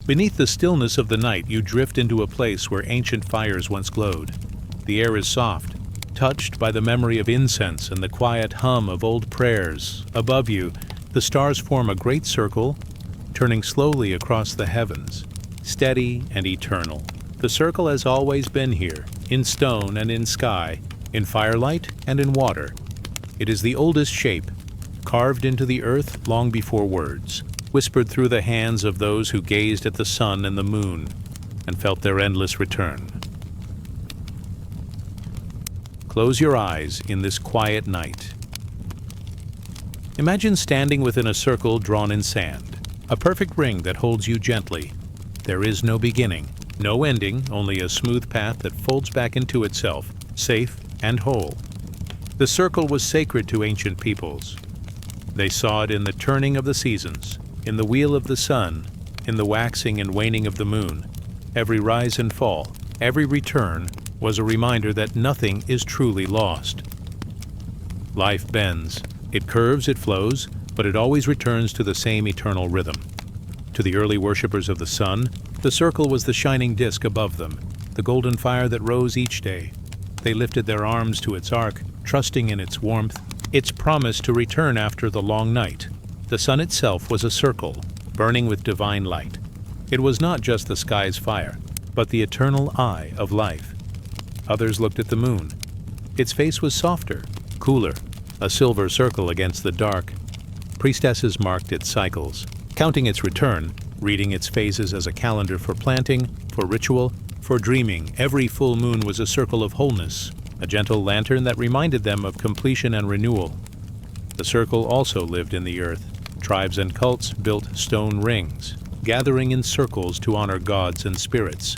Beneath the stillness of the night, you drift into a place where ancient fires once glowed. The air is soft, touched by the memory of incense and the quiet hum of old prayers. Above you, the stars form a great circle, turning slowly across the heavens, steady and eternal. The circle has always been here, in stone and in sky, in firelight and in water. It is the oldest shape, carved into the earth long before words, whispered through the hands of those who gazed at the sun and the moon and felt their endless return. Close your eyes in this quiet night. Imagine standing within a circle drawn in sand, a perfect ring that holds you gently. There is no beginning, no ending, only a smooth path that folds back into itself, safe and whole. The circle was sacred to ancient peoples. They saw it in the turning of the seasons, in the wheel of the sun, in the waxing and waning of the moon. Every rise and fall, every return, was a reminder that nothing is truly lost. Life bends. It curves, it flows, but it always returns to the same eternal rhythm. To the early worshippers of the sun, the circle was the shining disk above them, the golden fire that rose each day. They lifted their arms to its arc, trusting in its warmth, its promise to return after the long night. The sun itself was a circle, burning with divine light. It was not just the sky's fire, but the eternal eye of life. Others looked at the moon. Its face was softer, cooler, a silver circle against the dark. Priestesses marked its cycles, counting its return, reading its phases as a calendar for planting, for ritual, for dreaming. Every full moon was a circle of wholeness, a gentle lantern that reminded them of completion and renewal. The circle also lived in the earth. Tribes and cults built stone rings, gathering in circles to honor gods and spirits.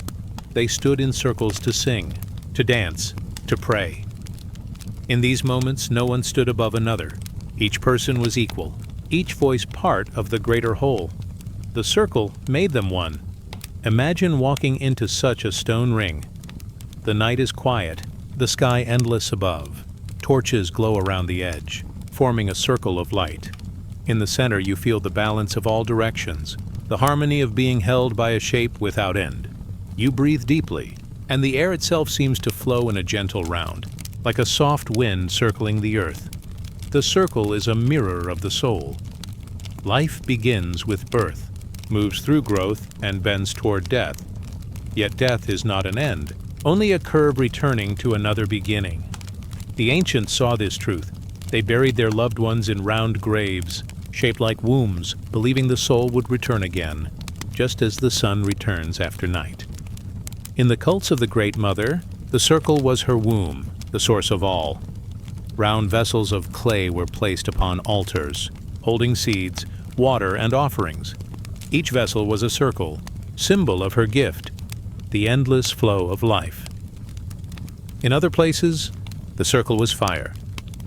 They stood in circles to sing, to dance, to pray. In these moments, no one stood above another. Each person was equal, each voice part of the greater whole. The circle made them one. Imagine walking into such a stone ring. The night is quiet, the sky endless above. Torches glow around the edge, forming a circle of light. In the center, you feel the balance of all directions, the harmony of being held by a shape without end. You breathe deeply, and the air itself seems to flow in a gentle round, like a soft wind circling the earth. The circle is a mirror of the soul. Life begins with birth, moves through growth, and bends toward death. Yet death is not an end, only a curve returning to another beginning. The ancients saw this truth. They buried their loved ones in round graves, shaped like wombs, believing the soul would return again, just as the sun returns after night. In the cults of the Great Mother, the circle was her womb, the source of all. Round vessels of clay were placed upon altars, holding seeds, water, and offerings. Each vessel was a circle, symbol of her gift, the endless flow of life. In other places, the circle was fire.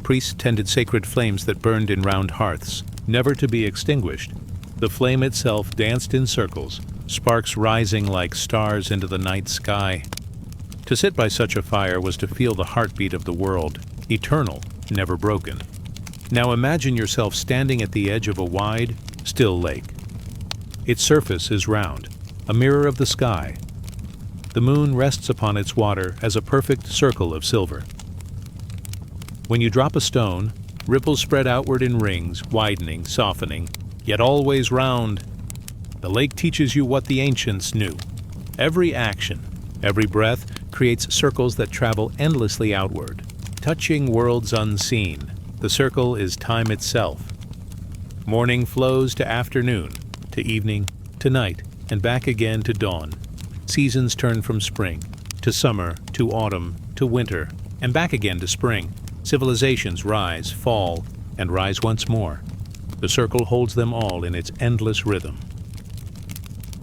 Priests tended sacred flames that burned in round hearths, never to be extinguished. The flame itself danced in circles, sparks rising like stars into the night sky. To sit by such a fire was to feel the heartbeat of the world, eternal, never broken. Now imagine yourself standing at the edge of a wide, still lake. Its surface is round, a mirror of the sky. The moon rests upon its water as a perfect circle of silver. When you drop a stone, ripples spread outward in rings, widening, softening, yet always round. The lake teaches you what the ancients knew. Every action, every breath creates circles that travel endlessly outward, touching worlds unseen. The circle is time itself. Morning flows to afternoon, to evening, to night, and back again to dawn. Seasons turn from spring, to summer, to autumn, to winter, and back again to spring. Civilizations rise, fall, and rise once more. The circle holds them all in its endless rhythm.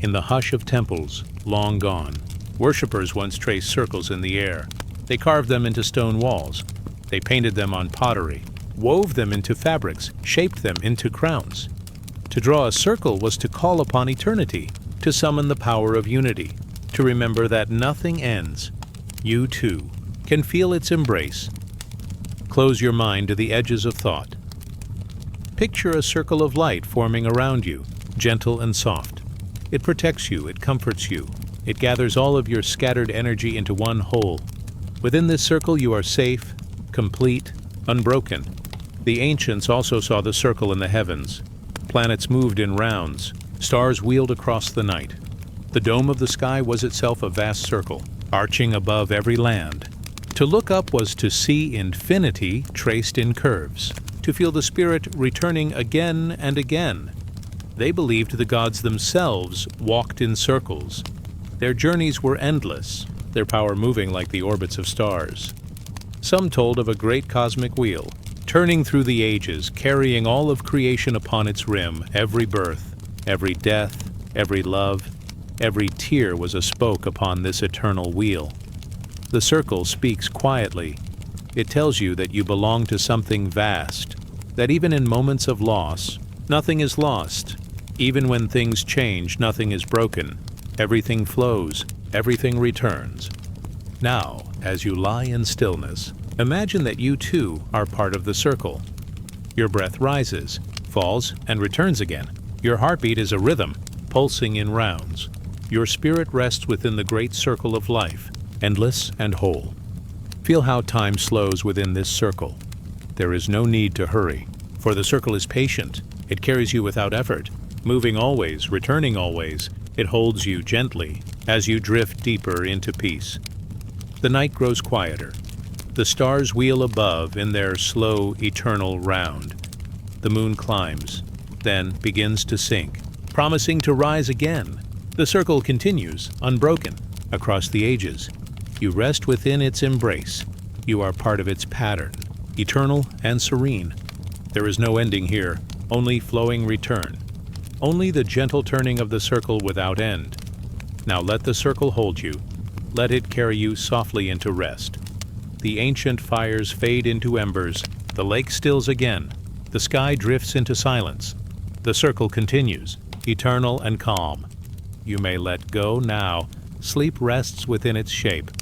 In the hush of temples, long gone, worshippers once traced circles in the air. They carved them into stone walls. They painted them on pottery, wove them into fabrics, shaped them into crowns. To draw a circle was to call upon eternity, to summon the power of unity, to remember that nothing ends. You, too, can feel its embrace. Close your mind to the edges of thought. Picture a circle of light forming around you, gentle and soft. It protects you, it comforts you. It gathers all of your scattered energy into one whole. Within this circle you are safe, complete, unbroken. The ancients also saw the circle in the heavens. Planets moved in rounds. Stars wheeled across the night. The dome of the sky was itself a vast circle, arching above every land. To look up was to see infinity traced in curves, to feel the spirit returning again and again. They believed the gods themselves walked in circles. Their journeys were endless, their power moving like the orbits of stars. Some told of a great cosmic wheel, turning through the ages, carrying all of creation upon its rim. Every birth, every death, every love, every tear was a spoke upon this eternal wheel. The circle speaks quietly. It tells you that you belong to something vast, that even in moments of loss, nothing is lost. Even when things change, nothing is broken. Everything flows, everything returns. Now, as you lie in stillness, imagine that you too are part of the circle. Your breath rises, falls, and returns again. Your heartbeat is a rhythm, pulsing in rounds. Your spirit rests within the great circle of life, endless and whole. Feel how time slows within this circle. There is no need to hurry, for the circle is patient. It carries you without effort, moving always, returning always. It holds you gently as you drift deeper into peace. The night grows quieter. The stars wheel above in their slow, eternal round. The moon climbs, then begins to sink, promising to rise again. The circle continues, unbroken, across the ages. You rest within its embrace. You are part of its pattern, eternal and serene. There is no ending here, only flowing return. Only the gentle turning of the circle without end. Now let the circle hold you. Let it carry you softly into rest. The ancient fires fade into embers. The lake stills again. The sky drifts into silence. The circle continues, eternal and calm. You may let go now. Sleep rests within its shape.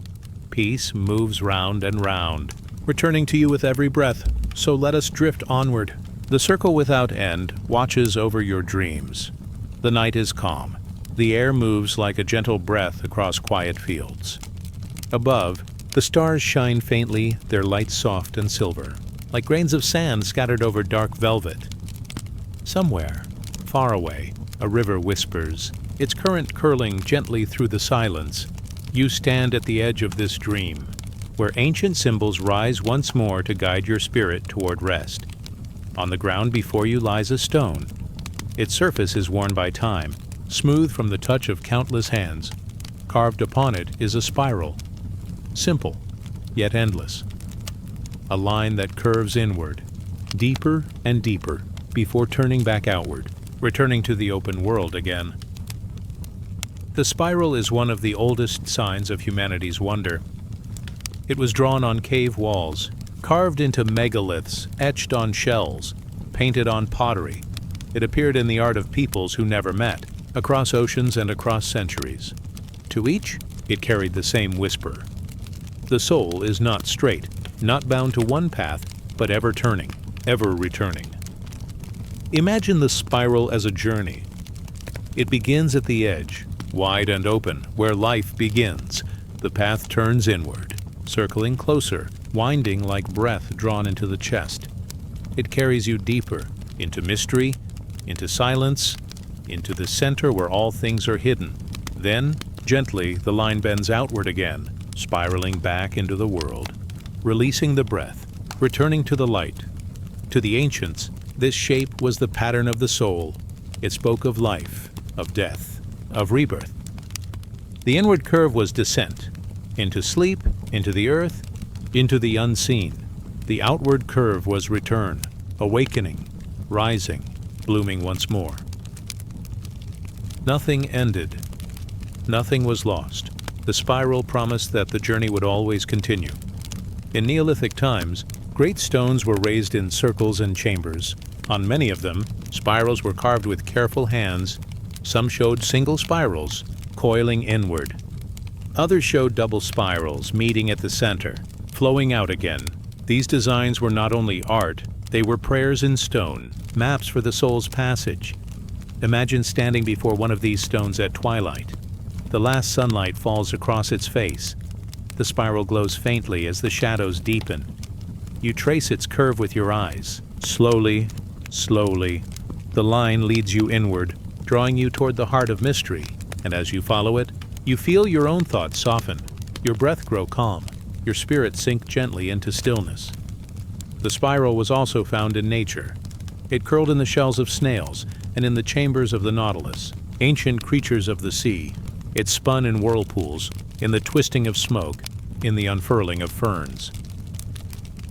Peace moves round and round, returning to you with every breath. So let us drift onward. The circle without end watches over your dreams. The night is calm. The air moves like a gentle breath across quiet fields. Above, the stars shine faintly, their light soft and silver, like grains of sand scattered over dark velvet. Somewhere, far away, a river whispers, its current curling gently through the silence. You stand at the edge of this dream, where ancient symbols rise once more to guide your spirit toward rest. On the ground before you lies a stone. Its surface is worn by time, smooth from the touch of countless hands. Carved upon it is a spiral, simple, yet endless. A line that curves inward, deeper and deeper, before turning back outward, returning to the open world again. The spiral is one of the oldest signs of humanity's wonder. It was drawn on cave walls, carved into megaliths, etched on shells, painted on pottery. It appeared in the art of peoples who never met, across oceans and across centuries. To each, it carried the same whisper. The soul is not straight, not bound to one path, but ever turning, ever returning. Imagine the spiral as a journey. It begins at the edge, wide and open, where life begins. The path turns inward, circling closer, winding like breath drawn into the chest. It carries you deeper, into mystery, into silence, into the center where all things are hidden. Then, gently, the line bends outward again, spiraling back into the world, releasing the breath, returning to the light. To the ancients, this shape was the pattern of the soul. It spoke of life, of death, of rebirth. The inward curve was descent, into sleep, into the earth, into the unseen. The outward curve was return, awakening, rising, blooming once more. Nothing ended. Nothing was lost. The spiral promised that the journey would always continue. In Neolithic times, great stones were raised in circles and chambers. On many of them, spirals were carved with careful hands. Some showed single spirals, coiling inward. Others showed double spirals, meeting at the center, flowing out again. These designs were not only art, they were prayers in stone, maps for the soul's passage. Imagine standing before one of these stones at twilight. The last sunlight falls across its face. The spiral glows faintly as the shadows deepen. You trace its curve with your eyes. Slowly, slowly, the line leads you inward, drawing you toward the heart of mystery, and as you follow it, you feel your own thoughts soften, your breath grow calm, your spirit sink gently into stillness. The spiral was also found in nature. It curled in the shells of snails and in the chambers of the nautilus, ancient creatures of the sea. It spun in whirlpools, in the twisting of smoke, in the unfurling of ferns.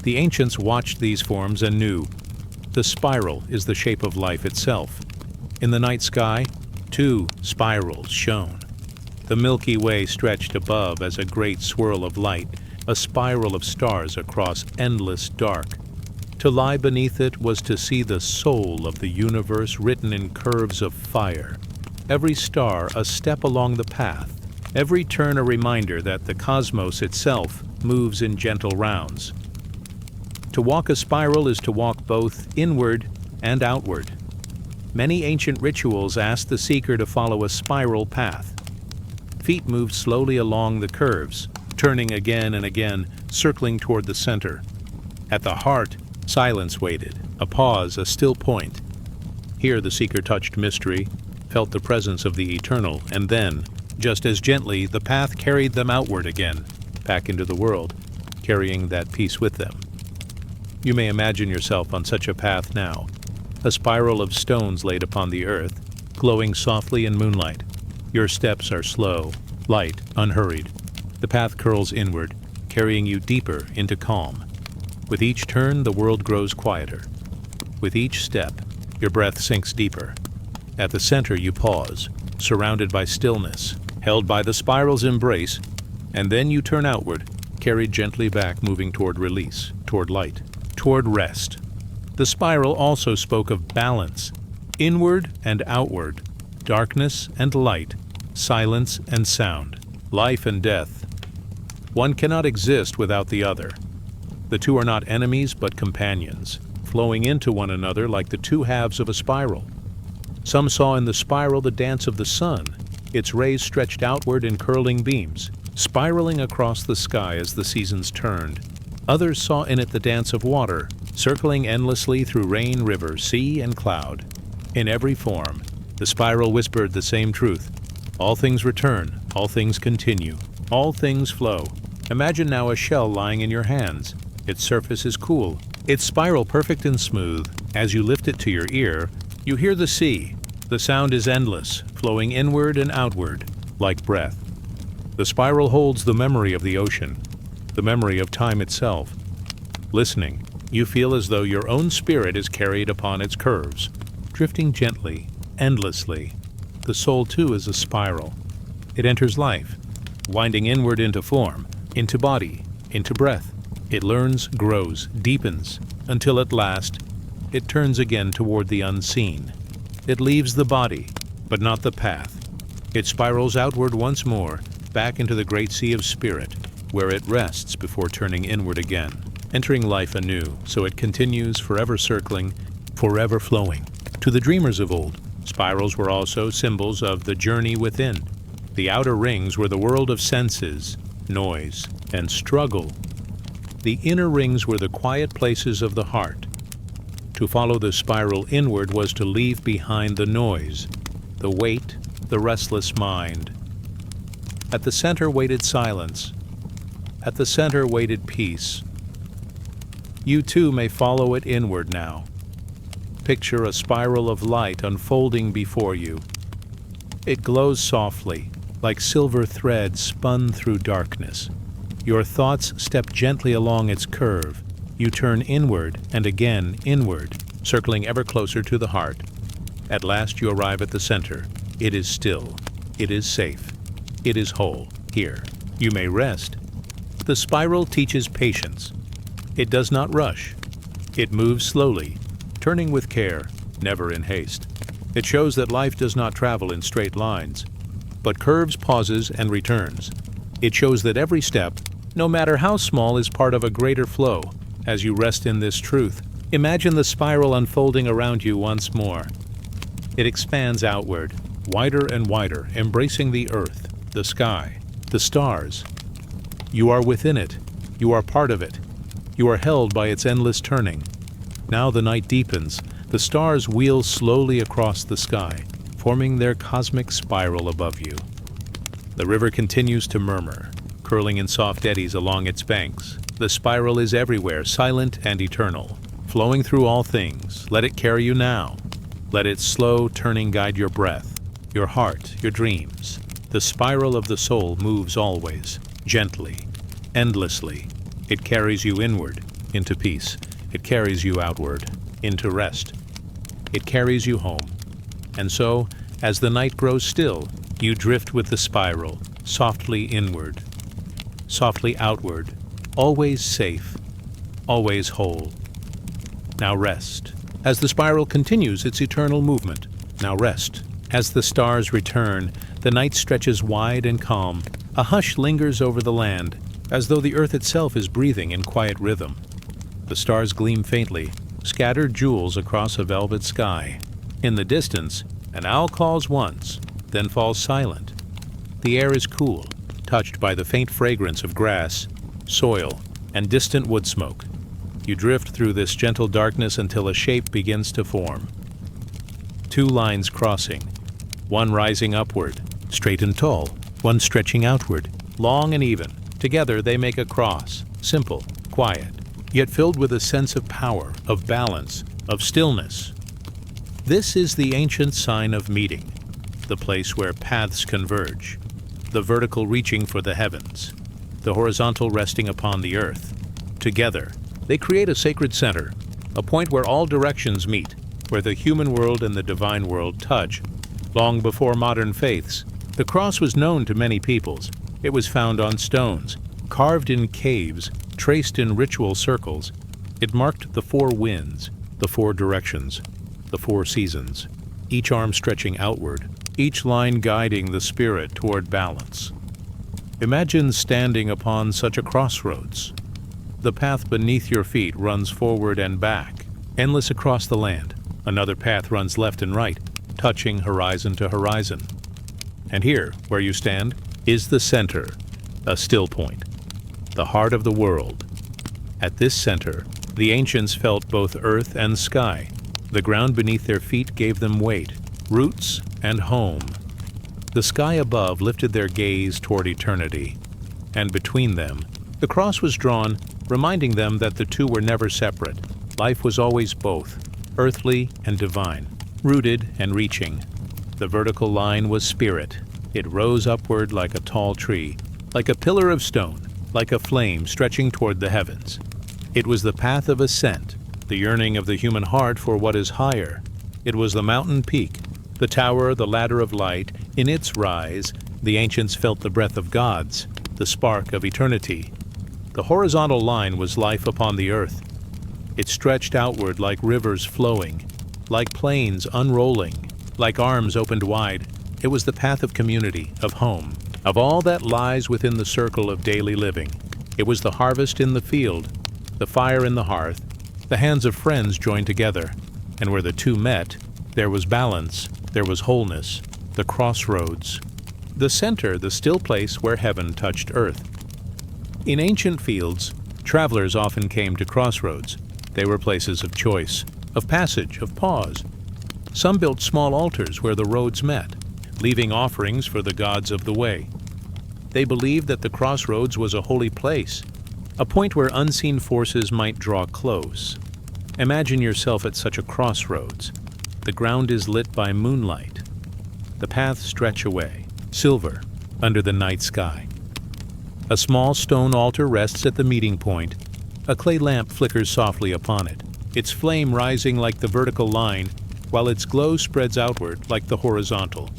The ancients watched these forms and knew the spiral is the shape of life itself. In the night sky, two spirals shone. The Milky Way stretched above as a great swirl of light, a spiral of stars across endless dark. To lie beneath it was to see the soul of the universe written in curves of fire. Every star a step along the path, every turn a reminder that the cosmos itself moves in gentle rounds. To walk a spiral is to walk both inward and outward. Many ancient rituals asked the seeker to follow a spiral path. Feet moved slowly along the curves, turning again and again, circling toward the center. At the heart, silence waited, a pause, a still point. Here the seeker touched mystery, felt the presence of the eternal, and then, just as gently, the path carried them outward again, back into the world, carrying that peace with them. You may imagine yourself on such a path now, a spiral of stones laid upon the earth, glowing softly in moonlight. Your steps are slow, light, unhurried. The path curls inward, carrying you deeper into calm. With each turn, the world grows quieter. With each step, your breath sinks deeper. At the center, you pause, surrounded by stillness, held by the spiral's embrace, and then you turn outward, carried gently back, moving toward release, toward light, toward rest. The spiral also spoke of balance, inward and outward, darkness and light, silence and sound, life and death. One cannot exist without the other. The two are not enemies but companions, flowing into one another like the two halves of a spiral. Some saw in the spiral the dance of the sun, its rays stretched outward in curling beams, spiraling across the sky as the seasons turned. Others saw in it the dance of water, circling endlessly through rain, river, sea, and cloud. In every form, the spiral whispered the same truth. All things return, all things continue, all things flow. Imagine now a shell lying in your hands. Its surface is cool, its spiral perfect and smooth. As you lift it to your ear, you hear the sea. The sound is endless, flowing inward and outward, like breath. The spiral holds the memory of the ocean, the memory of time itself. Listening, you feel as though your own spirit is carried upon its curves, drifting gently, endlessly. The soul, too, is a spiral. It enters life, winding inward into form, into body, into breath. It learns, grows, deepens, until at last it turns again toward the unseen. It leaves the body, but not the path. It spirals outward once more, back into the great sea of spirit, where it rests before turning inward again, entering life anew, so it continues forever circling, forever flowing. To the dreamers of old, spirals were also symbols of the journey within. The outer rings were the world of senses, noise, and struggle. The inner rings were the quiet places of the heart. To follow the spiral inward was to leave behind the noise, the weight, the restless mind. At the center waited silence. At the center waited peace. You too may follow it inward now. Picture a spiral of light unfolding before you. It glows softly, like silver thread spun through darkness. Your thoughts step gently along its curve. You turn inward and again inward, circling ever closer to the heart. At last you arrive at the center. It is still. It is safe. It is whole. Here, you may rest. The spiral teaches patience. It does not rush. It moves slowly, turning with care, never in haste. It shows that life does not travel in straight lines, but curves, pauses, and returns. It shows that every step, no matter how small, is part of a greater flow. As you rest in this truth, imagine the spiral unfolding around you once more. It expands outward, wider and wider, embracing the earth, the sky, the stars. You are within it. You are part of it. You are held by its endless turning. Now the night deepens. The stars wheel slowly across the sky, forming their cosmic spiral above you. The river continues to murmur, curling in soft eddies along its banks. The spiral is everywhere, silent and eternal, flowing through all things. Let it carry you now. Let its slow turning guide your breath, your heart, your dreams. The spiral of the soul moves always, gently, endlessly. It carries you inward, into peace. It carries you outward, into rest. It carries you home. And so, as the night grows still, you drift with the spiral, softly inward, softly outward, always safe, always whole. Now rest. As the spiral continues its eternal movement, now rest. As the stars return, the night stretches wide and calm. A hush lingers over the land, as though the earth itself is breathing in quiet rhythm. The stars gleam faintly, scattered jewels across a velvet sky. In the distance, an owl calls once, then falls silent. The air is cool, touched by the faint fragrance of grass, soil, and distant wood smoke. You drift through this gentle darkness until a shape begins to form. Two lines crossing, one rising upward, straight and tall, one stretching outward, long and even. Together they make a cross, simple, quiet, yet filled with a sense of power, of balance, of stillness. This is the ancient sign of meeting, the place where paths converge, the vertical reaching for the heavens, the horizontal resting upon the earth. Together, they create a sacred center, a point where all directions meet, where the human world and the divine world touch. Long before modern faiths, the cross was known to many peoples. It was found on stones, carved in caves, traced in ritual circles. It marked the four winds, the four directions, the four seasons, each arm stretching outward, each line guiding the spirit toward balance. Imagine standing upon such a crossroads. The path beneath your feet runs forward and back, endless across the land. Another path runs left and right, touching horizon to horizon. And here, where you stand, is the center, a still point, the heart of the world. At this center, the ancients felt both earth and sky. The ground beneath their feet gave them weight, roots, and home. The sky above lifted their gaze toward eternity, and between them, the cross was drawn, reminding them that the two were never separate. Life was always both, earthly and divine, rooted and reaching. The vertical line was spirit. It rose upward like a tall tree, like a pillar of stone, like a flame stretching toward the heavens. It was the path of ascent, the yearning of the human heart for what is higher. It was the mountain peak, the tower, the ladder of light. In its rise, the ancients felt the breath of gods, the spark of eternity. The horizontal line was life upon the earth. It stretched outward like rivers flowing, like plains unrolling, like arms opened wide. It was the path of community, of home, of all that lies within the circle of daily living. It was the harvest in the field, the fire in the hearth, the hands of friends joined together, and where the two met, there was balance, there was wholeness, the crossroads. The center, the still place where heaven touched earth. In ancient fields, travelers often came to crossroads. They were places of choice, of passage, of pause. Some built small altars where the roads met, leaving offerings for the gods of the way. They believed that the crossroads was a holy place, a point where unseen forces might draw close. Imagine yourself at such a crossroads. The ground is lit by moonlight. The paths stretch away, silver, under the night sky. A small stone altar rests at the meeting point. A clay lamp flickers softly upon it, its flame rising like the vertical line, while its glow spreads outward like the horizontal.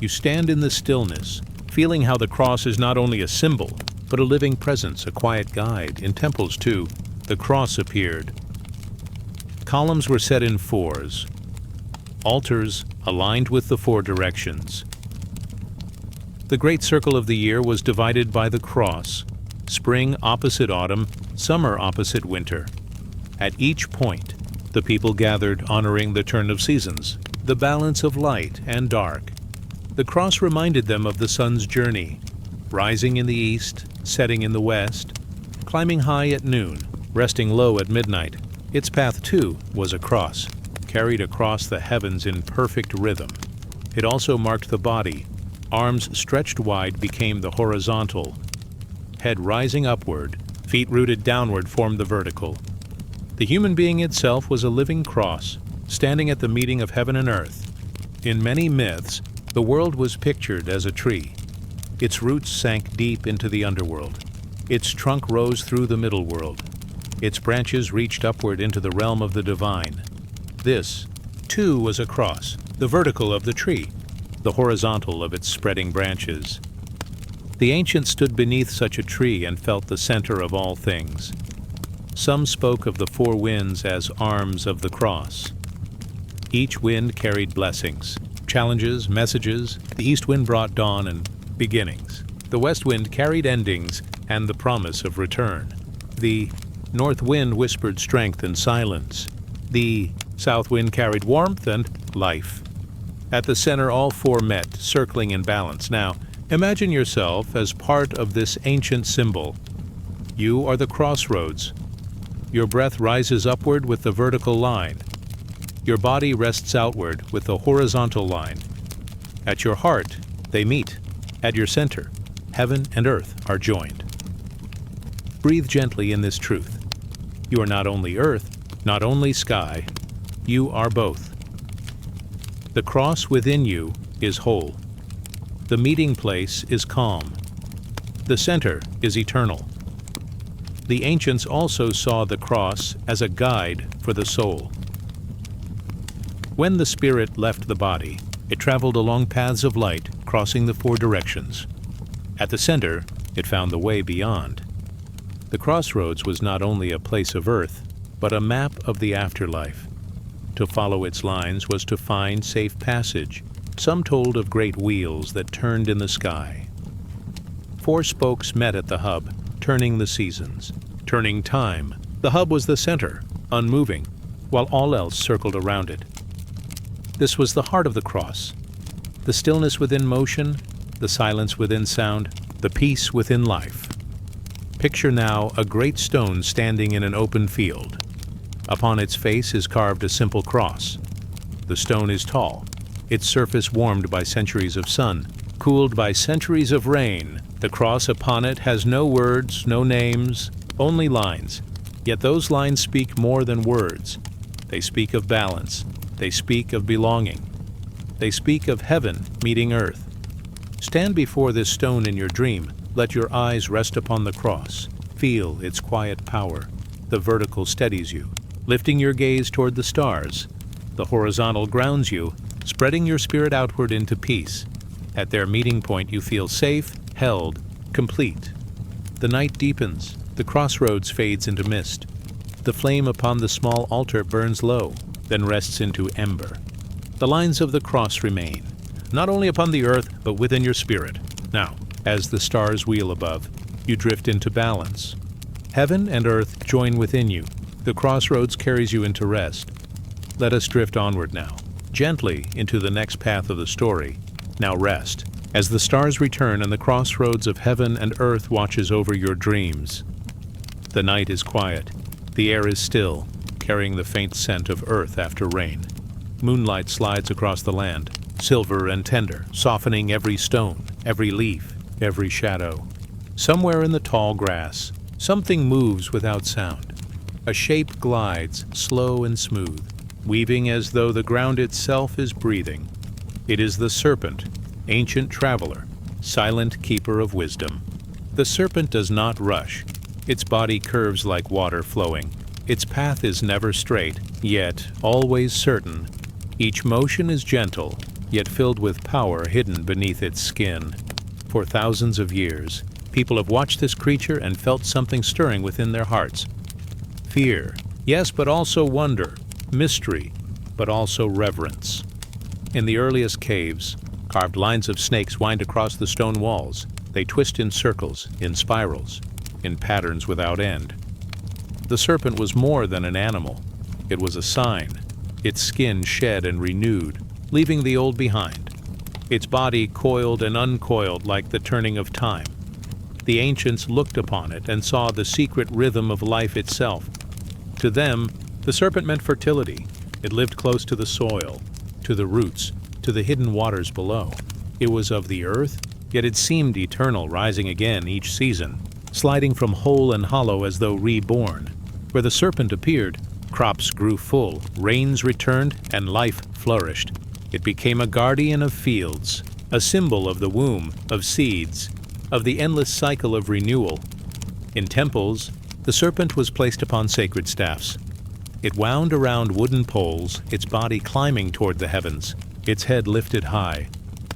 You stand in the stillness, feeling how the cross is not only a symbol, but a living presence, a quiet guide. In temples, too, the cross appeared. Columns were set in fours, altars aligned with the four directions. The great circle of the year was divided by the cross, spring opposite autumn, summer opposite winter. At each point, the people gathered honoring the turn of seasons, the balance of light and dark. The cross reminded them of the sun's journey, rising in the east, setting in the west, climbing high at noon, resting low at midnight. Its path, too, was a cross, carried across the heavens in perfect rhythm. It also marked the body. Arms stretched wide became the horizontal. Head rising upward, feet rooted downward formed the vertical. The human being itself was a living cross, standing at the meeting of heaven and earth. In many myths, the world was pictured as a tree. Its roots sank deep into the underworld. Its trunk rose through the middle world. Its branches reached upward into the realm of the divine. This, too, was a cross, the vertical of the tree, the horizontal of its spreading branches. The ancients stood beneath such a tree and felt the center of all things. Some spoke of the four winds as arms of the cross. Each wind carried blessings, challenges, messages. The east wind brought dawn and beginnings. The west wind carried endings and the promise of return. The north wind whispered strength and silence. The south wind carried warmth and life. At the center, all four met, circling in balance. Now, imagine yourself as part of this ancient symbol. You are the crossroads. Your breath rises upward with the vertical line. Your body rests outward with the horizontal line. At your heart, they meet. At your center, heaven and earth are joined. Breathe gently in this truth. You are not only earth, not only sky, you are both. The cross within you is whole. The meeting place is calm. The center is eternal. The ancients also saw the cross as a guide for the soul. When the spirit left the body, it traveled along paths of light, crossing the four directions. At the center, it found the way beyond. The crossroads was not only a place of earth, but a map of the afterlife. To follow its lines was to find safe passage. Some told of great wheels that turned in the sky. Four spokes met at the hub, turning the seasons, turning time. The hub was the center, unmoving, while all else circled around it. This was the heart of the cross, the stillness within motion, the silence within sound, the peace within life. Picture now a great stone standing in an open field. Upon its face is carved a simple cross. The stone is tall, its surface warmed by centuries of sun, cooled by centuries of rain. The cross upon it has no words, no names, only lines. Yet those lines speak more than words. They speak of balance. They speak of belonging. They speak of heaven meeting earth. Stand before this stone in your dream. Let your eyes rest upon the cross. Feel its quiet power. The vertical steadies you, lifting your gaze toward the stars. The horizontal grounds you, spreading your spirit outward into peace. At their meeting point you feel safe, held, complete. The night deepens. The crossroads fades into mist. The flame upon the small altar burns low, then rests into ember. The lines of the cross remain, not only upon the earth, but within your spirit. Now, as the stars wheel above, you drift into balance. Heaven and earth join within you. The crossroads carries you into rest. Let us drift onward now, gently into the next path of the story. Now rest, as the stars return and the crossroads of heaven and earth watches over your dreams. The night is quiet. The air is still, carrying the faint scent of earth after rain. Moonlight slides across the land, silver and tender, softening every stone, every leaf, every shadow. Somewhere in the tall grass, something moves without sound. A shape glides, slow and smooth, weaving as though the ground itself is breathing. It is the serpent, ancient traveler, silent keeper of wisdom. The serpent does not rush. Its body curves like water flowing. Its path is never straight, yet always certain. Each motion is gentle, yet filled with power hidden beneath its skin. For thousands of years, people have watched this creature and felt something stirring within their hearts. Fear, yes, but also wonder. Mystery, but also reverence. In the earliest caves, carved lines of snakes wind across the stone walls. They twist in circles, in spirals, in patterns without end. The serpent was more than an animal. It was a sign, its skin shed and renewed, leaving the old behind. Its body coiled and uncoiled like the turning of time. The ancients looked upon it and saw the secret rhythm of life itself. To them, the serpent meant fertility. It lived close to the soil, to the roots, to the hidden waters below. It was of the earth, yet it seemed eternal, rising again each season, sliding from hole and hollow as though reborn. Where the serpent appeared, crops grew full, rains returned, and life flourished. It became a guardian of fields, a symbol of the womb, of seeds, of the endless cycle of renewal. In temples, the serpent was placed upon sacred staffs. It wound around wooden poles, its body climbing toward the heavens, its head lifted high.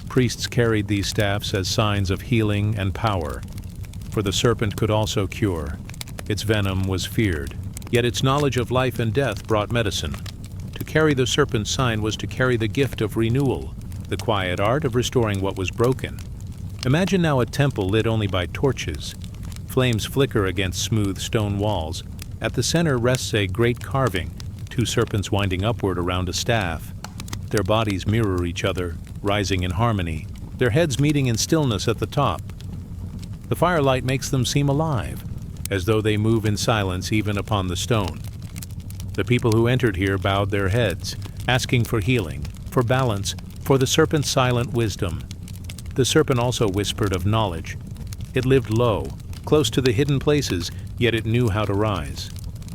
Priests carried these staffs as signs of healing and power, for the serpent could also cure. Its venom was feared, yet its knowledge of life and death brought medicine. To carry the serpent's sign was to carry the gift of renewal, the quiet art of restoring what was broken. Imagine now a temple lit only by torches. Flames flicker against smooth stone walls. At the center rests a great carving, two serpents winding upward around a staff. Their bodies mirror each other, rising in harmony, their heads meeting in stillness at the top. The firelight makes them seem alive, as though they move in silence even upon the stone. The people who entered here bowed their heads, asking for healing, for balance, for the serpent's silent wisdom. The serpent also whispered of knowledge. It lived low, close to the hidden places, yet it knew how to rise.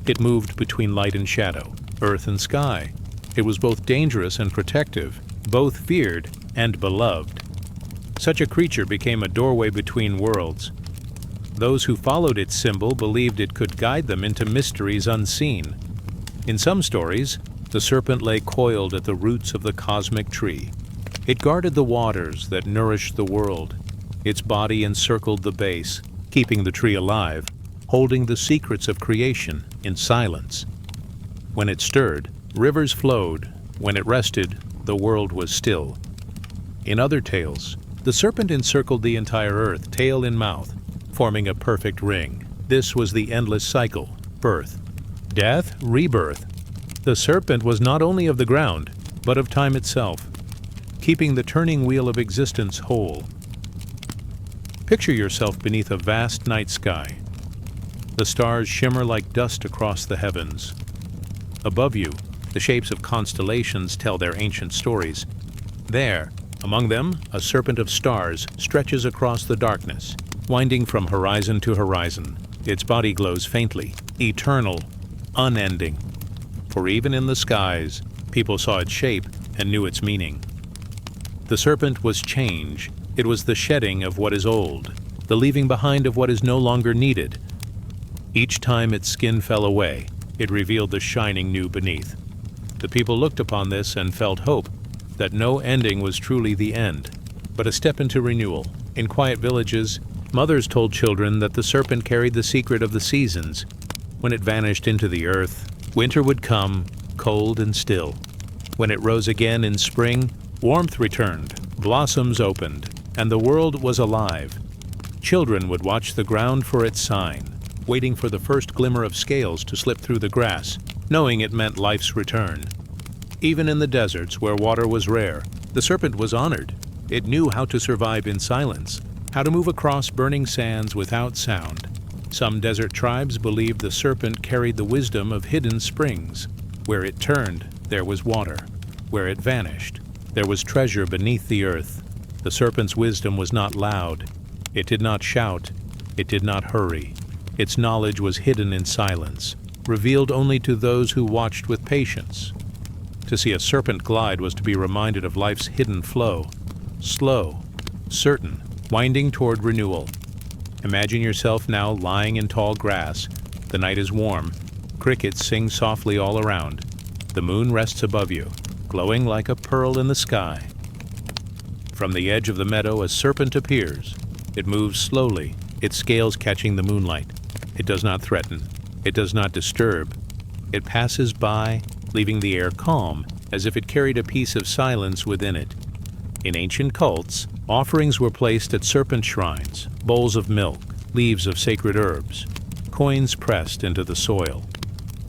It moved between light and shadow, earth and sky. It was both dangerous and protective, both feared and beloved. Such a creature became a doorway between worlds. Those who followed its symbol believed it could guide them into mysteries unseen. In some stories, the serpent lay coiled at the roots of the cosmic tree. It guarded the waters that nourished the world. Its body encircled the base, keeping the tree alive, holding the secrets of creation in silence. When it stirred, rivers flowed. When it rested, the world was still. In other tales, the serpent encircled the entire earth, tail in mouth, forming a perfect ring. This was the endless cycle: birth, death, rebirth. The serpent was not only of the ground, but of time itself, keeping the turning wheel of existence whole. Picture yourself beneath a vast night sky. The stars shimmer like dust across the heavens. Above you, the shapes of constellations tell their ancient stories. There, among them, a serpent of stars stretches across the darkness, winding from horizon to horizon. Its body glows faintly, eternal, unending. For even in the skies, people saw its shape and knew its meaning. The serpent was change. It was the shedding of what is old, the leaving behind of what is no longer needed. Each time its skin fell away, it revealed the shining new beneath. The people looked upon this and felt hope that no ending was truly the end, but a step into renewal. In quiet villages, mothers told children that the serpent carried the secret of the seasons. When it vanished into the earth, winter would come, cold and still. When it rose again in spring, warmth returned, blossoms opened, and the world was alive. Children would watch the ground for its sign, waiting for the first glimmer of scales to slip through the grass, knowing it meant life's return. Even in the deserts, where water was rare, the serpent was honored. It knew how to survive in silence, how to move across burning sands without sound. Some desert tribes believed the serpent carried the wisdom of hidden springs. Where it turned, there was water. Where it vanished, there was treasure beneath the earth. The serpent's wisdom was not loud. It did not shout. It did not hurry. Its knowledge was hidden in silence, revealed only to those who watched with patience. To see a serpent glide was to be reminded of life's hidden flow, slow, certain, winding toward renewal. Imagine yourself now lying in tall grass. The night is warm. Crickets sing softly all around. The moon rests above you, glowing like a pearl in the sky. From the edge of the meadow, a serpent appears. It moves slowly, its scales catching the moonlight. It does not threaten. It does not disturb. It passes by, leaving the air calm, as if it carried a piece of silence within it. In ancient cults, offerings were placed at serpent shrines, bowls of milk, leaves of sacred herbs, coins pressed into the soil.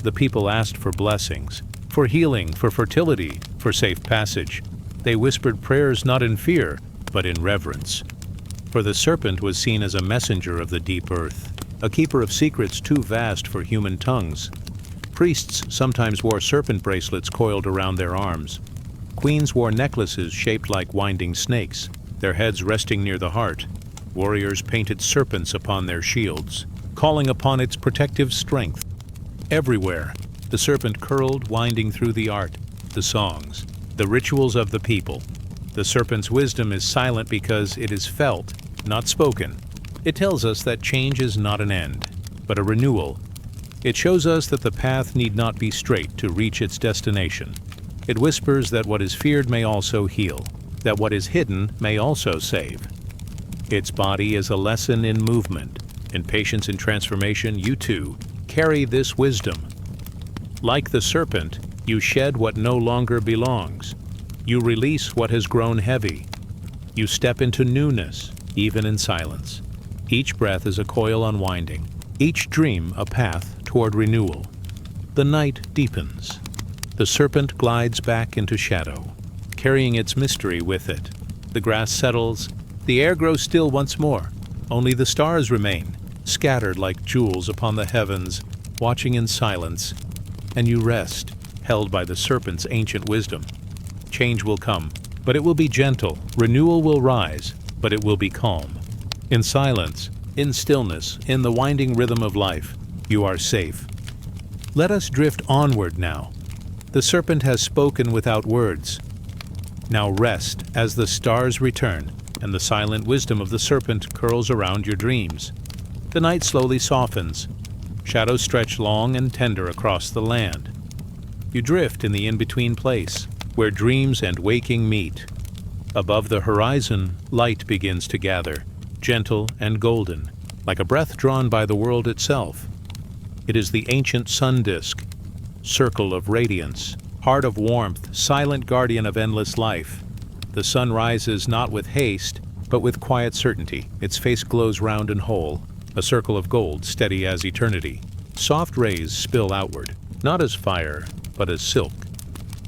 The people asked for blessings, for healing, for fertility, for safe passage. They whispered prayers not in fear, but in reverence. For the serpent was seen as a messenger of the deep earth, a keeper of secrets too vast for human tongues. Priests sometimes wore serpent bracelets coiled around their arms. Queens wore necklaces shaped like winding snakes, their heads resting near the heart. Warriors painted serpents upon their shields, calling upon its protective strength. Everywhere, the serpent curled, winding through the art, the songs, the rituals of the people. The serpent's wisdom is silent because it is felt, not spoken. It tells us that change is not an end, but a renewal. It shows us that the path need not be straight to reach its destination. It whispers that what is feared may also heal, that what is hidden may also save. Its body is a lesson in movement. In patience and transformation, you too carry this wisdom. Like the serpent, you shed what no longer belongs. You release what has grown heavy. You step into newness, even in silence. Each breath is a coil unwinding, each dream a path toward renewal. The night deepens. The serpent glides back into shadow, carrying its mystery with it. The grass settles. The air grows still once more. Only the stars remain, scattered like jewels upon the heavens, watching in silence. And you rest, held by the serpent's ancient wisdom. Change will come, but it will be gentle. Renewal will rise, but it will be calm. In silence, in stillness, in the winding rhythm of life, you are safe. Let us drift onward now. The serpent has spoken without words. Now rest as the stars return, and the silent wisdom of the serpent curls around your dreams. The night slowly softens. Shadows stretch long and tender across the land. You drift in the in-between place, where dreams and waking meet. Above the horizon, light begins to gather, gentle and golden, like a breath drawn by the world itself. It is the ancient sun disk, circle of radiance, heart of warmth, silent guardian of endless life. The sun rises not with haste, but with quiet certainty. Its face glows round and whole, a circle of gold, steady as eternity. Soft rays spill outward, not as fire, but as silk,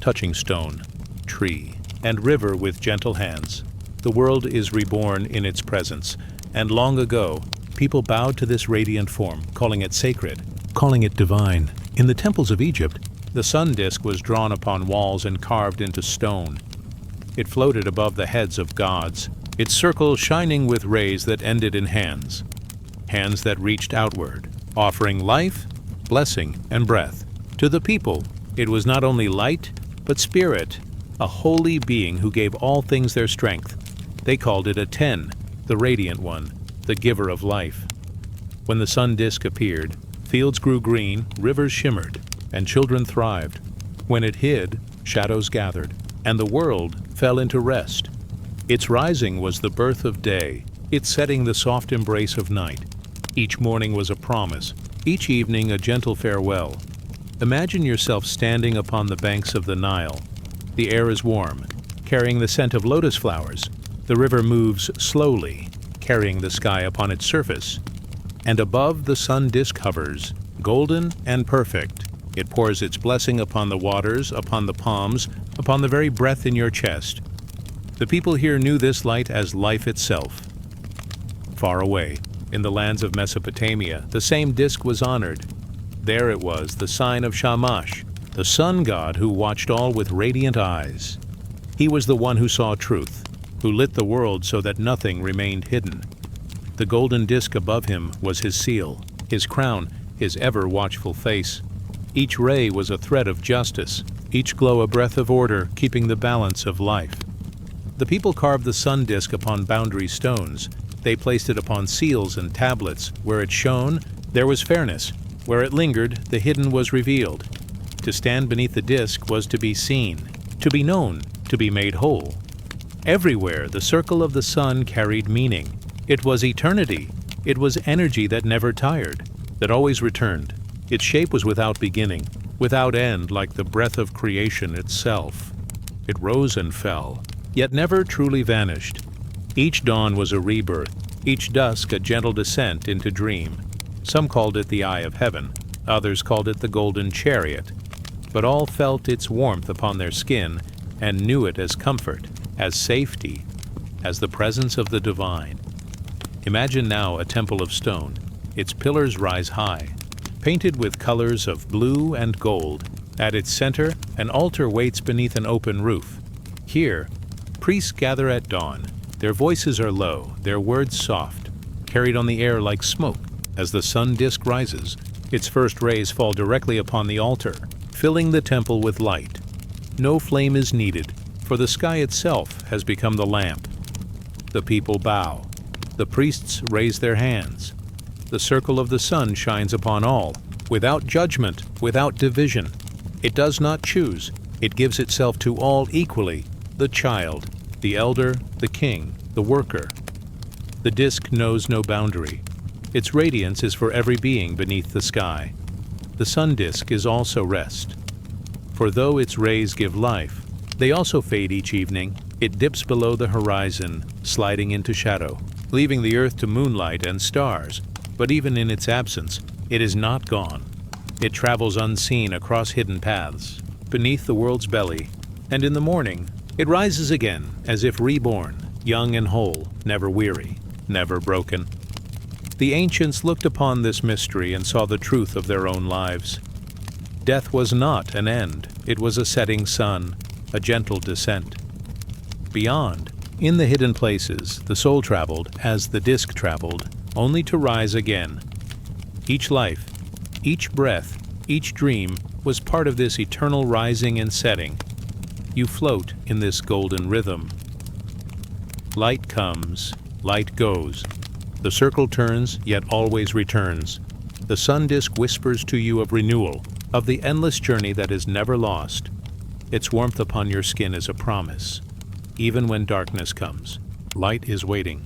touching stone, tree, and river with gentle hands. The world is reborn in its presence, and long ago, people bowed to this radiant form, calling it sacred, calling it divine. In the temples of Egypt, the sun disk was drawn upon walls and carved into stone. It floated above the heads of gods, its circle shining with rays that ended in hands that reached outward, offering life, blessing, and breath. To the people, it was not only light, but spirit, a holy being who gave all things their strength. They called it a 10, the radiant one, the giver of life. When the sun disk appeared, fields grew green, rivers shimmered, and children thrived. When it hid, shadows gathered, and the world fell into rest. Its rising was the birth of day, its setting the soft embrace of night. Each morning was a promise, each evening a gentle farewell. Imagine yourself standing upon the banks of the Nile. The air is warm, carrying the scent of lotus flowers. The river moves slowly, carrying the sky upon its surface. And above the sun disk hovers, golden and perfect. It pours its blessing upon the waters, upon the palms, upon the very breath in your chest. The people here knew this light as life itself. Far away, in the lands of Mesopotamia, the same disk was honored. There it was, the sign of Shamash, the sun god who watched all with radiant eyes. He was the one who saw truth, who lit the world so that nothing remained hidden. The golden disk above him was his seal, his crown, his ever-watchful face. Each ray was a thread of justice, each glow a breath of order, keeping the balance of life. The people carved the sun disk upon boundary stones. They placed it upon seals and tablets. Where it shone, there was fairness. Where it lingered, the hidden was revealed. To stand beneath the disk was to be seen, to be known, to be made whole. Everywhere, the circle of the sun carried meaning. It was eternity. It was energy that never tired, that always returned. Its shape was without beginning, without end, like the breath of creation itself. It rose and fell, yet never truly vanished. Each dawn was a rebirth, each dusk a gentle descent into dream. Some called it the eye of heaven, others called it the golden chariot, but all felt its warmth upon their skin and knew it as comfort. as safety, as the presence of the divine. Imagine now a temple of stone. Its pillars rise high, painted with colors of blue and gold. At its center, an altar waits beneath an open roof. Here, priests gather at dawn. Their voices are low, their words soft, carried on the air like smoke. As the sun disk rises, its first rays fall directly upon the altar, filling the temple with light. No flame is needed, for the sky itself has become the lamp. The people bow. The priests raise their hands. The circle of the sun shines upon all, without judgment, without division. It does not choose. It gives itself to all equally, the child, the elder, the king, the worker. The disk knows no boundary. Its radiance is for every being beneath the sky. The sun disk is also rest. For though its rays give life, they also fade each evening. It dips below the horizon, sliding into shadow, leaving the earth to moonlight and stars. But even in its absence, it is not gone. It travels unseen across hidden paths, beneath the world's belly, and in the morning, it rises again, as if reborn, young and whole, never weary, never broken. The ancients looked upon this mystery and saw the truth of their own lives. Death was not an end, it was a setting sun, a gentle descent. Beyond, in the hidden places, the soul traveled as the disk traveled, only to rise again. Each life, each breath, each dream was part of this eternal rising and setting. You float in this golden rhythm. Light comes, light goes. The circle turns, yet always returns. The sun disk whispers to you of renewal, of the endless journey that is never lost. Its warmth upon your skin is a promise. Even when darkness comes, light is waiting.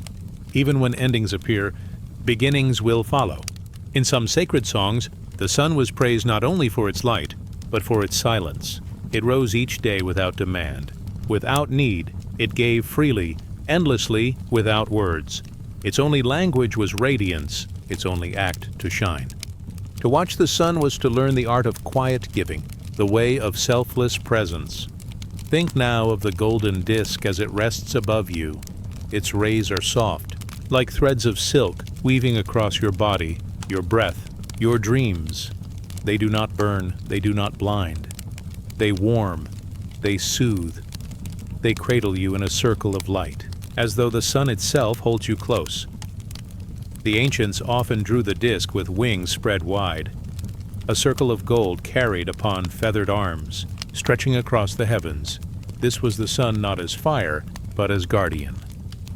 Even when endings appear, beginnings will follow. In some sacred songs, the sun was praised not only for its light, but for its silence. It rose each day without demand. Without need, it gave freely, endlessly, without words. Its only language was radiance, its only act to shine. To watch the sun was to learn the art of quiet giving, the way of selfless presence. Think now of the golden disk as it rests above you. Its rays are soft, like threads of silk weaving across your body, your breath, your dreams. They do not burn, they do not blind. They warm, they soothe. They cradle you in a circle of light, as though the sun itself holds you close. The ancients often drew the disk with wings spread wide, a circle of gold carried upon feathered arms, stretching across the heavens. This was the sun not as fire, but as guardian.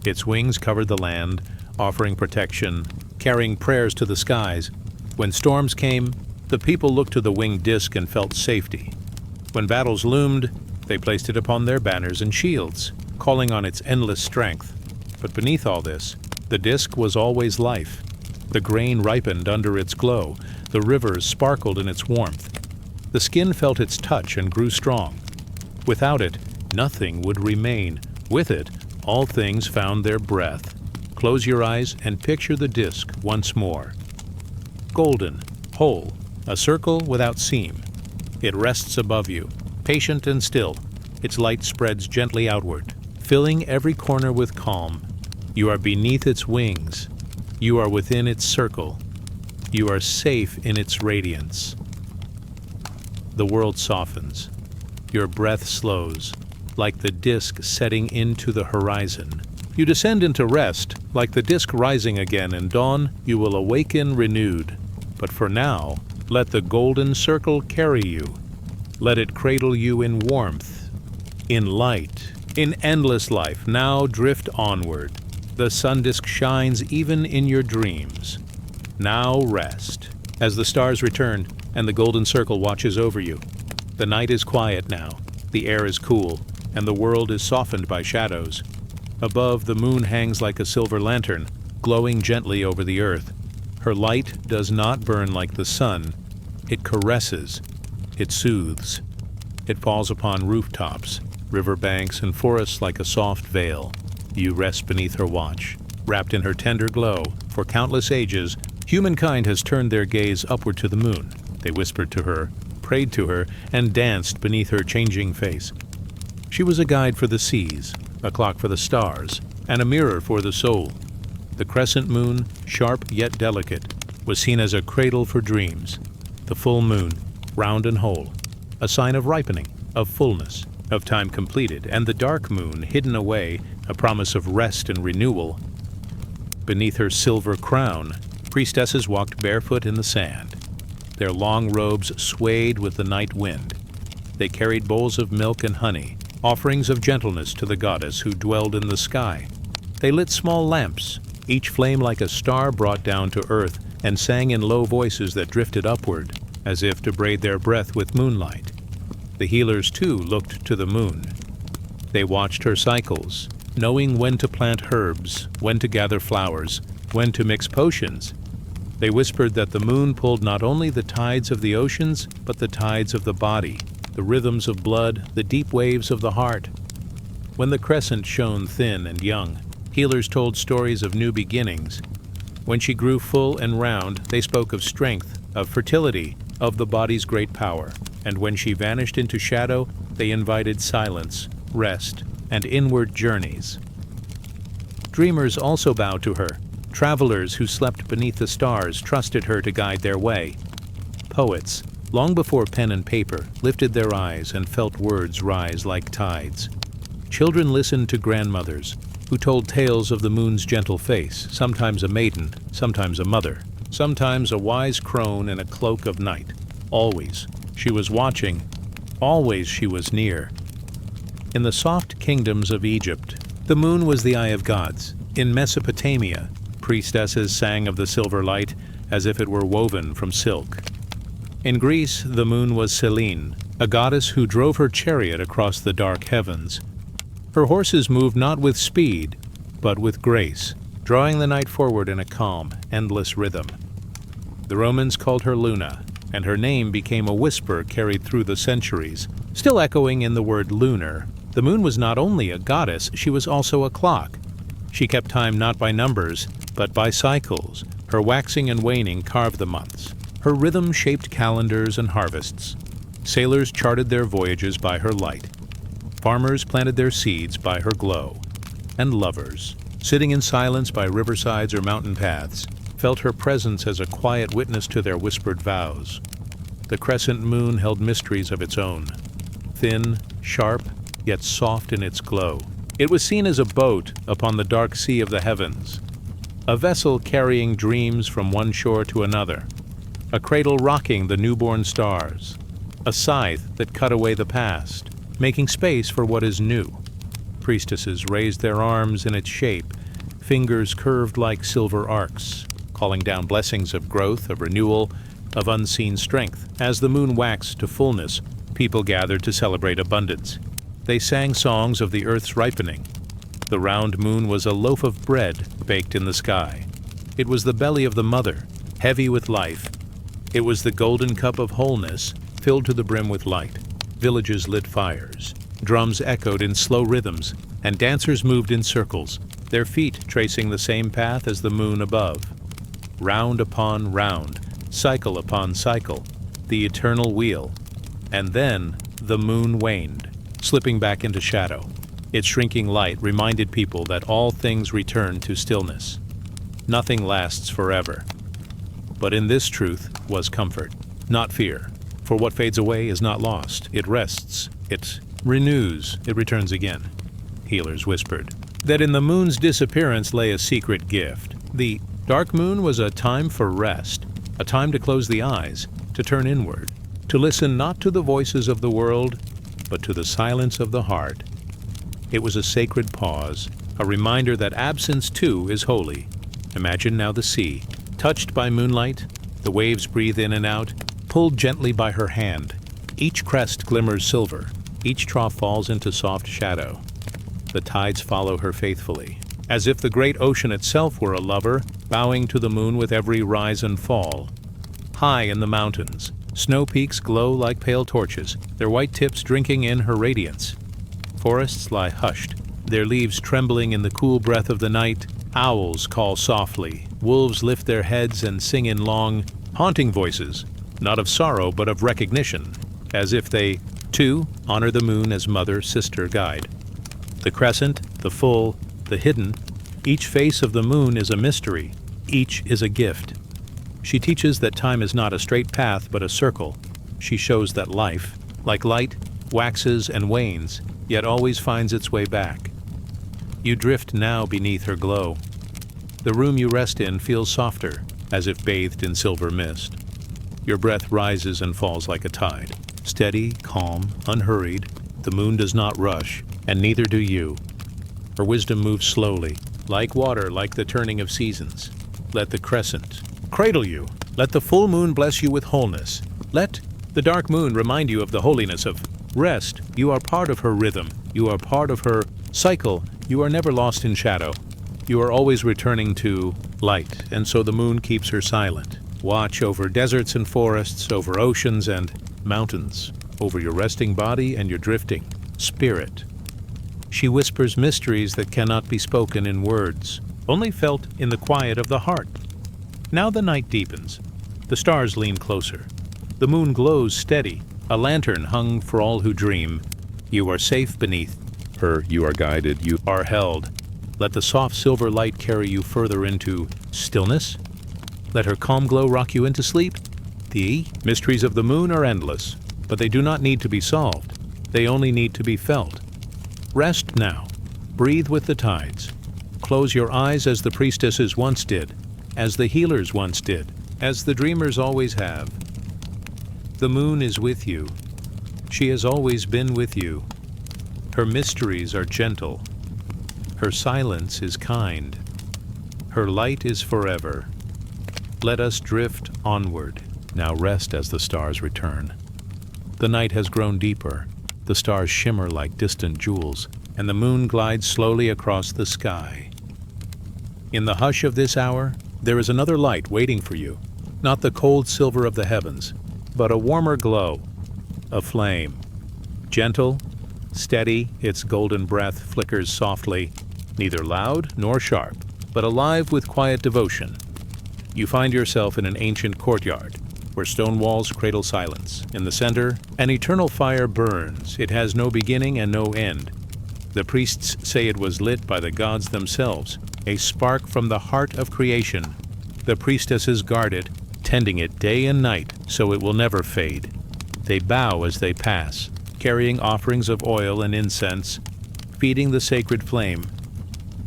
Its wings covered the land, offering protection, carrying prayers to the skies. When storms came, the people looked to the winged disk and felt safety. When battles loomed, they placed it upon their banners and shields, calling on its endless strength. But beneath all this, the disk was always life. The grain ripened under its glow, the rivers sparkled in its warmth. The skin felt its touch and grew strong. Without it, nothing would remain. With it, all things found their breath. Close your eyes and picture the disk once more. Golden, whole, a circle without seam. It rests above you, patient and still. Its light spreads gently outward, filling every corner with calm. You are beneath its wings. You are within its circle. You are safe in its radiance. The world softens. Your breath slows, like the disk setting into the horizon. You descend into rest, like the disk rising again in dawn. You will awaken renewed. But for now, let the golden circle carry you. Let it cradle you in warmth, in light, in endless life. Now drift onward. The sun disk shines even in your dreams. Now rest. As the stars return and the golden circle watches over you. The night is quiet now. The air is cool, and the world is softened by shadows. Above, the moon hangs like a silver lantern, glowing gently over the earth. Her light does not burn like the sun. It caresses. It soothes. It falls upon rooftops, river banks, and forests like a soft veil. You rest beneath her watch, wrapped in her tender glow. For countless ages, humankind has turned their gaze upward to the moon. They whispered to her, prayed to her, and danced beneath her changing face. She was a guide for the seas, a clock for the stars, and a mirror for the soul. The crescent moon, sharp yet delicate, was seen as a cradle for dreams. The full moon, round and whole, a sign of ripening, of fullness, of time completed, and the dark moon, hidden away, a promise of rest and renewal. Beneath her silver crown, priestesses walked barefoot in the sand. Their long robes swayed with the night wind. They carried bowls of milk and honey, offerings of gentleness to the goddess who dwelled in the sky. They lit small lamps, each flame like a star brought down to earth, and sang in low voices that drifted upward, as if to braid their breath with moonlight. The healers, too, looked to the moon. They watched her cycles, knowing when to plant herbs, when to gather flowers, when to mix potions. They whispered that the moon pulled not only the tides of the oceans, but the tides of the body, the rhythms of blood, the deep waves of the heart. When the crescent shone thin and young, healers told stories of new beginnings. When she grew full and round, they spoke of strength, of fertility, of the body's great power. And when she vanished into shadow, they invited silence, rest, and inward journeys. Dreamers also bowed to her. Travelers who slept beneath the stars trusted her to guide their way. Poets, long before pen and paper, lifted their eyes and felt words rise like tides. Children listened to grandmothers, who told tales of the moon's gentle face, sometimes a maiden, sometimes a mother, sometimes a wise crone in a cloak of night. Always she was watching, always she was near. In the soft kingdoms of Egypt, the moon was the eye of gods. In Mesopotamia, priestesses sang of the silver light as if it were woven from silk. In Greece, the moon was Serene, a goddess who drove her chariot across the dark heavens. Her horses moved not with speed, but with grace, drawing the night forward in a calm, endless rhythm. The Romans called her Luna, and her name became a whisper carried through the centuries. Still echoing in the word lunar, the moon was not only a goddess, she was also a clock. She kept time not by numbers, but by cycles. Her waxing and waning carved the months. Her rhythm shaped calendars and harvests. Sailors charted their voyages by her light. Farmers planted their seeds by her glow. And lovers, sitting in silence by riversides or mountain paths, felt her presence as a quiet witness to their whispered vows. The crescent moon held mysteries of its own, thin, sharp, yet soft in its glow. It was seen as a boat upon the dark sea of the heavens, a vessel carrying dreams from one shore to another, a cradle rocking the newborn stars, a scythe that cut away the past, making space for what is new. Priestesses raised their arms in its shape, fingers curved like silver arcs, calling down blessings of growth, of renewal, of unseen strength. As the moon waxed to fullness, people gathered to celebrate abundance. They sang songs of the earth's ripening. The round moon was a loaf of bread baked in the sky. It was the belly of the mother, heavy with life. It was the golden cup of wholeness, filled to the brim with light. Villages lit fires. Drums echoed in slow rhythms, and dancers moved in circles, their feet tracing the same path as the moon above. Round upon round, cycle upon cycle, the eternal wheel. And then the moon waned, slipping back into shadow. Its shrinking light reminded people that all things return to stillness. Nothing lasts forever. But in this truth was comfort, not fear. For what fades away is not lost. It rests, it renews, it returns again. Healers whispered that in the moon's disappearance lay a secret gift. The dark moon was a time for rest, a time to close the eyes, to turn inward, to listen not to the voices of the world, but to the silence of the heart. It was a sacred pause, a reminder that absence too is holy. Imagine now the sea, touched by moonlight, the waves breathe in and out, pulled gently by her hand. Each crest glimmers silver, each trough falls into soft shadow. The tides follow her faithfully, as if the great ocean itself were a lover, bowing to the moon with every rise and fall. High in the mountains, snow peaks glow like pale torches, their white tips drinking in her radiance. Forests lie hushed, their leaves trembling in the cool breath of the night. Owls call softly, wolves lift their heads and sing in long, haunting voices, not of sorrow but of recognition, as if they, too, honor the moon as mother, sister, guide. The crescent, the full, the hidden. Each face of the moon is a mystery. Each is a gift. She teaches that time is not a straight path but a circle. She shows that life, like light, waxes and wanes, yet always finds its way back. You drift now beneath her glow. The room you rest in feels softer, as if bathed in silver mist. Your breath rises and falls like a tide. Steady, calm, unhurried, the moon does not rush, and neither do you. Her wisdom moves slowly, like water, like the turning of seasons. Let the crescent cradle you. Let the full moon bless you with wholeness. Let the dark moon remind you of the holiness of rest. You are part of her rhythm. You are part of her cycle. You are never lost in shadow. You are always returning to light, and so the moon keeps her silent. Watch over deserts and forests, over oceans and mountains, over your resting body and your drifting spirit. She whispers mysteries that cannot be spoken in words, only felt in the quiet of the heart. Now the night deepens. The stars lean closer. The moon glows steady, a lantern hung for all who dream. You are safe beneath her. You are guided. You are held. Let the soft silver light carry you further into stillness. Let her calm glow rock you into sleep. The mysteries of the moon are endless, but they do not need to be solved. They only need to be felt. Rest now. Breathe with the tides. Close your eyes as the priestesses once did, as the healers once did, as the dreamers always have. The moon is with you. She has always been with you. Her mysteries are gentle. Her silence is kind. Her light is forever. Let us drift onward. Now rest as the stars return. The night has grown deeper. The stars shimmer like distant jewels, and the moon glides slowly across the sky. In the hush of this hour, there is another light waiting for you. Not the cold silver of the heavens, but a warmer glow, a flame. Gentle, steady, its golden breath flickers softly, neither loud nor sharp, but alive with quiet devotion. You find yourself in an ancient courtyard, where stone walls cradle silence. In the center, an eternal fire burns. It has no beginning and no end. The priests say it was lit by the gods themselves, a spark from the heart of creation. The priestesses guard it, tending it day and night, so it will never fade. They bow as they pass, carrying offerings of oil and incense, feeding the sacred flame.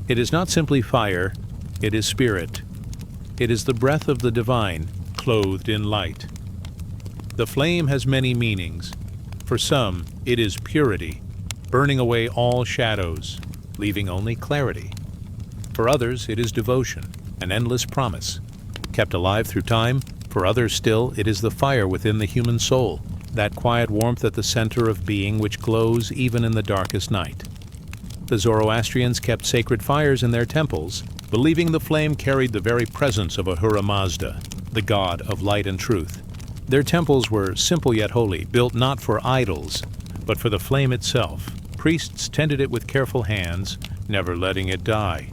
It is not simply fire, it is spirit. It is the breath of the divine, clothed in light. The flame has many meanings. For some, it is purity, burning away all shadows, leaving only clarity. For others, it is devotion, an endless promise, kept alive through time. For others still, it is the fire within the human soul, that quiet warmth at the center of being which glows even in the darkest night. The Zoroastrians kept sacred fires in their temples, believing the flame carried the very presence of Ahura Mazda, the god of light and truth. Their temples were simple yet holy, built not for idols, but for the flame itself. Priests tended it with careful hands, never letting it die.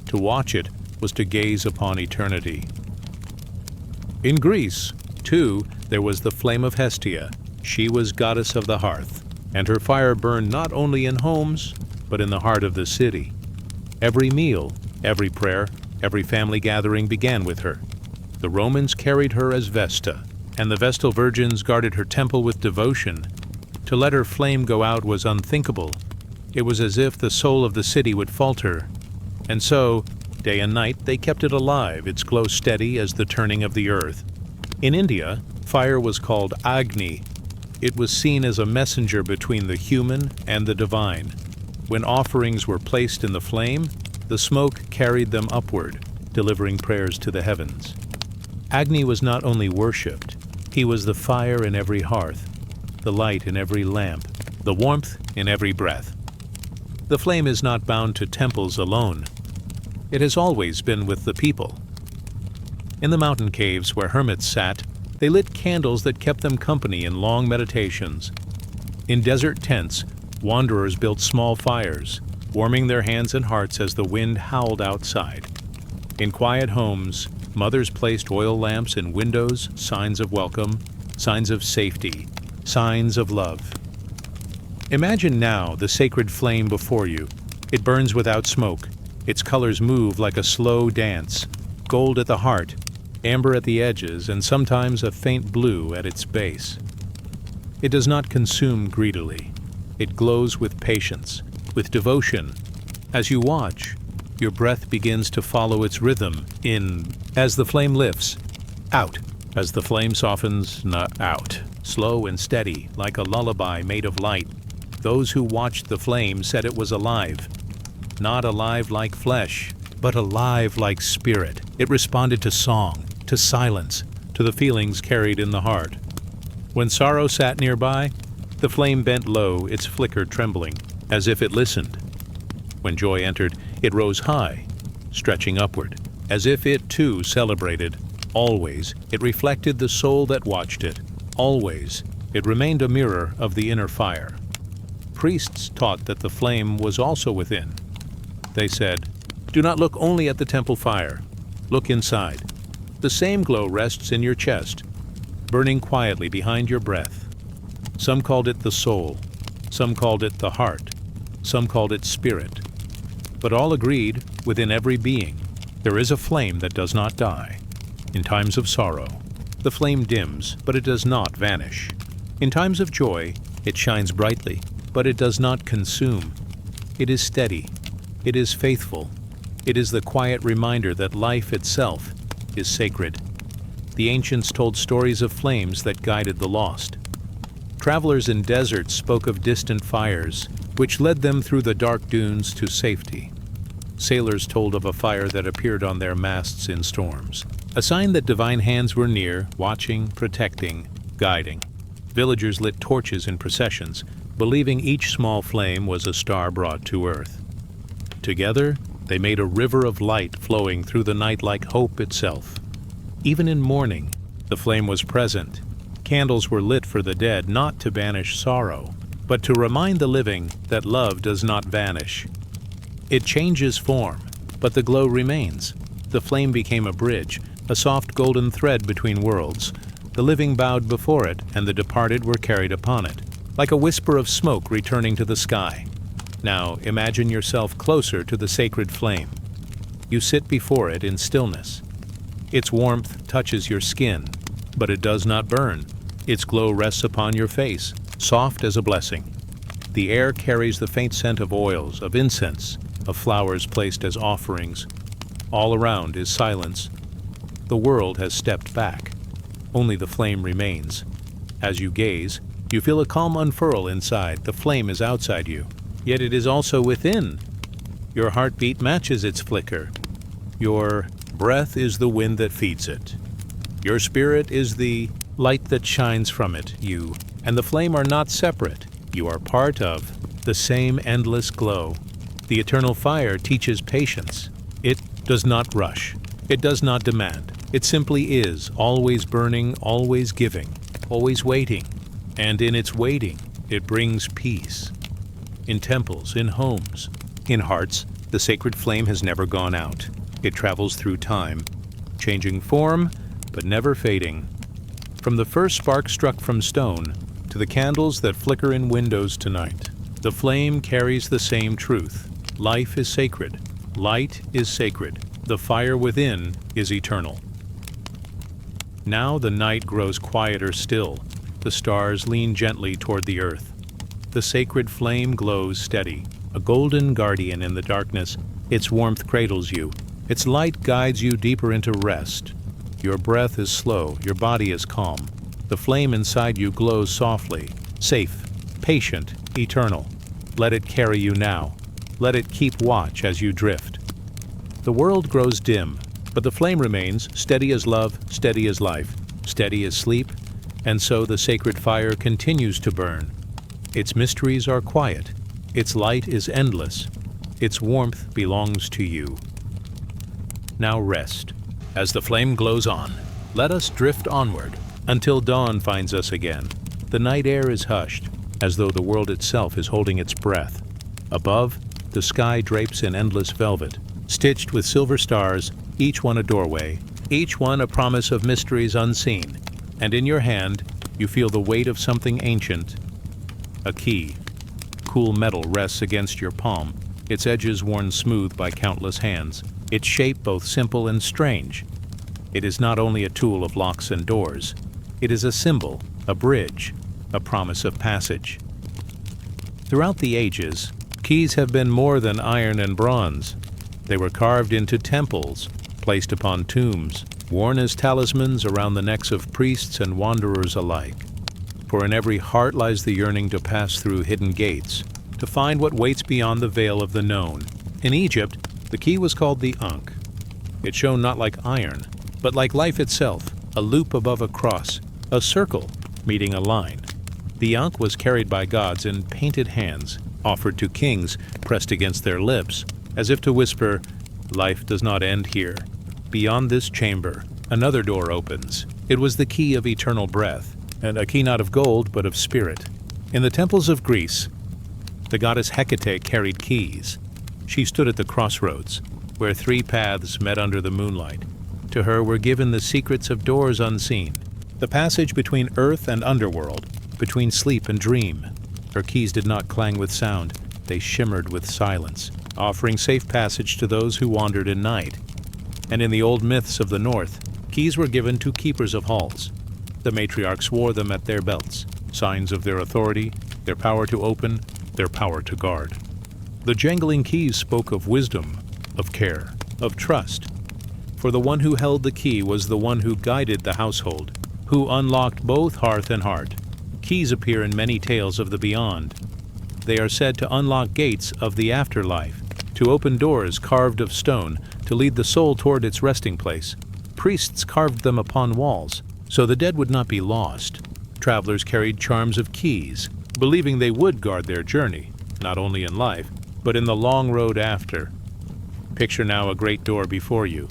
To watch it was to gaze upon eternity. In Greece, too, there was the flame of Hestia. She was goddess of the hearth, and her fire burned not only in homes, but in the heart of the city. Every meal, every prayer, every family gathering began with her. The Romans carried her as Vesta, and the Vestal virgins guarded her temple with devotion. To let her flame go out was unthinkable. It was as if the soul of the city would falter. And so, day and night, they kept it alive, its glow steady as the turning of the earth. In India, fire was called Agni. It was seen as a messenger between the human and the divine. When offerings were placed in the flame, the smoke carried them upward, delivering prayers to the heavens. Agni was not only worshipped, he was the fire in every hearth, the light in every lamp, the warmth in every breath. The flame is not bound to temples alone. It has always been with the people. In the mountain caves where hermits sat, they lit candles that kept them company in long meditations. In desert tents, wanderers built small fires, warming their hands and hearts as the wind howled outside. In quiet homes, mothers placed oil lamps in windows, signs of welcome, signs of safety, signs of love. Imagine now the sacred flame before you, It burns without smoke. Its colors move like a slow dance, gold at the heart, amber at the edges, and sometimes a faint blue at its base. It does not consume greedily. It glows with patience, with devotion. As you watch, your breath begins to follow its rhythm in, as the flame lifts, out, as the flame softens, out, slow and steady, like a lullaby made of light. Those who watched the flame said it was alive, not alive like flesh, but alive like spirit. It responded to song, to silence, to the feelings carried in the heart. When sorrow sat nearby, the flame bent low, its flicker trembling, as if it listened. When joy entered, it rose high, stretching upward, as if it too celebrated. Always, it reflected the soul that watched it. Always, it remained a mirror of the inner fire. Priests taught that the flame was also within. They said, "Do not look only at the temple fire. Look inside. The same glow rests in your chest, burning quietly behind your breath." Some called it the soul. Some called it the heart. Some called it spirit. But all agreed, within every being, there is a flame that does not die. In times of sorrow, the flame dims, but it does not vanish. In times of joy, it shines brightly, but it does not consume. It is steady. It is faithful. It is the quiet reminder that life itself is sacred. The ancients told stories of flames that guided the lost. Travelers in deserts spoke of distant fires, which led them through the dark dunes to safety. Sailors told of a fire that appeared on their masts in storms, a sign that divine hands were near, watching, protecting, guiding. Villagers lit torches in processions, believing each small flame was a star brought to earth. Together, they made a river of light flowing through the night like hope itself. Even in mourning, the flame was present. Candles were lit for the dead, not to banish sorrow, but to remind the living that love does not vanish. It changes form, but the glow remains. The flame became a bridge, a soft golden thread between worlds. The living bowed before it, and the departed were carried upon it, like a whisper of smoke returning to the sky. Now imagine yourself closer to the sacred flame. You sit before it in stillness. Its warmth touches your skin, but it does not burn. Its glow rests upon your face, soft as a blessing. The air carries the faint scent of oils, of incense, of flowers placed as offerings. All around is silence. The world has stepped back. Only the flame remains. As you gaze, you feel a calm unfurl inside. The flame is outside you, yet it is also within. Your heartbeat matches its flicker. Your breath is the wind that feeds it. Your spirit is the light that shines from it. You and the flame are not separate. You are part of the same endless glow. The eternal fire teaches patience. It does not rush. It does not demand. It simply is, always burning, always giving, always waiting. And in its waiting, it brings peace. In temples, in homes, in hearts, the sacred flame has never gone out. It travels through time, changing form, but never fading. From the first spark struck from stone to the candles that flicker in windows tonight, the flame carries the same truth. Life is sacred. Light is sacred. The fire within is eternal. Now the night grows quieter still. The stars lean gently toward the earth. The sacred flame glows steady, a golden guardian in the darkness. Its warmth cradles you. Its light guides you deeper into rest. Your breath is slow, your body is calm. The flame inside you glows softly, safe, patient, eternal. Let it carry you now. Let it keep watch as you drift. The world grows dim, but the flame remains, steady as love, steady as life, steady as sleep, and so the sacred fire continues to burn. Its mysteries are quiet. Its light is endless. Its warmth belongs to you. Now rest. As the flame glows on, let us drift onward until dawn finds us again. The night air is hushed, as though the world itself is holding its breath. Above, the sky drapes in endless velvet, stitched with silver stars, each one a doorway, each one a promise of mysteries unseen. And in your hand, you feel the weight of something ancient. A key. Cool metal rests against your palm. its edges worn smooth by countless hands, its shape both simple and strange. It is not only a tool of locks and doors, it is a symbol, a bridge, a promise of passage. Throughout the ages, keys have been more than iron and bronze. They were carved into temples, placed upon tombs, worn as talismans around the necks of priests and wanderers alike. For in every heart lies the yearning to pass through hidden gates, to find what waits beyond the veil of the known. In Egypt, the key was called the Ankh. It shone not like iron, but like life itself, a loop above a cross, a circle meeting a line. The Ankh was carried by gods in painted hands, offered to kings, pressed against their lips, as if to whisper, "Life does not end here. Beyond this chamber, another door opens." It was the key of eternal breath, and a key not of gold, but of spirit. In the temples of Greece, the goddess Hecate carried keys. She stood at the crossroads, where three paths met under the moonlight. To her were given the secrets of doors unseen, the passage between earth and underworld, between sleep and dream. Her keys did not clang with sound, they shimmered with silence, offering safe passage to those who wandered in night. And in the old myths of the north, keys were given to keepers of halls. The matriarchs wore them at their belts, signs of their authority, their power to open, their power to guard. The jangling keys spoke of wisdom, of care, of trust. For the one who held the key was the one who guided the household, who unlocked both hearth and heart. Keys appear in many tales of the beyond. They are said to unlock gates of the afterlife, to open doors carved of stone, to lead the soul toward its resting place. Priests carved them upon walls, so the dead would not be lost. Travelers carried charms of keys, believing they would guard their journey, not only in life, but in the long road after. Picture now a great door before you.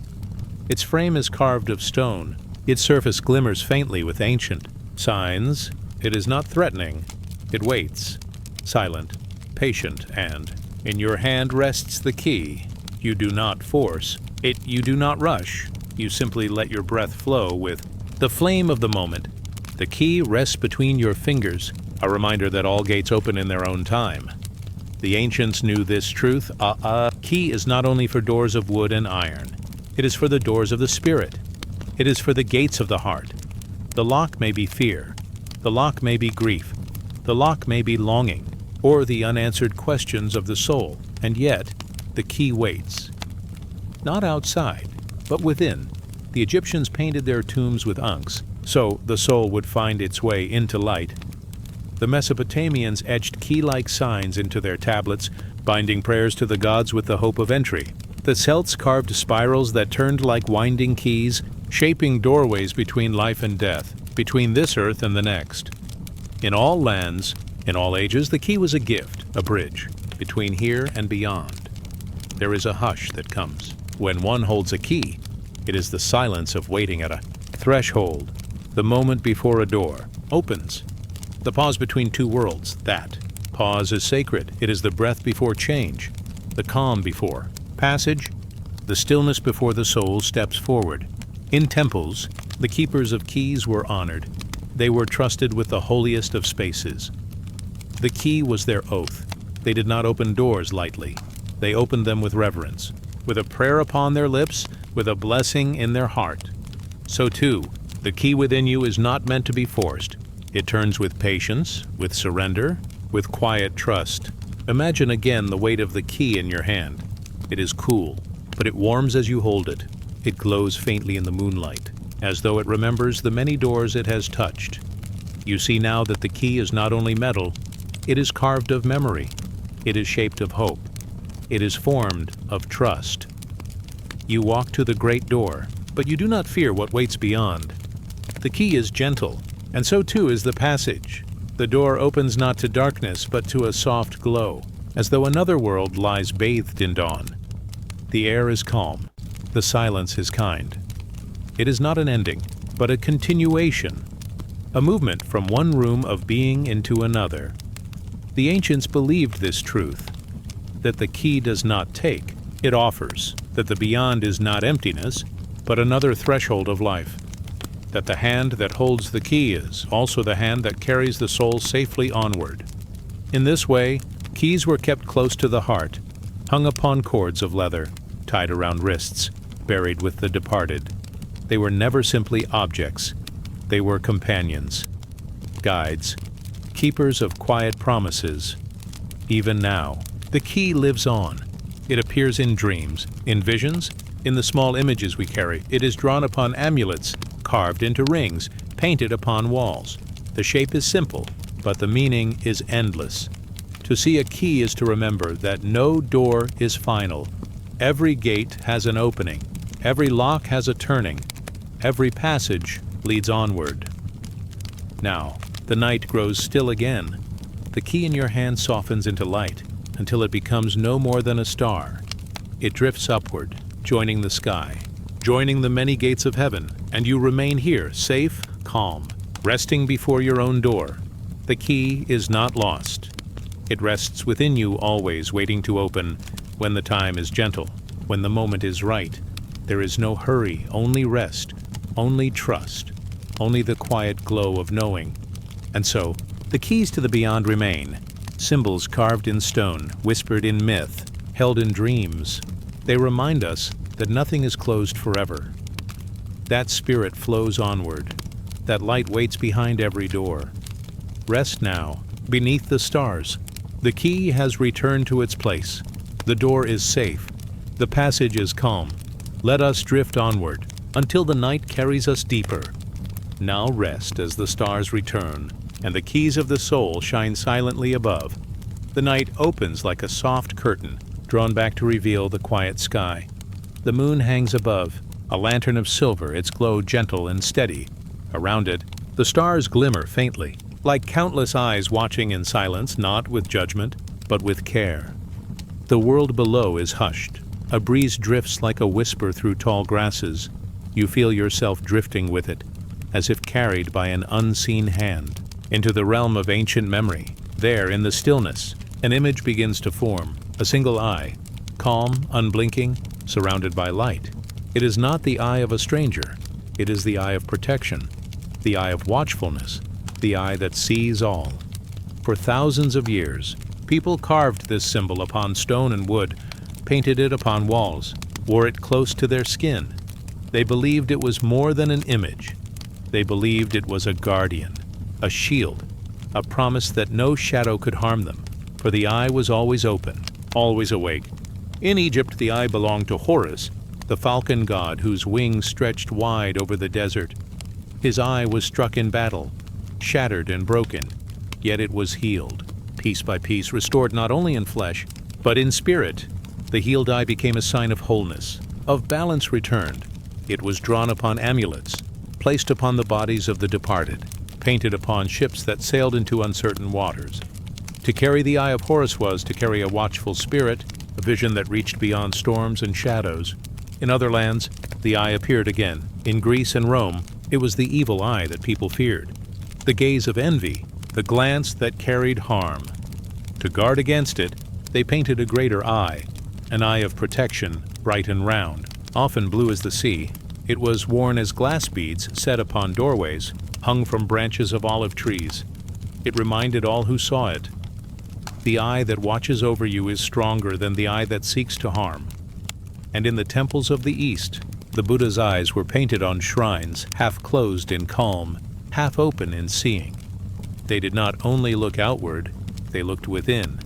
Its frame is carved of stone. Its surface glimmers faintly with ancient signs. It is not threatening. It waits, silent, patient, and in your hand rests the key. You do not force it. You do not rush. You simply let your breath flow with the flame of the moment. The key rests between your fingers, a reminder that all gates open in their own time. The ancients knew this truth. Key is not only for doors of wood and iron. It is for the doors of the spirit. It is for the gates of the heart. The lock may be fear. The lock may be grief. The lock may be longing, or the unanswered questions of the soul. And yet, the key waits. Not outside, but within. The Egyptians painted their tombs with ankhs, so the soul would find its way into light. The Mesopotamians etched key-like signs into their tablets, binding prayers to the gods with the hope of entry. The Celts carved spirals that turned like winding keys, shaping doorways between life and death, between this earth and the next. In all lands, in all ages, the key was a gift, a bridge, between here and beyond. There is a hush that comes when one holds a key. It is the silence of waiting at a threshold, the moment before a door opens. The pause between two worlds, that pause is sacred. It is the breath before change, the calm before passage, the stillness before the soul steps forward. In temples, the keepers of keys were honored. They were trusted with the holiest of spaces. The key was their oath. They did not open doors lightly. They opened them with reverence, with a prayer upon their lips, with a blessing in their heart. So too, the key within you is not meant to be forced. It turns with patience, with surrender, with quiet trust. Imagine again the weight of the key in your hand. It is cool, but it warms as you hold it. It glows faintly in the moonlight, as though it remembers the many doors it has touched. You see now that the key is not only metal, it is carved of memory. It is shaped of hope. It is formed of trust. You walk to the great door, but you do not fear what waits beyond. The key is gentle, and so too is the passage. The door opens not to darkness, but to a soft glow, as though another world lies bathed in dawn. The air is calm. The silence is kind. It is not an ending, but a continuation, a movement from one room of being into another. The ancients believed this truth, that the key does not take, it offers, that the beyond is not emptiness, but another threshold of life, that the hand that holds the key is also the hand that carries the soul safely onward. In this way, keys were kept close to the heart, hung upon cords of leather, tied around wrists, buried with the departed. They were never simply objects. They were companions, guides, keepers of quiet promises. Even now, the key lives on. It appears in dreams, in visions, in the small images we carry. It is drawn upon amulets, carved into rings, painted upon walls. The shape is simple, but the meaning is endless. To see a key is to remember that no door is final. Every gate has an opening. Every lock has a turning. Every passage leads onward. Now, the night grows still again. The key in your hand softens into light until it becomes no more than a star. It drifts upward, joining the sky, joining the many gates of heaven, and you remain here, safe, calm, resting before your own door. The key is not lost. It rests within you always, waiting to open when the time is gentle, when the moment is right. There is no hurry, only rest, only trust, only the quiet glow of knowing. And so, the keys to the beyond remain, symbols carved in stone, whispered in myth, held in dreams. They remind us that nothing is closed forever. That spirit flows onward. That light waits behind every door. Rest now, beneath the stars. The key has returned to its place. The door is safe. The passage is calm. Let us drift onward until the night carries us deeper. Now rest as the stars return and the keys of the soul shine silently above. The night opens like a soft curtain, drawn back to reveal the quiet sky. The moon hangs above, a lantern of silver, its glow gentle and steady. Around it, the stars glimmer faintly, like countless eyes watching in silence, not with judgment, but with care. The world below is hushed. A breeze drifts like a whisper through tall grasses. You feel yourself drifting with it, as if carried by an unseen hand, into the realm of ancient memory. There, in the stillness, an image begins to form, a single eye, calm, unblinking, surrounded by light. It is not the eye of a stranger. It is the eye of protection, the eye of watchfulness, the eye that sees all. For thousands of years, people carved this symbol upon stone and wood, painted it upon walls, wore it close to their skin. They believed it was more than an image. They believed it was a guardian, a shield, a promise that no shadow could harm them, for the eye was always open, always awake. In Egypt, the eye belonged to Horus, the falcon god whose wings stretched wide over the desert. His eye was struck in battle, shattered and broken, yet it was healed, piece by piece, restored not only in flesh, but in spirit. The healed eye became a sign of wholeness, of balance returned. It was drawn upon amulets, placed upon the bodies of the departed, painted upon ships that sailed into uncertain waters. To carry the eye of Horus was to carry a watchful spirit, a vision that reached beyond storms and shadows. In other lands, the eye appeared again. In Greece and Rome, it was the evil eye that people feared, the gaze of envy, the glance that carried harm. To guard against it, they painted a greater eye, an eye of protection, bright and round, often blue as the sea. It was worn as glass beads set upon doorways, hung from branches of olive trees. It reminded all who saw it, the eye that watches over you is stronger than the eye that seeks to harm. And in the temples of the East, the Buddha's eyes were painted on shrines, half closed in calm, half open in seeing. They did not only look outward, they looked within.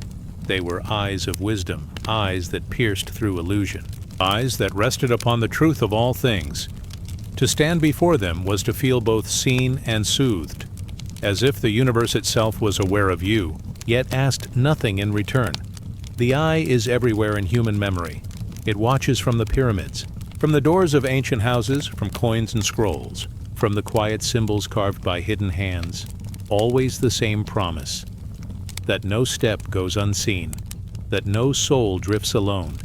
They were eyes of wisdom, eyes that pierced through illusion, eyes that rested upon the truth of all things. To stand before them was to feel both seen and soothed, as if the universe itself was aware of you, yet asked nothing in return. The eye is everywhere in human memory. It watches from the pyramids, from the doors of ancient houses, from coins and scrolls, from the quiet symbols carved by hidden hands. Always the same promise, that no step goes unseen, that no soul drifts alone,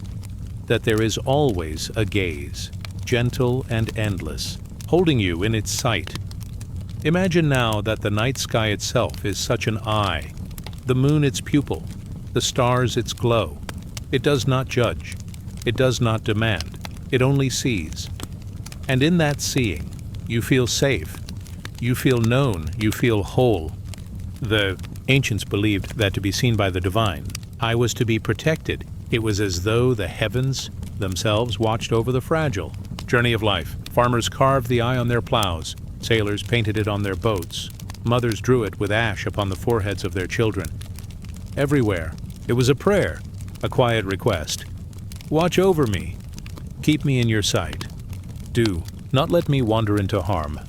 that there is always a gaze, gentle and endless, holding you in its sight. Imagine now that the night sky itself is such an eye, the moon its pupil, the stars its glow. It does not judge. It does not demand. It only sees. And in that seeing, you feel safe. You feel known. You feel whole. The ancients believed that to be seen by the divine, I was to be protected, It was as though the heavens themselves watched over the fragile journey of life. Farmers carved the eye on their plows. Sailors painted it on their boats. Mothers drew it with ash upon the foreheads of their children. Everywhere, it was a prayer, a quiet request. Watch over me. Keep me in your sight. Do not let me wander into harm.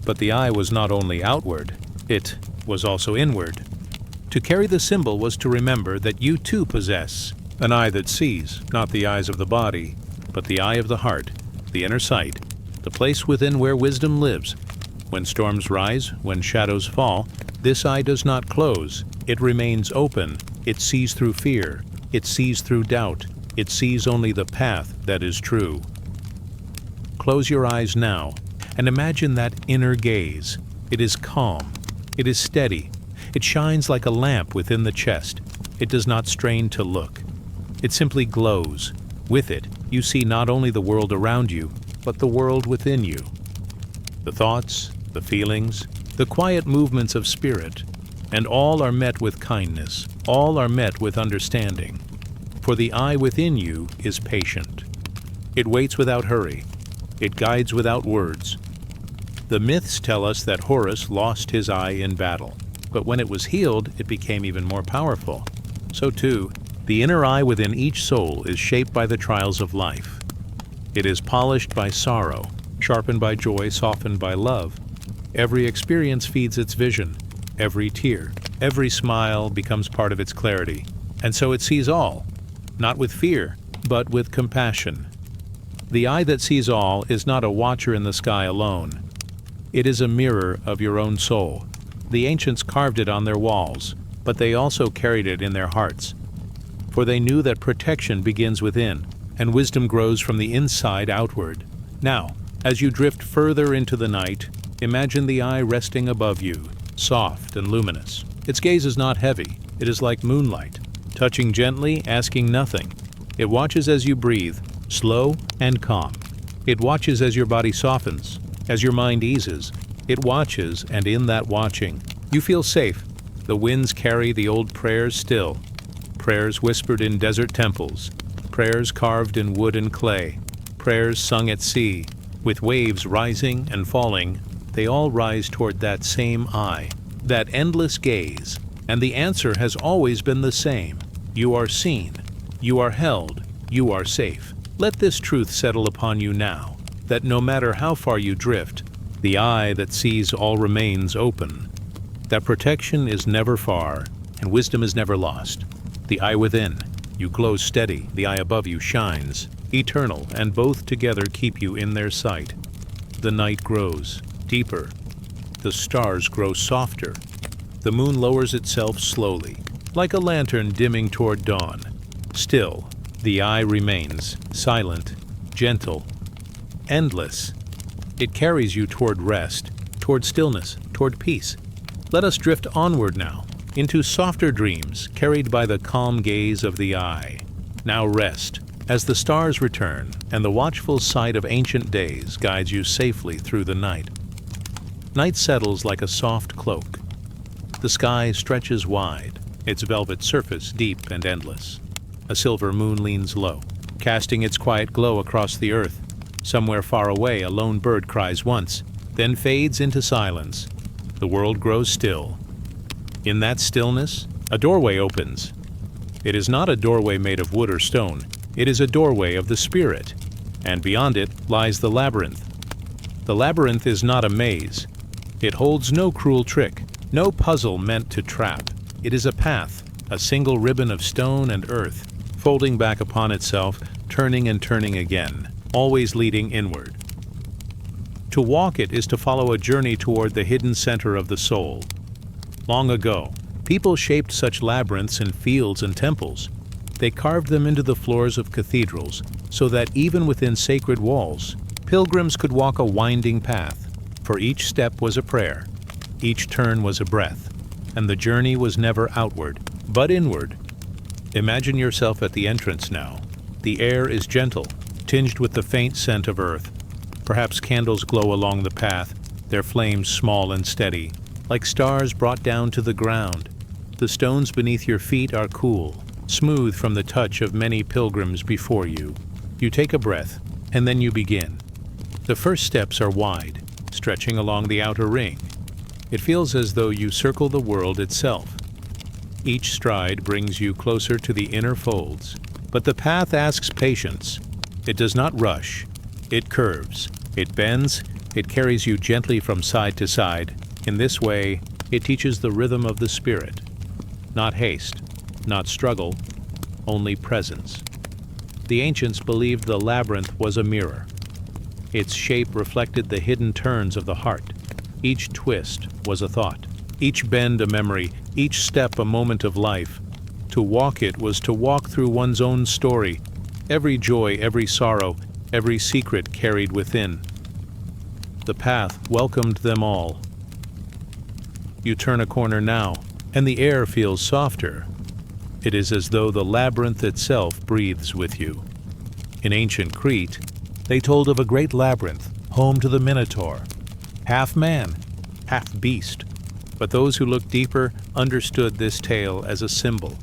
But the eye was not only outward, it was also inward. To carry the symbol was to remember that you too possess an eye that sees, not the eyes of the body, but the eye of the heart, the inner sight, the place within where wisdom lives. When storms rise, when shadows fall, this eye does not close. It remains open. It sees through fear. It sees through doubt. It sees only the path that is true. Close your eyes now and imagine that inner gaze. It is calm. It is steady. It shines like a lamp within the chest. It does not strain to look. It simply glows. With it, you see not only the world around you, but the world within you. The thoughts, the feelings, the quiet movements of spirit, and all are met with kindness. All are met with understanding. For the eye within you is patient. It waits without hurry. It guides without words. The myths tell us that Horus lost his eye in battle, but when it was healed, it became even more powerful. So too, the inner eye within each soul is shaped by the trials of life. It is polished by sorrow, sharpened by joy, softened by love. Every experience feeds its vision. Every tear, every smile becomes part of its clarity. And so it sees all, not with fear, but with compassion. The eye that sees all is not a watcher in the sky alone. It is a mirror of your own soul. The ancients carved it on their walls, but they also carried it in their hearts. For they knew that protection begins within, and wisdom grows from the inside outward. Now, as you drift further into the night, imagine the eye resting above you, soft and luminous. Its gaze is not heavy. It is like moonlight, touching gently, asking nothing. It watches as you breathe, slow and calm. It watches as your body softens, as your mind eases. It watches, and in that watching, you feel safe. The winds carry the old prayers still. Prayers whispered in desert temples, prayers carved in wood and clay, prayers sung at sea, with waves rising and falling. They all rise toward that same eye, that endless gaze, and the answer has always been the same. You are seen, you are held, you are safe. Let this truth settle upon you now, that no matter how far you drift, the eye that sees all remains open, that protection is never far, and wisdom is never lost. The eye within, you glow steady, the eye above you shines, eternal, and both together keep you in their sight. The night grows deeper. The stars grow softer. The moon lowers itself slowly, like a lantern dimming toward dawn. Still, the eye remains silent, gentle, endless. It carries you toward rest, toward stillness, toward peace. Let us drift onward now, into softer dreams carried by the calm gaze of the eye. Now rest, as the stars return, and the watchful sight of ancient days guides you safely through the night. Night settles like a soft cloak. The sky stretches wide, its velvet surface deep and endless. A silver moon leans low, casting its quiet glow across the earth. Somewhere far away, a lone bird cries once, then fades into silence. The world grows still. In that stillness, a doorway opens. It is not a doorway made of wood or stone. It is a doorway of the spirit, and beyond it lies the labyrinth. The labyrinth is not a maze. It holds no cruel trick, no puzzle meant to trap. It is a path, a single ribbon of stone and earth, folding back upon itself, turning and turning again, always leading inward. To walk it is to follow a journey toward the hidden center of the soul. Long ago, people shaped such labyrinths in fields and temples. They carved them into the floors of cathedrals so that even within sacred walls, pilgrims could walk a winding path. For each step was a prayer, each turn was a breath, and the journey was never outward, but inward. Imagine yourself at the entrance now. The air is gentle, tinged with the faint scent of earth. Perhaps candles glow along the path, their flames small and steady, like stars brought down to the ground. The stones beneath your feet are cool, smooth from the touch of many pilgrims before you. You take a breath, and then you begin. The first steps are wide, stretching along the outer ring. It feels as though you circle the world itself. Each stride brings you closer to the inner folds, but the path asks patience. It does not rush. It curves. It bends. It carries you gently from side to side. In this way, it teaches the rhythm of the spirit. Not haste, not struggle, only presence. The ancients believed the labyrinth was a mirror. Its shape reflected the hidden turns of the heart. Each twist was a thought, each bend a memory, each step a moment of life. To walk it was to walk through one's own story, every joy, every sorrow, every secret carried within. The path welcomed them all. You turn a corner now, and the air feels softer. It is as though the labyrinth itself breathes with you. In ancient Crete, they told of a great labyrinth, home to the Minotaur, half man, half beast. But those who looked deeper understood this tale as a symbol.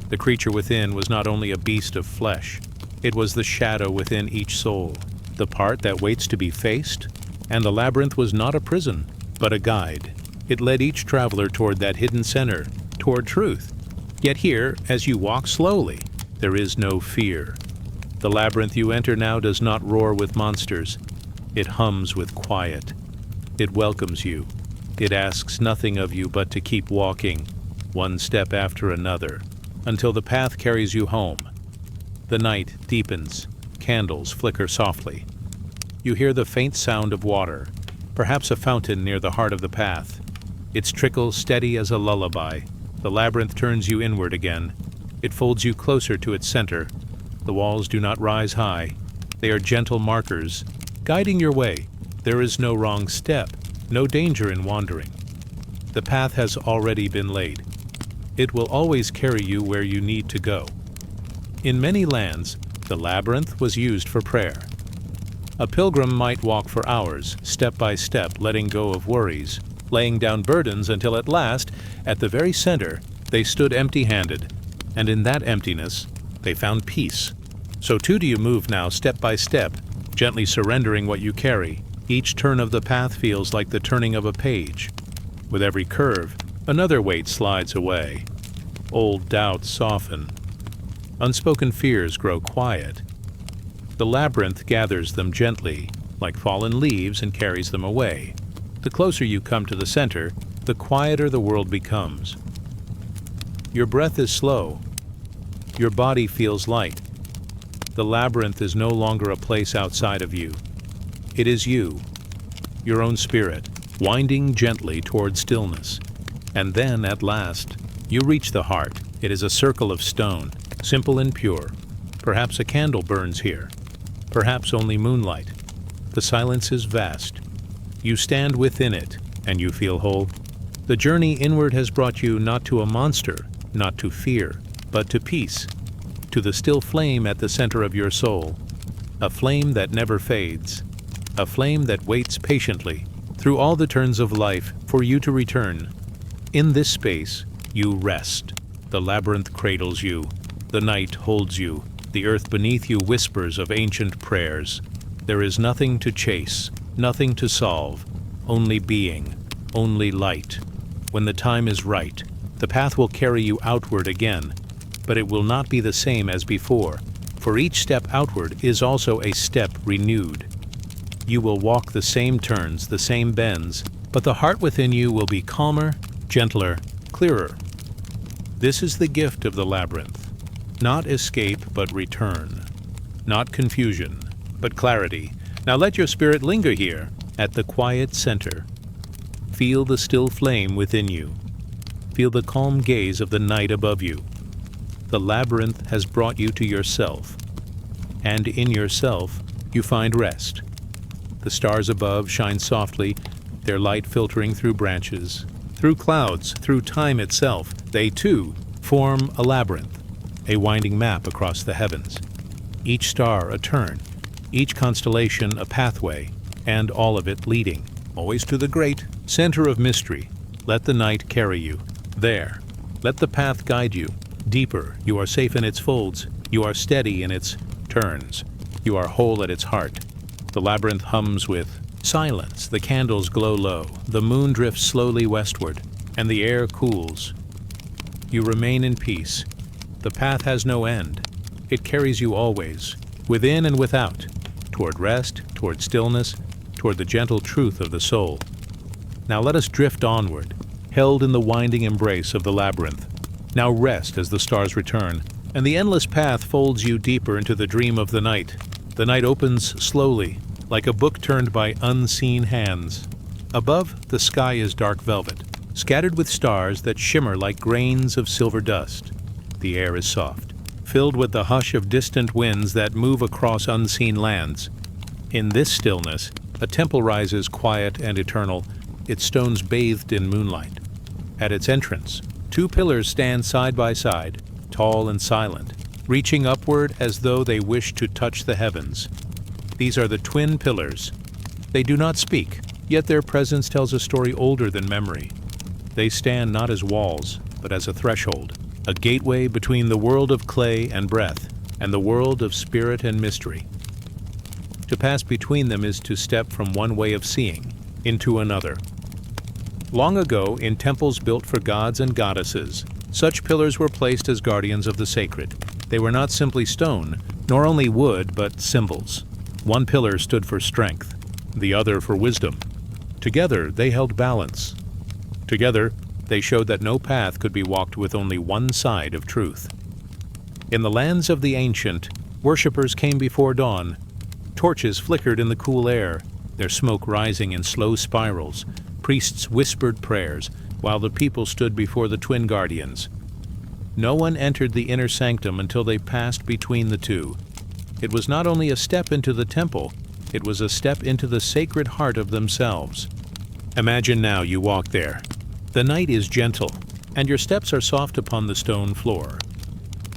The creature within was not only a beast of flesh, it was the shadow within each soul, the part that waits to be faced, and the labyrinth was not a prison, but a guide. It led each traveler toward that hidden center, toward truth. Yet here, as you walk slowly, there is no fear. The labyrinth you enter now does not roar with monsters. It hums with quiet. It welcomes you. It asks nothing of you but to keep walking, one step after another, until the path carries you home. The night deepens. Candles flicker softly. You hear the faint sound of water, perhaps a fountain near the heart of the path. Its trickle steady as a lullaby. The labyrinth turns you inward again. It folds you closer to its center. The walls do not rise high. They are gentle markers, guiding your way. There is no wrong step, no danger in wandering. The path has already been laid. It will always carry you where you need to go. In many lands, the labyrinth was used for prayer. A pilgrim might walk for hours, step by step, letting go of worries, laying down burdens until at last, at the very center, they stood empty-handed, and in that emptiness, they found peace. So too do you move now, step by step, gently surrendering what you carry. Each turn of the path feels like the turning of a page. With every curve, another weight slides away. Old doubts soften. Unspoken fears grow quiet. The labyrinth gathers them gently, like fallen leaves, and carries them away. The closer you come to the center, the quieter the world becomes. Your breath is slow. Your body feels light. The labyrinth is no longer a place outside of you. It is you, your own spirit, winding gently toward stillness. And then, at last, you reach the heart. It is a circle of stone, simple and pure. Perhaps a candle burns here. Perhaps only moonlight. The silence is vast. You stand within it, and you feel whole. The journey inward has brought you not to a monster, not to fear, but to peace, to the still flame at the center of your soul, a flame that never fades, a flame that waits patiently through all the turns of life for you to return. In this space, you rest. The labyrinth cradles you. The night holds you. The earth beneath you whispers of ancient prayers. There is nothing to chase, nothing to solve, only being, only light. When the time is right, the path will carry you outward again, but it will not be the same as before, for each step outward is also a step renewed. You will walk the same turns, the same bends, but the heart within you will be calmer, gentler, clearer. This is the gift of the labyrinth. Not escape, but return. Not confusion, but clarity. Now let your spirit linger here, at the quiet center. Feel the still flame within you. Feel the calm gaze of the night above you. The labyrinth has brought you to yourself, and in yourself you find rest. The stars above shine softly, their light filtering through branches, through clouds, through time itself. They, too, form a labyrinth, a winding map across the heavens. Each star a turn, each constellation a pathway, and all of it leading, always to the great center of mystery. Let the night carry you. There, let the path guide you. Deeper, you are safe in its folds. You are steady in its turns. You are whole at its heart. The labyrinth hums with silence. The candles glow low. The moon drifts slowly westward, and the air cools. You remain in peace. The path has no end. It carries you always, within and without, toward rest, toward stillness, toward the gentle truth of the soul. Now let us drift onward, held in the winding embrace of the labyrinth. Now rest as the stars return, and the endless path folds you deeper into the dream of the night. The night opens slowly, like a book turned by unseen hands. Above, the sky is dark velvet, scattered with stars that shimmer like grains of silver dust. The air is soft, filled with the hush of distant winds that move across unseen lands. In this stillness, a temple rises quiet and eternal, its stones bathed in moonlight. At its entrance, two pillars stand side by side, tall and silent, reaching upward as though they wish to touch the heavens. These are the twin pillars. They do not speak, yet their presence tells a story older than memory. They stand not as walls, but as a threshold, a gateway between the world of clay and breath, and the world of spirit and mystery. To pass between them is to step from one way of seeing into another. Long ago, in temples built for gods and goddesses, such pillars were placed as guardians of the sacred. They were not simply stone, nor only wood, but symbols. One pillar stood for strength, the other for wisdom. Together, they held balance. Together, they showed that no path could be walked with only one side of truth. In the lands of the ancient, worshippers came before dawn. Torches flickered in the cool air, their smoke rising in slow spirals. Priests whispered prayers, while the people stood before the twin guardians. No one entered the inner sanctum until they passed between the two. It was not only a step into the temple, it was a step into the sacred heart of themselves. Imagine now you walk there. The night is gentle, and your steps are soft upon the stone floor.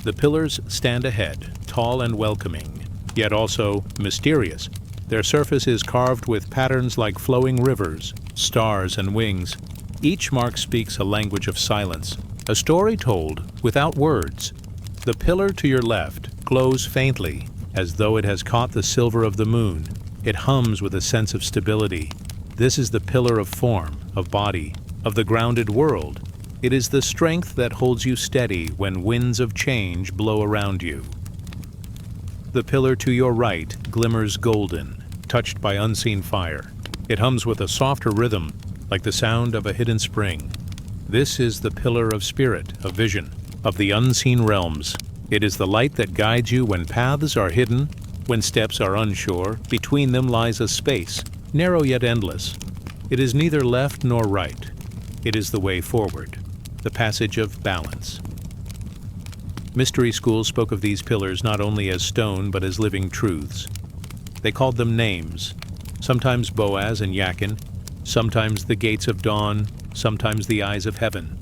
The pillars stand ahead, tall and welcoming, yet also mysterious. Their surface is carved with patterns like flowing rivers, stars, and wings. Each mark speaks a language of silence, a story told without words. The pillar to your left glows faintly, as though it has caught the silver of the moon. It hums with a sense of stability. This is the pillar of form, of body, of the grounded world. It is the strength that holds you steady when winds of change blow around you. The pillar to your right glimmers golden, touched by unseen fire. It hums with a softer rhythm, like the sound of a hidden spring. This is the pillar of spirit, of vision, of the unseen realms. It is the light that guides you when paths are hidden, when steps are unsure. Between them lies a space, narrow yet endless. It is neither left nor right. It is the way forward, the passage of balance. Mystery schools spoke of these pillars not only as stone but as living truths. They called them names, sometimes Boaz and Yakin, sometimes the gates of dawn, sometimes the eyes of heaven.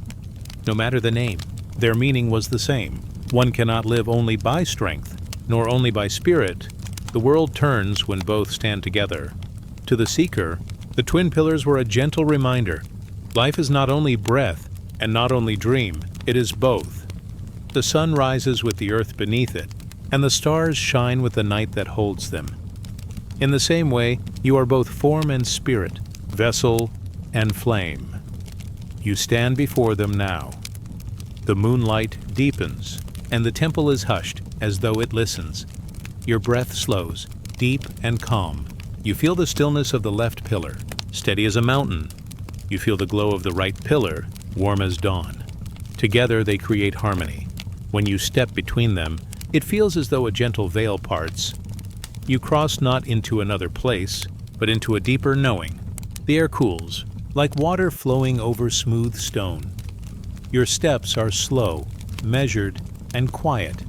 No matter the name, their meaning was the same. One cannot live only by strength, nor only by spirit. The world turns when both stand together. To the seeker, the twin pillars were a gentle reminder. Life is not only breath and not only dream, it is both. The sun rises with the earth beneath it, and the stars shine with the night that holds them. In the same way, you are both form and spirit, vessel and flame. You stand before them now. The moonlight deepens, and the temple is hushed as though it listens. Your breath slows, deep and calm. You feel the stillness of the left pillar, steady as a mountain. You feel the glow of the right pillar, warm as dawn. Together they create harmony. When you step between them, it feels as though a gentle veil parts. You cross not into another place, but into a deeper knowing. The air cools, like water flowing over smooth stone. Your steps are slow, measured, and quiet.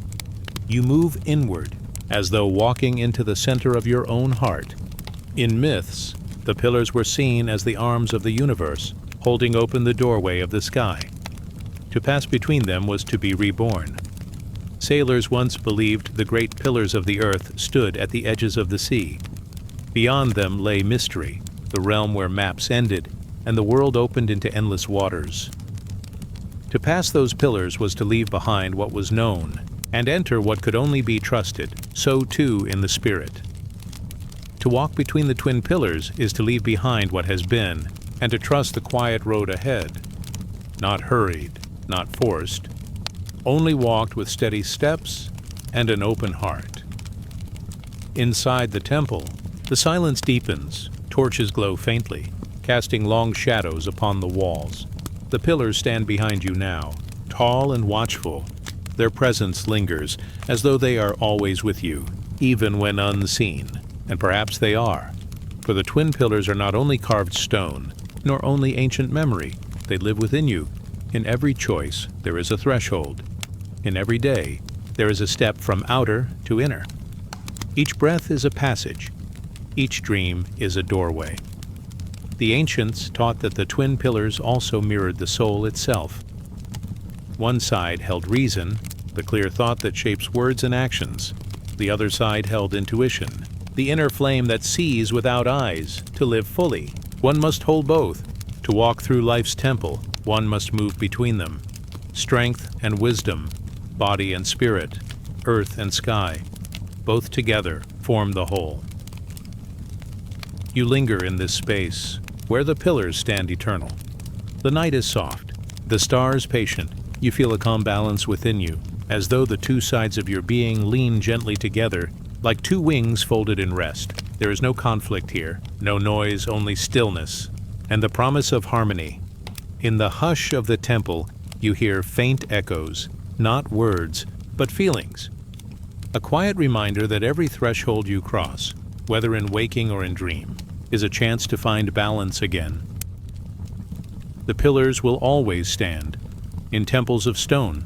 You move inward, as though walking into the center of your own heart. In myths, the pillars were seen as the arms of the universe, holding open the doorway of the sky. To pass between them was to be reborn. Sailors once believed the great pillars of the earth stood at the edges of the sea. Beyond them lay mystery, the realm where maps ended and the world opened into endless waters. To pass those pillars was to leave behind what was known, and enter what could only be trusted, so too in the spirit. To walk between the twin pillars is to leave behind what has been, and to trust the quiet road ahead. Not hurried, not forced, only walked with steady steps and an open heart. Inside the temple, the silence deepens, torches glow faintly, casting long shadows upon the walls. The pillars stand behind you now, tall and watchful. Their presence lingers, as though they are always with you, even when unseen. And perhaps they are, for the twin pillars are not only carved stone, nor only ancient memory. They live within you. In every choice, there is a threshold. In every day, there is a step from outer to inner. Each breath is a passage. Each dream is a doorway. The ancients taught that the twin pillars also mirrored the soul itself. One side held reason, the clear thought that shapes words and actions. The other side held intuition, the inner flame that sees without eyes. To live fully, one must hold both. To walk through life's temple, one must move between them. Strength and wisdom, body and spirit, earth and sky, both together form the whole. You linger in this space, where the pillars stand eternal. The night is soft, the stars patient. You feel a calm balance within you, as though the two sides of your being lean gently together, like two wings folded in rest. There is no conflict here, no noise, only stillness, and the promise of harmony. In the hush of the temple, you hear faint echoes, not words, but feelings. A quiet reminder that every threshold you cross, whether in waking or in dream, is a chance to find balance again. The pillars will always stand, in temples of stone,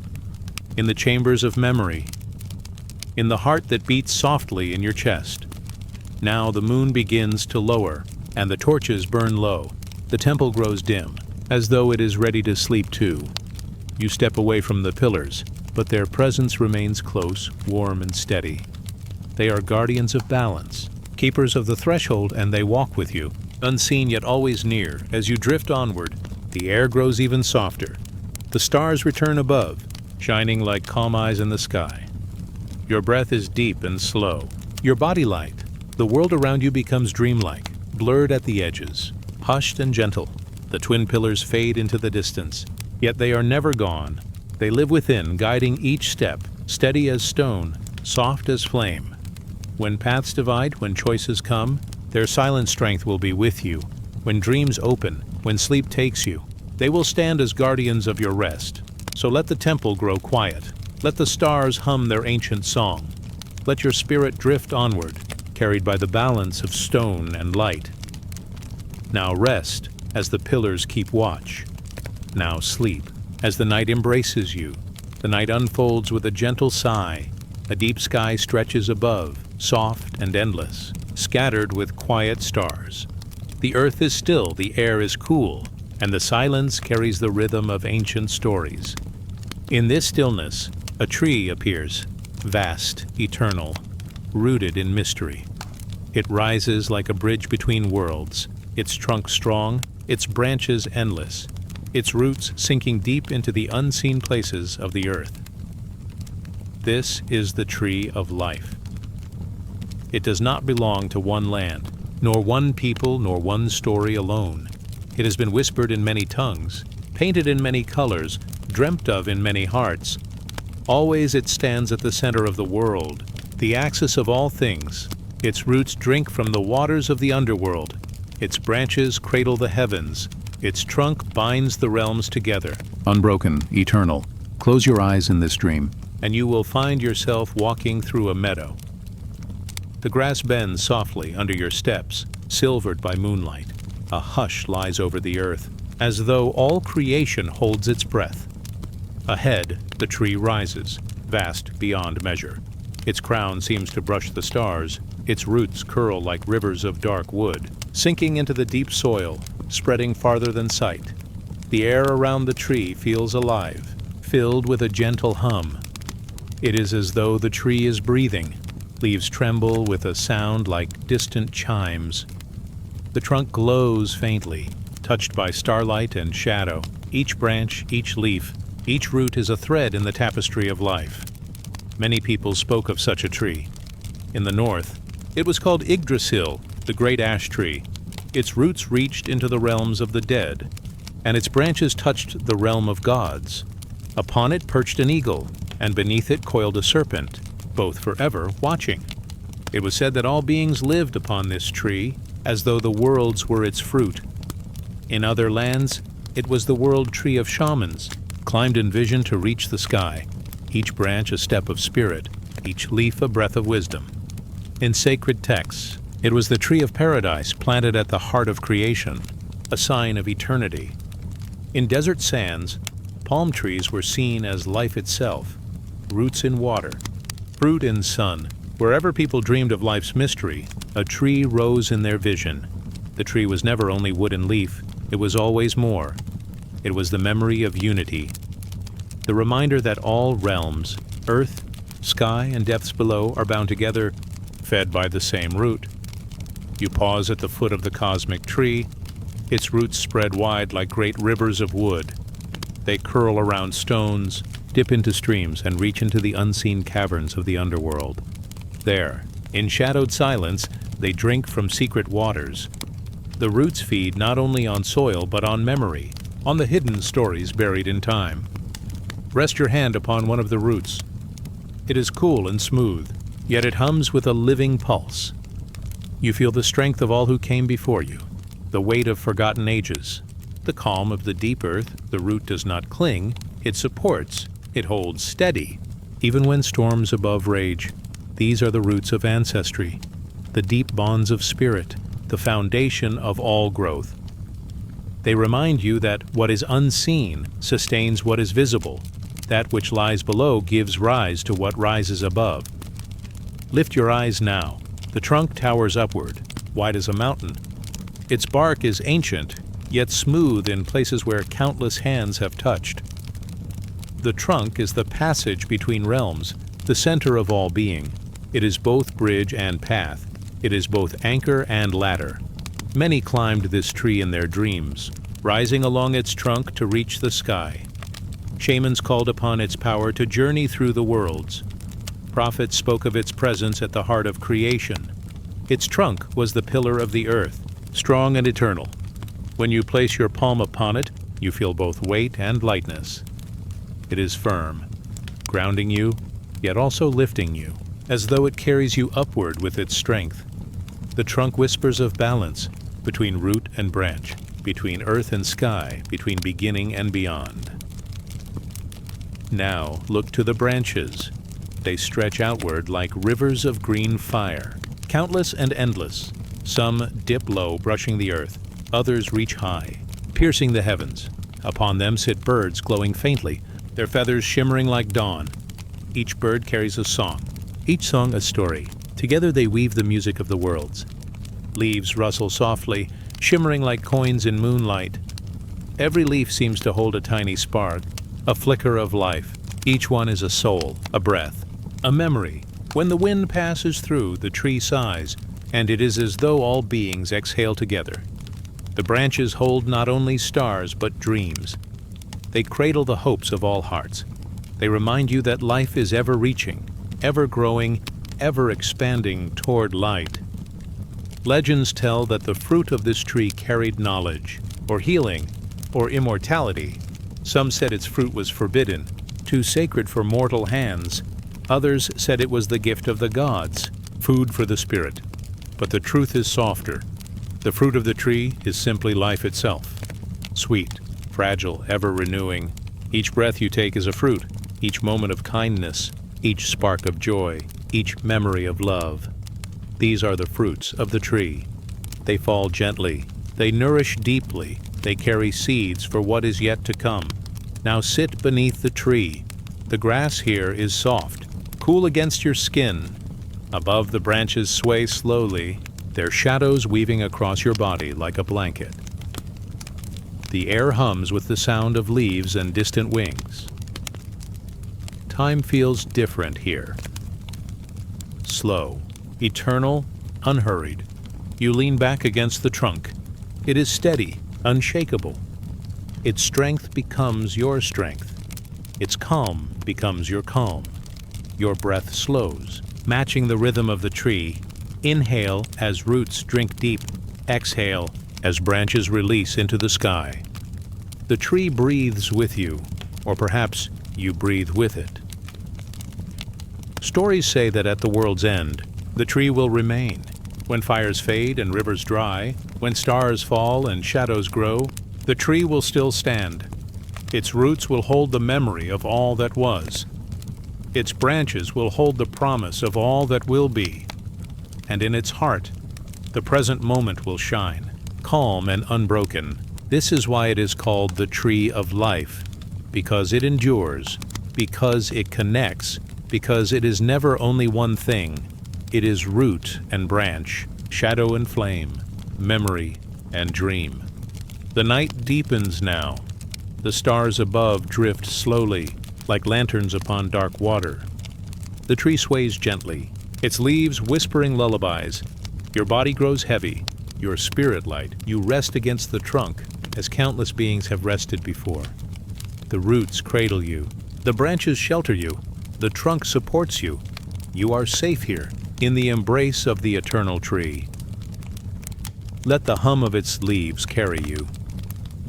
in the chambers of memory, in the heart that beats softly in your chest. Now the moon begins to lower, and the torches burn low. The temple grows dim, as though it is ready to sleep too. You step away from the pillars, but their presence remains close, warm, and steady. They are guardians of balance, keepers of the threshold, and they walk with you, unseen yet always near. As you drift onward, the air grows even softer. The stars return above, shining like calm eyes in the sky. Your breath is deep and slow, your body light. The world around you becomes dreamlike, blurred at the edges, hushed and gentle. The twin pillars fade into the distance, yet they are never gone. They live within, guiding each step, steady as stone, soft as flame. When paths divide, when choices come, their silent strength will be with you. When dreams open, when sleep takes you, they will stand as guardians of your rest. So let the temple grow quiet. Let the stars hum their ancient song. Let your spirit drift onward, carried by the balance of stone and light. Now rest, as the pillars keep watch. Now sleep, as the night embraces you. The night unfolds with a gentle sigh. A deep sky stretches above, soft and endless, scattered with quiet stars. The earth is still, the air is cool, and the silence carries the rhythm of ancient stories. In this stillness, a tree appears, vast, eternal, rooted in mystery. It rises like a bridge between worlds, its trunk strong, its branches endless, its roots sinking deep into the unseen places of the earth. This is the tree of life. It does not belong to one land, nor one people, nor one story alone. It has been whispered in many tongues, painted in many colors, dreamt of in many hearts. Always it stands at the center of the world, the axis of all things. Its roots drink from the waters of the underworld. Its branches cradle the heavens. Its trunk binds the realms together. Unbroken, eternal. Close your eyes in this dream, and you will find yourself walking through a meadow. The grass bends softly under your steps, silvered by moonlight. A hush lies over the earth, as though all creation holds its breath. Ahead, the tree rises, vast beyond measure. Its crown seems to brush the stars. Its roots curl like rivers of dark wood, sinking into the deep soil, spreading farther than sight. The air around the tree feels alive, filled with a gentle hum. It is as though the tree is breathing. Leaves tremble with a sound like distant chimes. The trunk glows faintly, touched by starlight and shadow. Each branch, each leaf, Each root is a thread in the tapestry of life. Many people spoke of such a tree. In the north, it was called Yggdrasil, the great ash tree. Its roots reached into the realms of the dead, and its branches touched the realm of gods. Upon it perched an eagle, and beneath it coiled a serpent, both forever watching. It was said that all beings lived upon this tree, as though the worlds were its fruit. In other lands, it was the world tree of shamans, climbed in vision to reach the sky, each branch a step of spirit, each leaf a breath of wisdom. In sacred texts, it was the tree of paradise planted at the heart of creation, a sign of eternity. In desert sands, palm trees were seen as life itself, roots in water, fruit in sun. Wherever people dreamed of life's mystery, a tree rose in their vision. The tree was never only wood and leaf, it was always more. It was the memory of unity, the reminder that all realms, earth, sky, and depths below, are bound together, fed by the same root. You pause at the foot of the cosmic tree. Its roots spread wide like great rivers of wood. They curl around stones, dip into streams, and reach into the unseen caverns of the underworld. There, in shadowed silence, they drink from secret waters. The roots feed not only on soil but on memory, on the hidden stories buried in time. Rest your hand upon one of the roots. It is cool and smooth, yet it hums with a living pulse. You feel the strength of all who came before you, the weight of forgotten ages, the calm of the deep earth. The root does not cling, it supports, it holds steady. Even when storms above rage, these are the roots of ancestry, the deep bonds of spirit, the foundation of all growth. They remind you that what is unseen sustains what is visible. That which lies below gives rise to what rises above. Lift your eyes now. The trunk towers upward, wide as a mountain. Its bark is ancient, yet smooth in places where countless hands have touched. The trunk is the passage between realms, the center of all being. It is both bridge and path. It is both anchor and ladder. Many climbed this tree in their dreams, rising along its trunk to reach the sky. Shamans called upon its power to journey through the worlds. Prophets spoke of its presence at the heart of creation. Its trunk was the pillar of the earth, strong and eternal. When you place your palm upon it, you feel both weight and lightness. It is firm, grounding you, yet also lifting you, as though it carries you upward with its strength. The trunk whispers of balance between root and branch, between earth and sky, between beginning and beyond. Now look to the branches. They stretch outward like rivers of green fire, countless and endless. Some dip low, brushing the earth. Others reach high, piercing the heavens. Upon them sit birds glowing faintly, their feathers shimmering like dawn. Each bird carries a song, each song a story. Together they weave the music of the worlds. Leaves rustle softly, shimmering like coins in moonlight. Every leaf seems to hold a tiny spark, a flicker of life. Each one is a soul, a breath, a memory. When the wind passes through, the tree sighs, and it is as though all beings exhale together. The branches hold not only stars but dreams. They cradle the hopes of all hearts. They remind you that life is ever reaching, ever growing, ever expanding toward light. Legends tell that the fruit of this tree carried knowledge, or healing, or immortality. Some said its fruit was forbidden, too sacred for mortal hands. Others said it was the gift of the gods, food for the spirit. But the truth is softer. The fruit of the tree is simply life itself. Sweet, fragile, ever renewing. Each breath you take is a fruit, each moment of kindness, each spark of joy, each memory of love. These are the fruits of the tree. They fall gently, they nourish deeply, they carry seeds for what is yet to come. Now sit beneath the tree. The grass here is soft, cool against your skin. Above the branches sway slowly, their shadows weaving across your body like a blanket. The air hums with the sound of leaves and distant wings. Time feels different here. Slow, eternal, unhurried. You lean back against the trunk. It is steady, unshakable. Its strength becomes your strength. Its calm becomes your calm. Your breath slows, matching the rhythm of the tree. Inhale as roots drink deep. Exhale as branches release into the sky. The tree breathes with you, or perhaps you breathe with it. Stories say that at the world's end, the tree will remain. When fires fade and rivers dry, when stars fall and shadows grow, the tree will still stand. Its roots will hold the memory of all that was. Its branches will hold the promise of all that will be. And in its heart, the present moment will shine, calm and unbroken. This is why it is called the tree of life, because it endures, because it connects, because it is never only one thing. It is root and branch, shadow and flame, memory and dream. The night deepens now. The stars above drift slowly, like lanterns upon dark water. The tree sways gently, its leaves whispering lullabies. Your body grows heavy, your spirit light. You rest against the trunk, as countless beings have rested before. The roots cradle you, the branches shelter you, the trunk supports you. You are safe here, in the embrace of the eternal tree. Let the hum of its leaves carry you.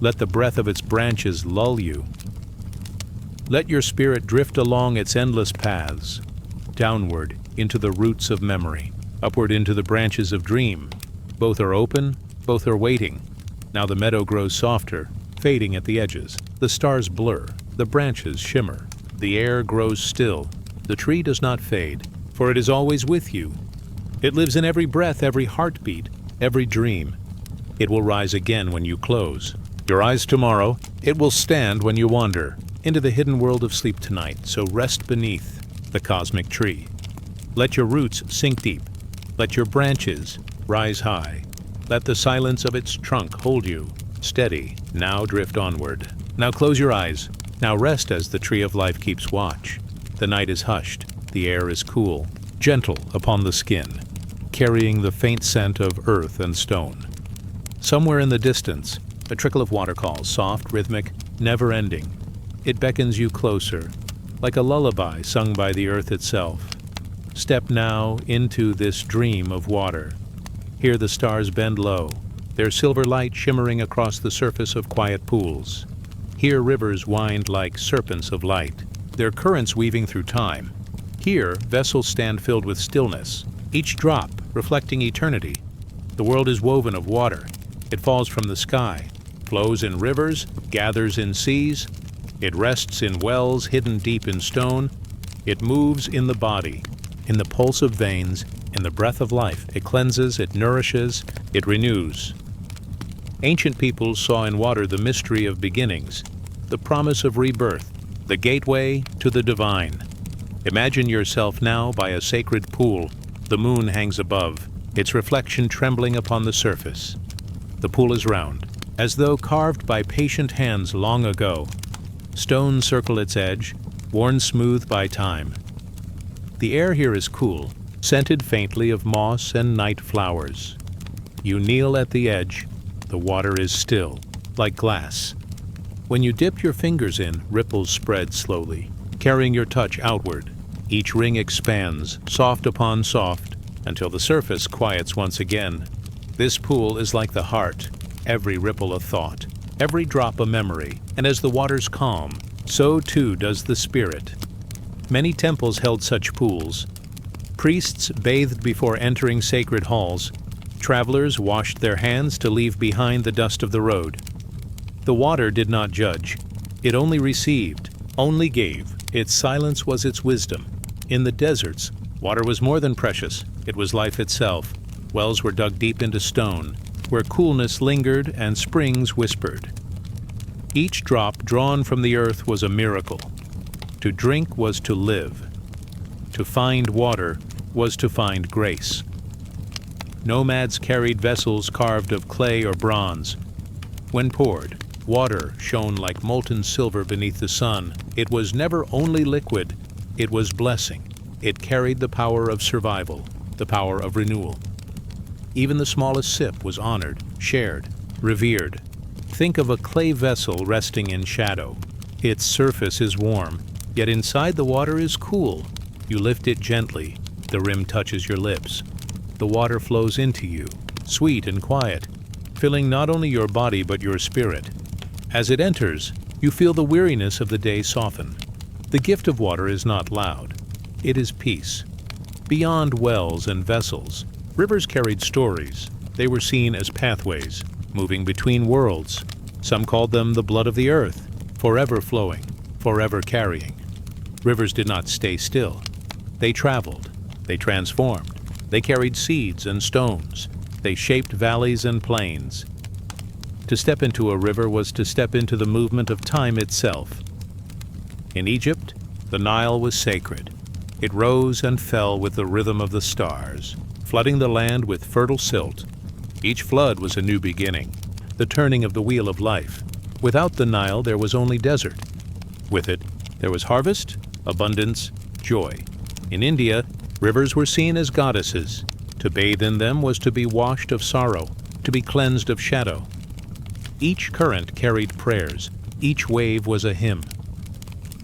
Let the breath of its branches lull you. Let your spirit drift along its endless paths, downward into the roots of memory, upward into the branches of dream. Both are open, both are waiting. Now the meadow grows softer, fading at the edges. The stars blur, the branches shimmer. The air grows still. The tree does not fade, for it is always with you. It lives in every breath, every heartbeat, every dream. It will rise again when you close your eyes tomorrow. It will stand when you wander into the hidden world of sleep tonight. So rest beneath the cosmic tree. Let your roots sink deep. Let your branches rise high. Let the silence of its trunk hold you steady. Now drift onward. Now close your eyes. Now rest as the tree of life keeps watch. The night is hushed. The air is cool, gentle upon the skin, carrying the faint scent of earth and stone. Somewhere in the distance, a trickle of water calls, soft, rhythmic, never-ending. It beckons you closer, like a lullaby sung by the earth itself. Step now into this dream of water. Hear the stars bend low, their silver light shimmering across the surface of quiet pools. Hear rivers wind like serpents of light, their currents weaving through time. Here, vessels stand filled with stillness, each drop reflecting eternity. The world is woven of water. It falls from the sky, flows in rivers, gathers in seas. It rests in wells hidden deep in stone. It moves in the body, in the pulse of veins, in the breath of life. It cleanses, it nourishes, it renews. Ancient peoples saw in water the mystery of beginnings, the promise of rebirth, the gateway to the divine. Imagine yourself now by a sacred pool. The moon hangs above, its reflection trembling upon the surface. The pool is round, as though carved by patient hands long ago. Stones circle its edge, worn smooth by time. The air here is cool, scented faintly of moss and night flowers. You kneel at the edge. The water is still, like glass. When you dip your fingers in, ripples spread slowly, carrying your touch outward. Each ring expands, soft upon soft, until the surface quiets once again. This pool is like the heart, every ripple a thought, every drop a memory, and as the waters calm, so too does the spirit. Many temples held such pools. Priests bathed before entering sacred halls. Travelers washed their hands to leave behind the dust of the road. The water did not judge. It only received, only gave. Its silence was its wisdom. In the deserts, water was more than precious. It was life itself. Wells were dug deep into stone, where coolness lingered and springs whispered. Each drop drawn from the earth was a miracle. To drink was to live. To find water was to find grace. Nomads carried vessels carved of clay or bronze. When poured, water shone like molten silver beneath the sun. It was never only liquid, it was blessing. It carried the power of survival, the power of renewal. Even the smallest sip was honored, shared, revered. Think of a clay vessel resting in shadow. Its surface is warm, yet inside the water is cool. You lift it gently. The rim touches your lips. The water flows into you, sweet and quiet, filling not only your body but your spirit. As it enters, you feel the weariness of the day soften. The gift of water is not loud. It is peace. Beyond wells and vessels, rivers carried stories. They were seen as pathways, moving between worlds. Some called them the blood of the earth, forever flowing, forever carrying. Rivers did not stay still. They traveled. They transformed. They carried seeds and stones. They shaped valleys and plains. To step into a river was to step into the movement of time itself. In Egypt, the Nile was sacred. It rose and fell with the rhythm of the stars, flooding the land with fertile silt. Each flood was a new beginning, the turning of the wheel of life. Without the Nile, there was only desert. With it, there was harvest, abundance, joy. In India, rivers were seen as goddesses. To bathe in them was to be washed of sorrow, to be cleansed of shadow. Each current carried prayers. Each wave was a hymn.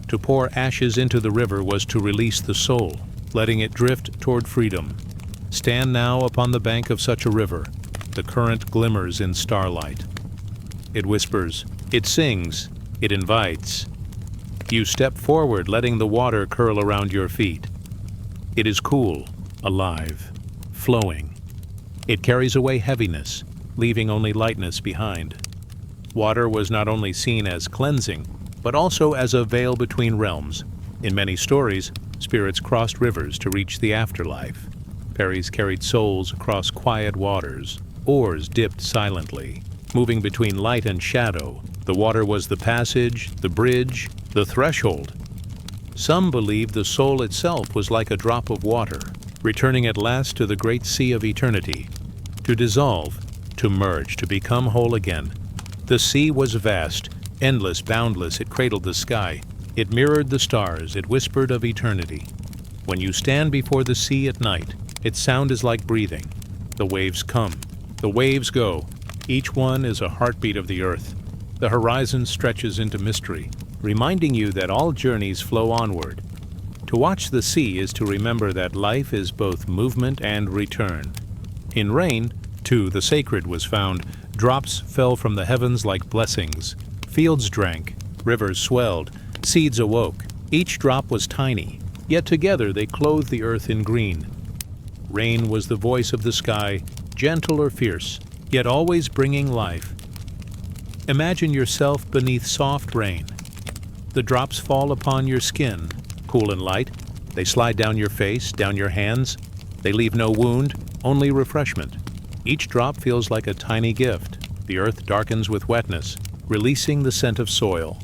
To pour ashes into the river was to release the soul, letting it drift toward freedom. Stand now upon the bank of such a river. The current glimmers in starlight. It whispers, it sings, it invites. You step forward, letting the water curl around your feet. It is cool, alive, flowing. It carries away heaviness, leaving only lightness behind. Water was not only seen as cleansing, but also as a veil between realms. In many stories, spirits crossed rivers to reach the afterlife. Ferries carried souls across quiet waters. Oars dipped silently, moving between light and shadow. The water was the passage, the bridge, the threshold. Some believed the soul itself was like a drop of water, returning at last to the great sea of eternity, to dissolve, to merge, to become whole again. The sea was vast, endless, boundless. It cradled the sky. It mirrored the stars. It whispered of eternity. When you stand before the sea at night, its sound is like breathing. The waves come. The waves go. Each one is a heartbeat of the earth. The horizon stretches into mystery, reminding you that all journeys flow onward. To watch the sea is to remember that life is both movement and return. In rain, too, the sacred was found. Drops fell from the heavens like blessings. Fields drank, rivers swelled, seeds awoke. Each drop was tiny, yet together they clothed the earth in green. Rain was the voice of the sky, gentle or fierce, yet always bringing life. Imagine yourself beneath soft rain. The drops fall upon your skin, cool and light. They slide down your face, down your hands. They leave no wound, only refreshment. Each drop feels like a tiny gift. The earth darkens with wetness, releasing the scent of soil.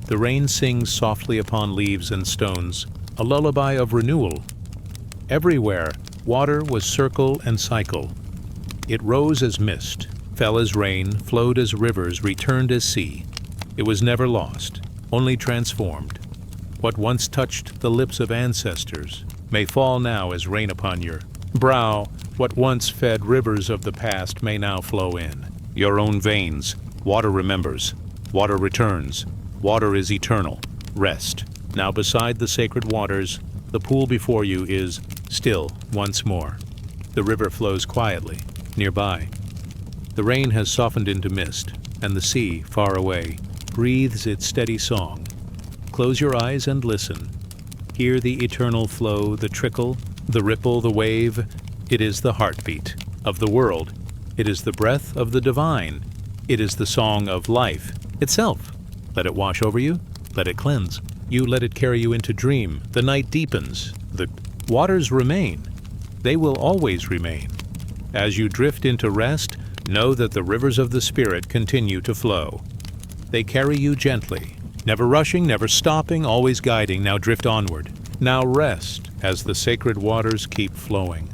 The rain sings softly upon leaves and stones, a lullaby of renewal. Everywhere, water was circle and cycle. It rose as mist, fell as rain, flowed as rivers, returned as sea. It was never lost, only transformed. What once touched the lips of ancestors may fall now as rain upon your brow. What once fed rivers of the past may now flow in your own veins. Water remembers. Water returns. Water is eternal. Rest. Now beside the sacred waters, the pool before you is still once more. The river flows quietly, nearby. The rain has softened into mist, and the sea, far away, breathes its steady song. Close your eyes and listen. Hear the eternal flow, the trickle, the ripple, the wave. It is the heartbeat of the world. It is the breath of the divine. It is the song of life itself. Let it wash over you. Let it cleanse. You let it carry you into dream. The night deepens. The waters remain. They will always remain. As you drift into rest, know that the rivers of the Spirit continue to flow. They carry you gently, never rushing, never stopping, always guiding. Now drift onward. Now rest as the sacred waters keep flowing.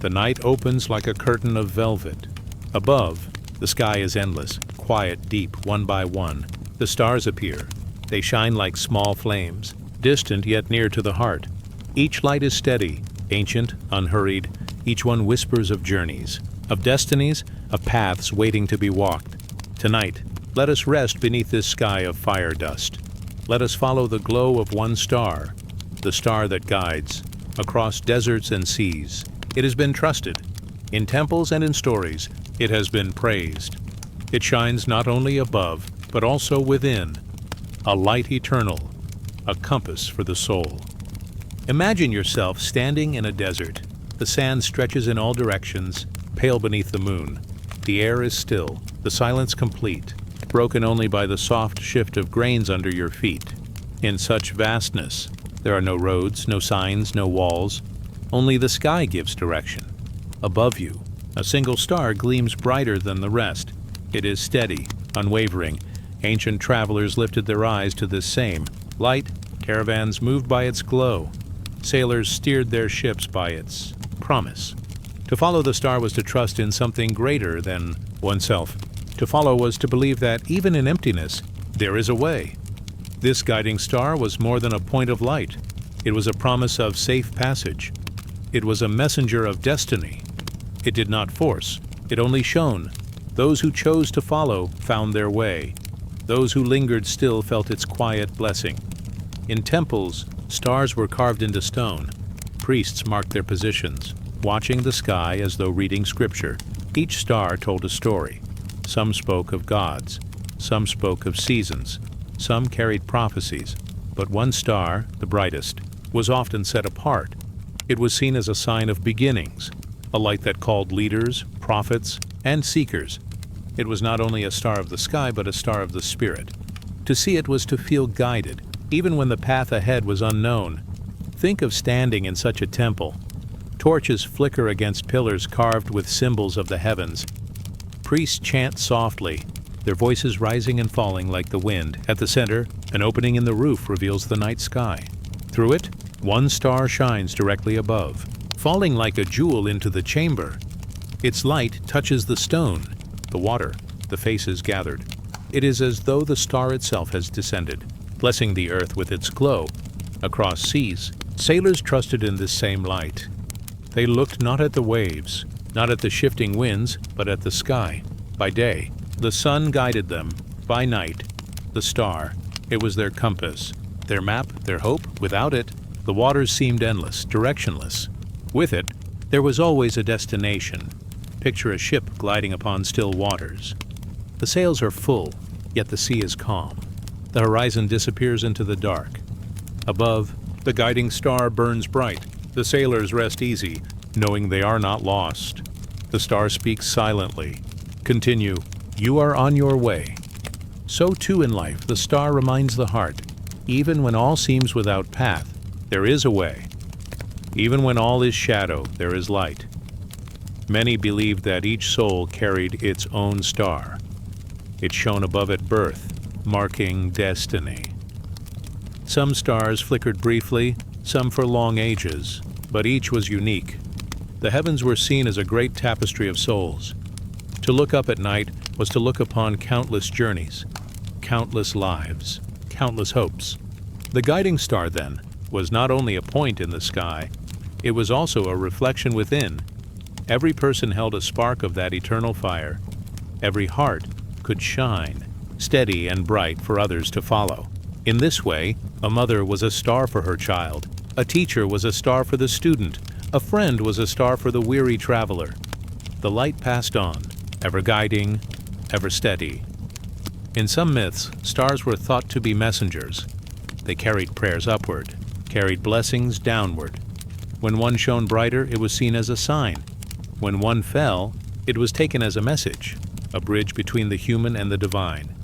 The night opens like a curtain of velvet. Above, the sky is endless, quiet, deep, one by one. The stars appear. They shine like small flames, distant yet near to the heart. Each light is steady, ancient, unhurried. Each one whispers of journeys, of destinies, of paths waiting to be walked. Tonight, let us rest beneath this sky of fire dust. let us follow the glow of one star, the star that guides, across deserts and seas. It has been trusted. In temples and in stories, it has been praised. It shines not only above, but also within, a light eternal, a compass for the soul. Imagine yourself standing in a desert. The sand stretches in all directions, pale beneath the moon. The air is still, the silence complete, broken only by the soft shift of grains under your feet. In such vastness, there are no roads, no signs, no walls. Only the sky gives direction. Above you, a single star gleams brighter than the rest. It is steady, unwavering. Ancient travelers lifted their eyes to this same light. Caravans moved by its glow. Sailors steered their ships by its promise. To follow the star was to trust in something greater than oneself. To follow was to believe that, even in emptiness, there is a way. This guiding star was more than a point of light. It was a promise of safe passage. It was a messenger of destiny. It did not force. It only shone. Those who chose to follow found their way. Those who lingered still felt its quiet blessing. In temples, stars were carved into stone. Priests marked their positions, watching the sky as though reading scripture. Each star told a story. Some spoke of gods. Some spoke of seasons. Some carried prophecies. But one star, the brightest, was often set apart. It was seen as a sign of beginnings, a light that called leaders, prophets, and seekers. It was not only a star of the sky, but a star of the spirit. To see it was to feel guided, even when the path ahead was unknown. Think of standing in such a temple. Torches flicker against pillars carved with symbols of the heavens. Priests chant softly, their voices rising and falling like the wind. At the center, an opening in the roof reveals the night sky. Through it, one star shines directly above, falling like a jewel into the chamber. Its light touches the stone, the water, the faces gathered. It is as though the star itself has descended, blessing the earth with its glow. Across seas, sailors trusted in this same light. They looked not at the waves, not at the shifting winds, but at the sky. By day, the sun guided them. By night, the star. It was their compass, their map, their hope. Without it, the waters seemed endless, directionless. With it, there was always a destination. Picture a ship gliding upon still waters. The sails are full, yet the sea is calm. The horizon disappears into the dark. Above, the guiding star burns bright. The sailors rest easy, knowing they are not lost. The star speaks silently. Continue. You are on your way. So too in life, the star reminds the heart. Even when all seems without path, there is a way. Even when all is shadow, there is light. Many believed that each soul carried its own star. It shone above at birth, marking destiny. Some stars flickered briefly, some for long ages, but each was unique. The heavens were seen as a great tapestry of souls. To look up at night was to look upon countless journeys, countless lives, countless hopes. The guiding star, then, was not only a point in the sky, it was also a reflection within. Every person held a spark of that eternal fire. Every heart could shine, steady and bright for others to follow. In this way, a mother was a star for her child, a teacher was a star for the student, a friend was a star for the weary traveler. The light passed on, ever guiding, ever steady. In some myths, stars were thought to be messengers. They carried prayers upward, carried blessings downward. When one shone brighter, it was seen as a sign. When one fell, it was taken as a message, a bridge between the human and the divine.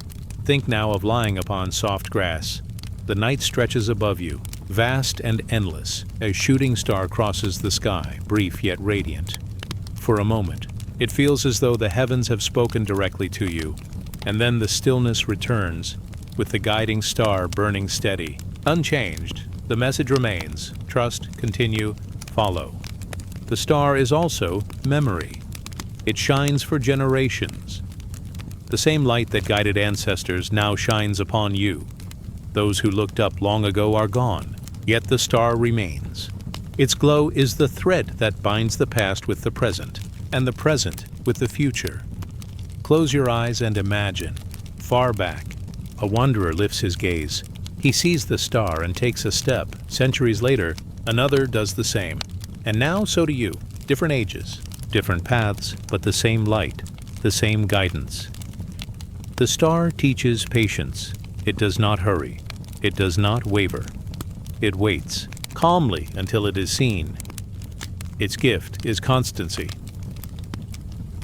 Think now of lying upon soft grass. The night stretches above you, vast and endless. A shooting star crosses the sky, brief yet radiant. For a moment, it feels as though the heavens have spoken directly to you, and then the stillness returns, with the guiding star burning steady. Unchanged, the message remains: trust, continue, follow. The star is also memory. It shines for generations. The same light that guided ancestors now shines upon you. Those who looked up long ago are gone, yet the star remains. Its glow is the thread that binds the past with the present, and the present with the future. Close your eyes and imagine. Far back, a wanderer lifts his gaze. He sees the star and takes a step. Centuries later, another does the same. And now so do you. Different ages, different paths, but the same light, the same guidance. The star teaches patience. It does not hurry. It does not waver. It waits calmly until it is seen. Its gift is constancy.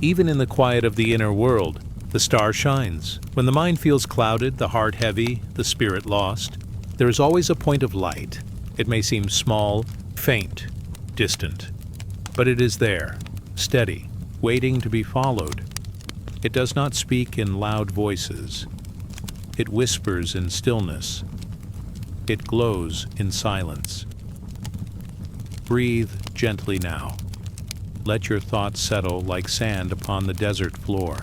Even in the quiet of the inner world, the star shines. When the mind feels clouded, the heart heavy, the spirit lost, there is always a point of light. It may seem small, faint, distant, but it is there, steady, waiting to be followed. It does not speak in loud voices. It whispers in stillness. It glows in silence. Breathe gently now. Let your thoughts settle like sand upon the desert floor.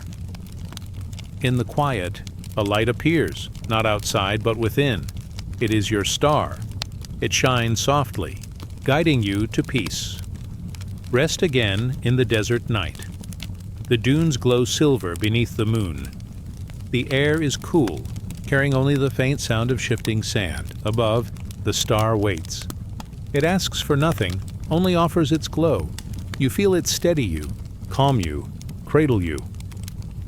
In the quiet, a light appears, not outside but within. It is your star. It shines softly, guiding you to peace. Rest again in the desert night. The dunes glow silver beneath the moon. The air is cool, carrying only the faint sound of shifting sand. Above, the star waits. It asks for nothing, only offers its glow. You feel it steady you, calm you, cradle you.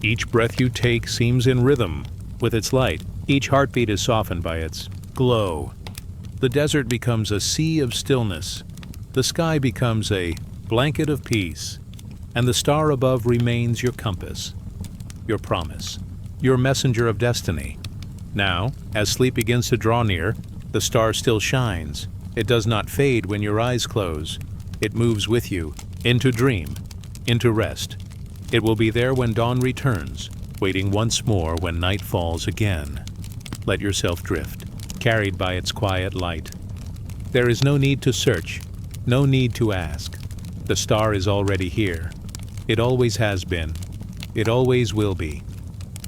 Each breath you take seems in rhythm with its light. Each heartbeat is softened by its glow. The desert becomes a sea of stillness. The sky becomes a blanket of peace. And the star above remains your compass, your promise, your messenger of destiny. Now, as sleep begins to draw near, the star still shines. It does not fade when your eyes close. It moves with you, into dream, into rest. It will be there when dawn returns, waiting once more when night falls again. Let yourself drift, carried by its quiet light. There is no need to search, no need to ask. The star is already here. It always has been. It always will be.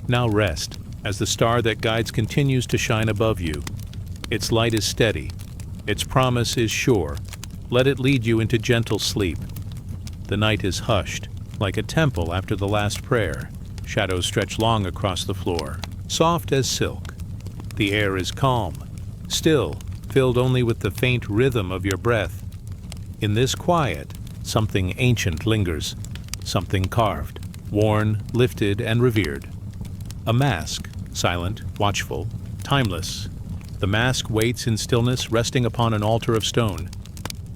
Now rest, as the star that guides continues to shine above you. Its light is steady. Its promise is sure. Let it lead you into gentle sleep. The night is hushed, like a temple after the last prayer. Shadows stretch long across the floor, soft as silk. The air is calm, still, filled only with the faint rhythm of your breath. In this quiet, something ancient lingers, something carved, worn, lifted, and revered. A mask, silent, watchful, timeless. The mask waits in stillness, resting upon an altar of stone.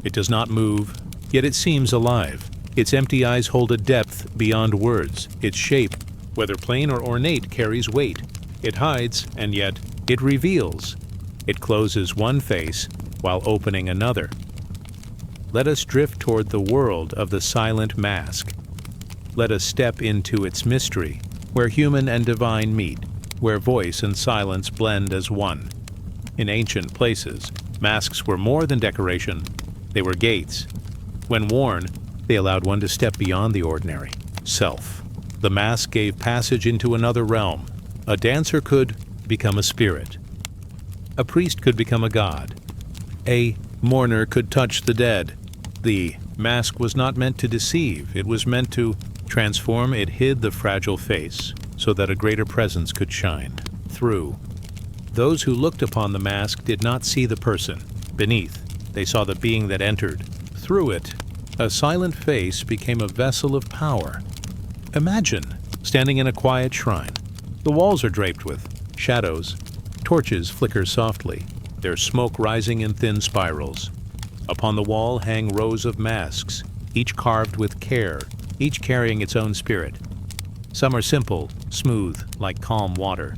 It does not move, yet it seems alive. Its empty eyes hold a depth beyond words. Its shape, whether plain or ornate, carries weight. It hides, and yet it reveals. It closes one face while opening another. Let us drift toward the world of the silent mask. Let us step into its mystery, where human and divine meet, where voice and silence blend as one. In ancient places, masks were more than decoration. They were gates. When worn, they allowed one to step beyond the ordinary. Self. The mask gave passage into another realm. A dancer could become a spirit. A priest could become a god. A mourner could touch the dead. The mask was not meant to deceive. It was meant to transform. It hid the fragile face so that a greater presence could shine through. Those who looked upon the mask did not see the person. Beneath, they saw the being that entered. Through it, a silent face became a vessel of power. Imagine standing in a quiet shrine. The walls are draped with shadows. Torches flicker softly, their smoke rising in thin spirals. Upon the wall hang rows of masks, each carved with care, each carrying its own spirit. Some are simple, smooth, like calm water.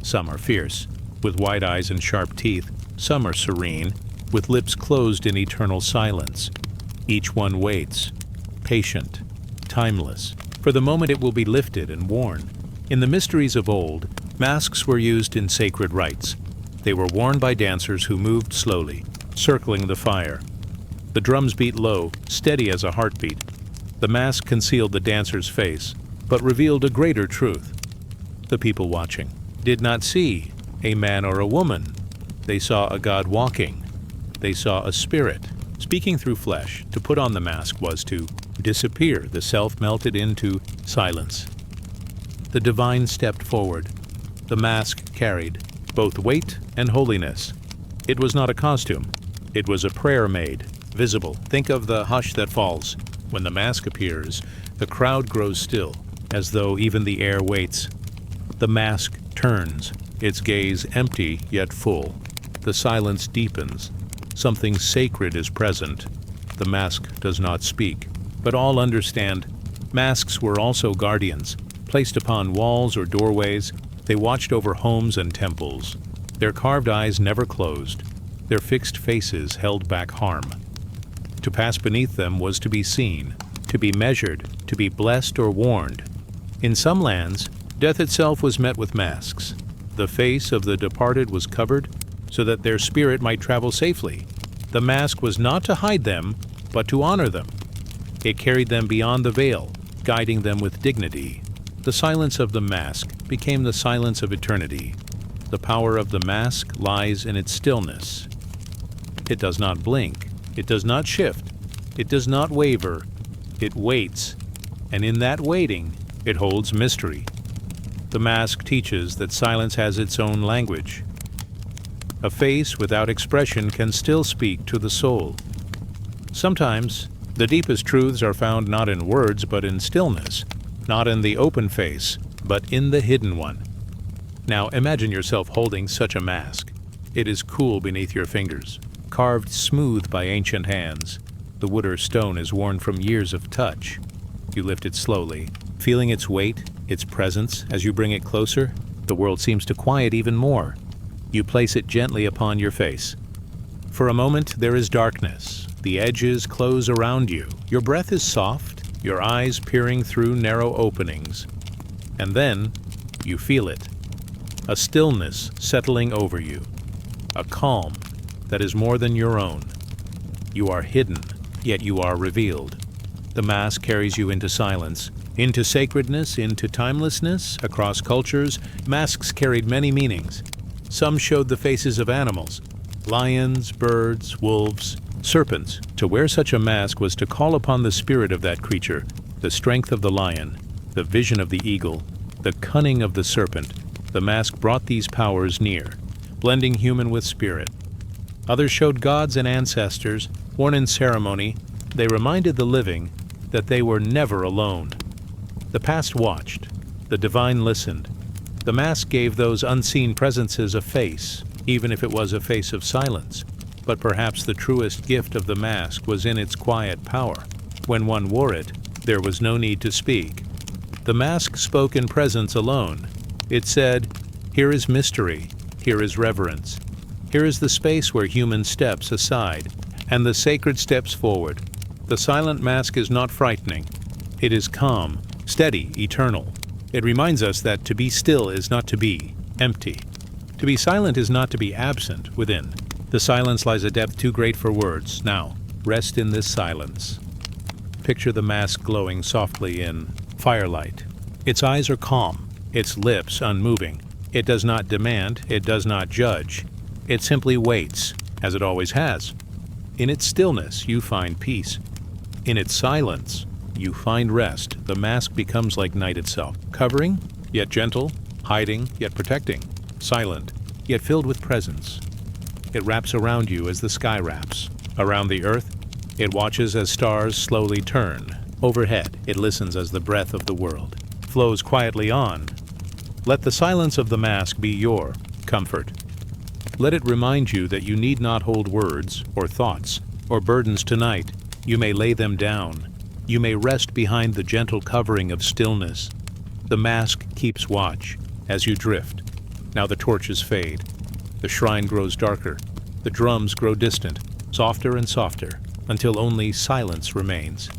Some are fierce, with wide eyes and sharp teeth. Some are serene, with lips closed in eternal silence. Each one waits, patient, timeless, for the moment it will be lifted and worn. In the mysteries of old, masks were used in sacred rites. They were worn by dancers who moved slowly, circling the fire. The drums beat low, steady as a heartbeat. The mask concealed the dancer's face, but revealed a greater truth. The people watching did not see a man or a woman. They saw a god walking. They saw a spirit, speaking through flesh. To put on the mask was to disappear. The self melted into silence. The divine stepped forward. The mask carried. both weight and holiness. It was not a costume. It was a prayer made, visible. Think of the hush that falls. When the mask appears, the crowd grows still, as though even the air waits. The mask turns, its gaze empty yet full. The silence deepens. Something sacred is present. The mask does not speak, but all understand. Masks were also guardians. Placed upon walls or doorways, they watched over homes and temples. Their carved eyes never closed. Their fixed faces held back harm. To pass beneath them was to be seen, to be measured, to be blessed or warned. In some lands, death itself was met with masks. The face of the departed was covered so that their spirit might travel safely. The mask was not to hide them, but to honor them. It carried them beyond the veil, guiding them with dignity. The silence of the mask became the silence of eternity. The power of the mask lies in its stillness. It does not blink. It does not shift. It does not waver. It waits. And in that waiting, it holds mystery. The mask teaches that silence has its own language. A face without expression can still speak to the soul. Sometimes, the deepest truths are found not in words but in stillness, not in the open face, but in the hidden one. Now imagine yourself holding such a mask. It is cool beneath your fingers, carved smooth by ancient hands. The wood or stone is worn from years of touch. You lift it slowly, feeling its weight, its presence. As you bring it closer, the world seems to quiet even more. You place it gently upon your face. For a moment, there is darkness. The edges close around you. Your breath is soft, your eyes peering through narrow openings. And then, you feel it. A stillness settling over you. A calm that is more than your own. You are hidden, yet you are revealed. The mask carries you into silence, into sacredness, into timelessness. Across cultures, masks carried many meanings. Some showed the faces of animals, lions, birds, wolves, serpents. To wear such a mask was to call upon the spirit of that creature, the strength of the lion, the vision of the eagle, the cunning of the serpent. The mask brought these powers near, blending human with spirit. Others showed gods and ancestors, worn in ceremony. They reminded the living that they were never alone. The past watched, the divine listened. The mask gave those unseen presences a face, even if it was a face of silence. But perhaps the truest gift of the mask was in its quiet power. When one wore it, there was no need to speak. The mask spoke in presence alone. It said, "Here is mystery, here is reverence. Here is the space where human steps aside, and the sacred steps forward." The silent mask is not frightening. It is calm, steady, eternal. It reminds us that to be still is not to be empty. To be silent is not to be absent within. The silence lies a depth too great for words. Now, rest in this silence. Picture the mask glowing softly in firelight. Its eyes are calm, its lips unmoving. It does not demand, it does not judge. It simply waits, as it always has. In its stillness, you find peace. In its silence, you find rest. The mask becomes like night itself, covering, yet gentle, hiding, yet protecting, silent, yet filled with presence. It wraps around you as the sky wraps. Around the earth, it watches as stars slowly turn. Overhead, it listens as the breath of the world flows quietly on. Let the silence of the mask be your comfort. Let it remind you that you need not hold words or thoughts or burdens tonight. You may lay them down. You may rest behind the gentle covering of stillness. The mask keeps watch as you drift. Now the torches fade. The shrine grows darker. The drums grow distant, softer and softer, until only silence remains.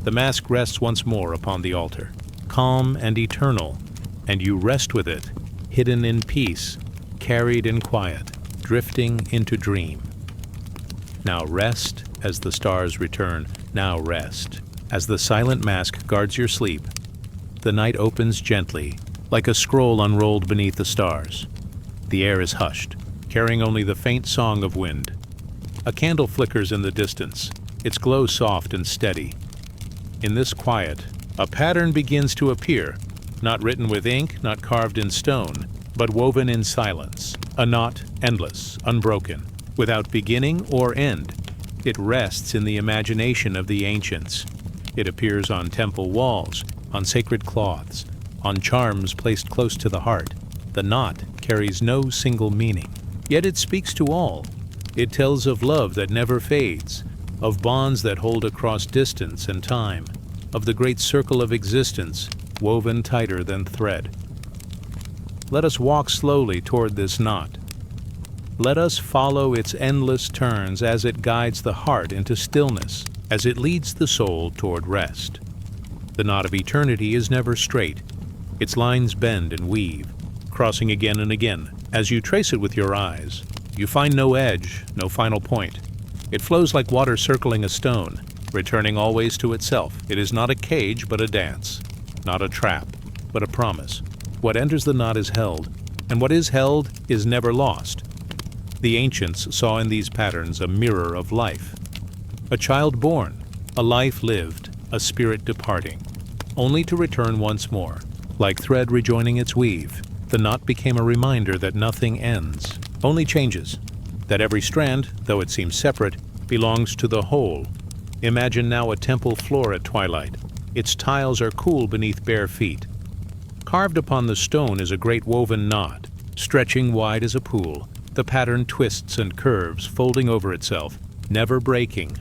The mask rests once more upon the altar, calm and eternal, and you rest with it, hidden in peace, carried in quiet, drifting into dream. Now rest as the stars return. Now rest as the silent mask guards your sleep. The night opens gently, like a scroll unrolled beneath the stars. The air is hushed, carrying only the faint song of wind. A candle flickers in the distance, its glow soft and steady. In this quiet, a pattern begins to appear, not written with ink, not carved in stone, but woven in silence. A knot endless, unbroken, without beginning or end. It rests in the imagination of the ancients. It appears on temple walls, on sacred cloths, on charms placed close to the heart. The knot carries no single meaning, yet it speaks to all. It tells of love that never fades, of bonds that hold across distance and time, of the great circle of existence woven tighter than thread. Let us walk slowly toward this knot. Let us follow its endless turns as it guides the heart into stillness, as it leads the soul toward rest. The knot of eternity is never straight. Its lines bend and weave, crossing again and again. As you trace it with your eyes, you find no edge, no final point. It flows like water circling a stone, returning always to itself. It is not a cage, but a dance. Not a trap, but a promise. What enters the knot is held, and what is held is never lost. The ancients saw in these patterns a mirror of life. A child born, a life lived, a spirit departing, only to return once more. Like thread rejoining its weave, the knot became a reminder that nothing ends, only changes. That every strand, though it seems separate, belongs to the whole. Imagine now a temple floor at twilight. Its tiles are cool beneath bare feet. Carved upon the stone is a great woven knot, stretching wide as a pool. The pattern twists and curves, folding over itself, never breaking.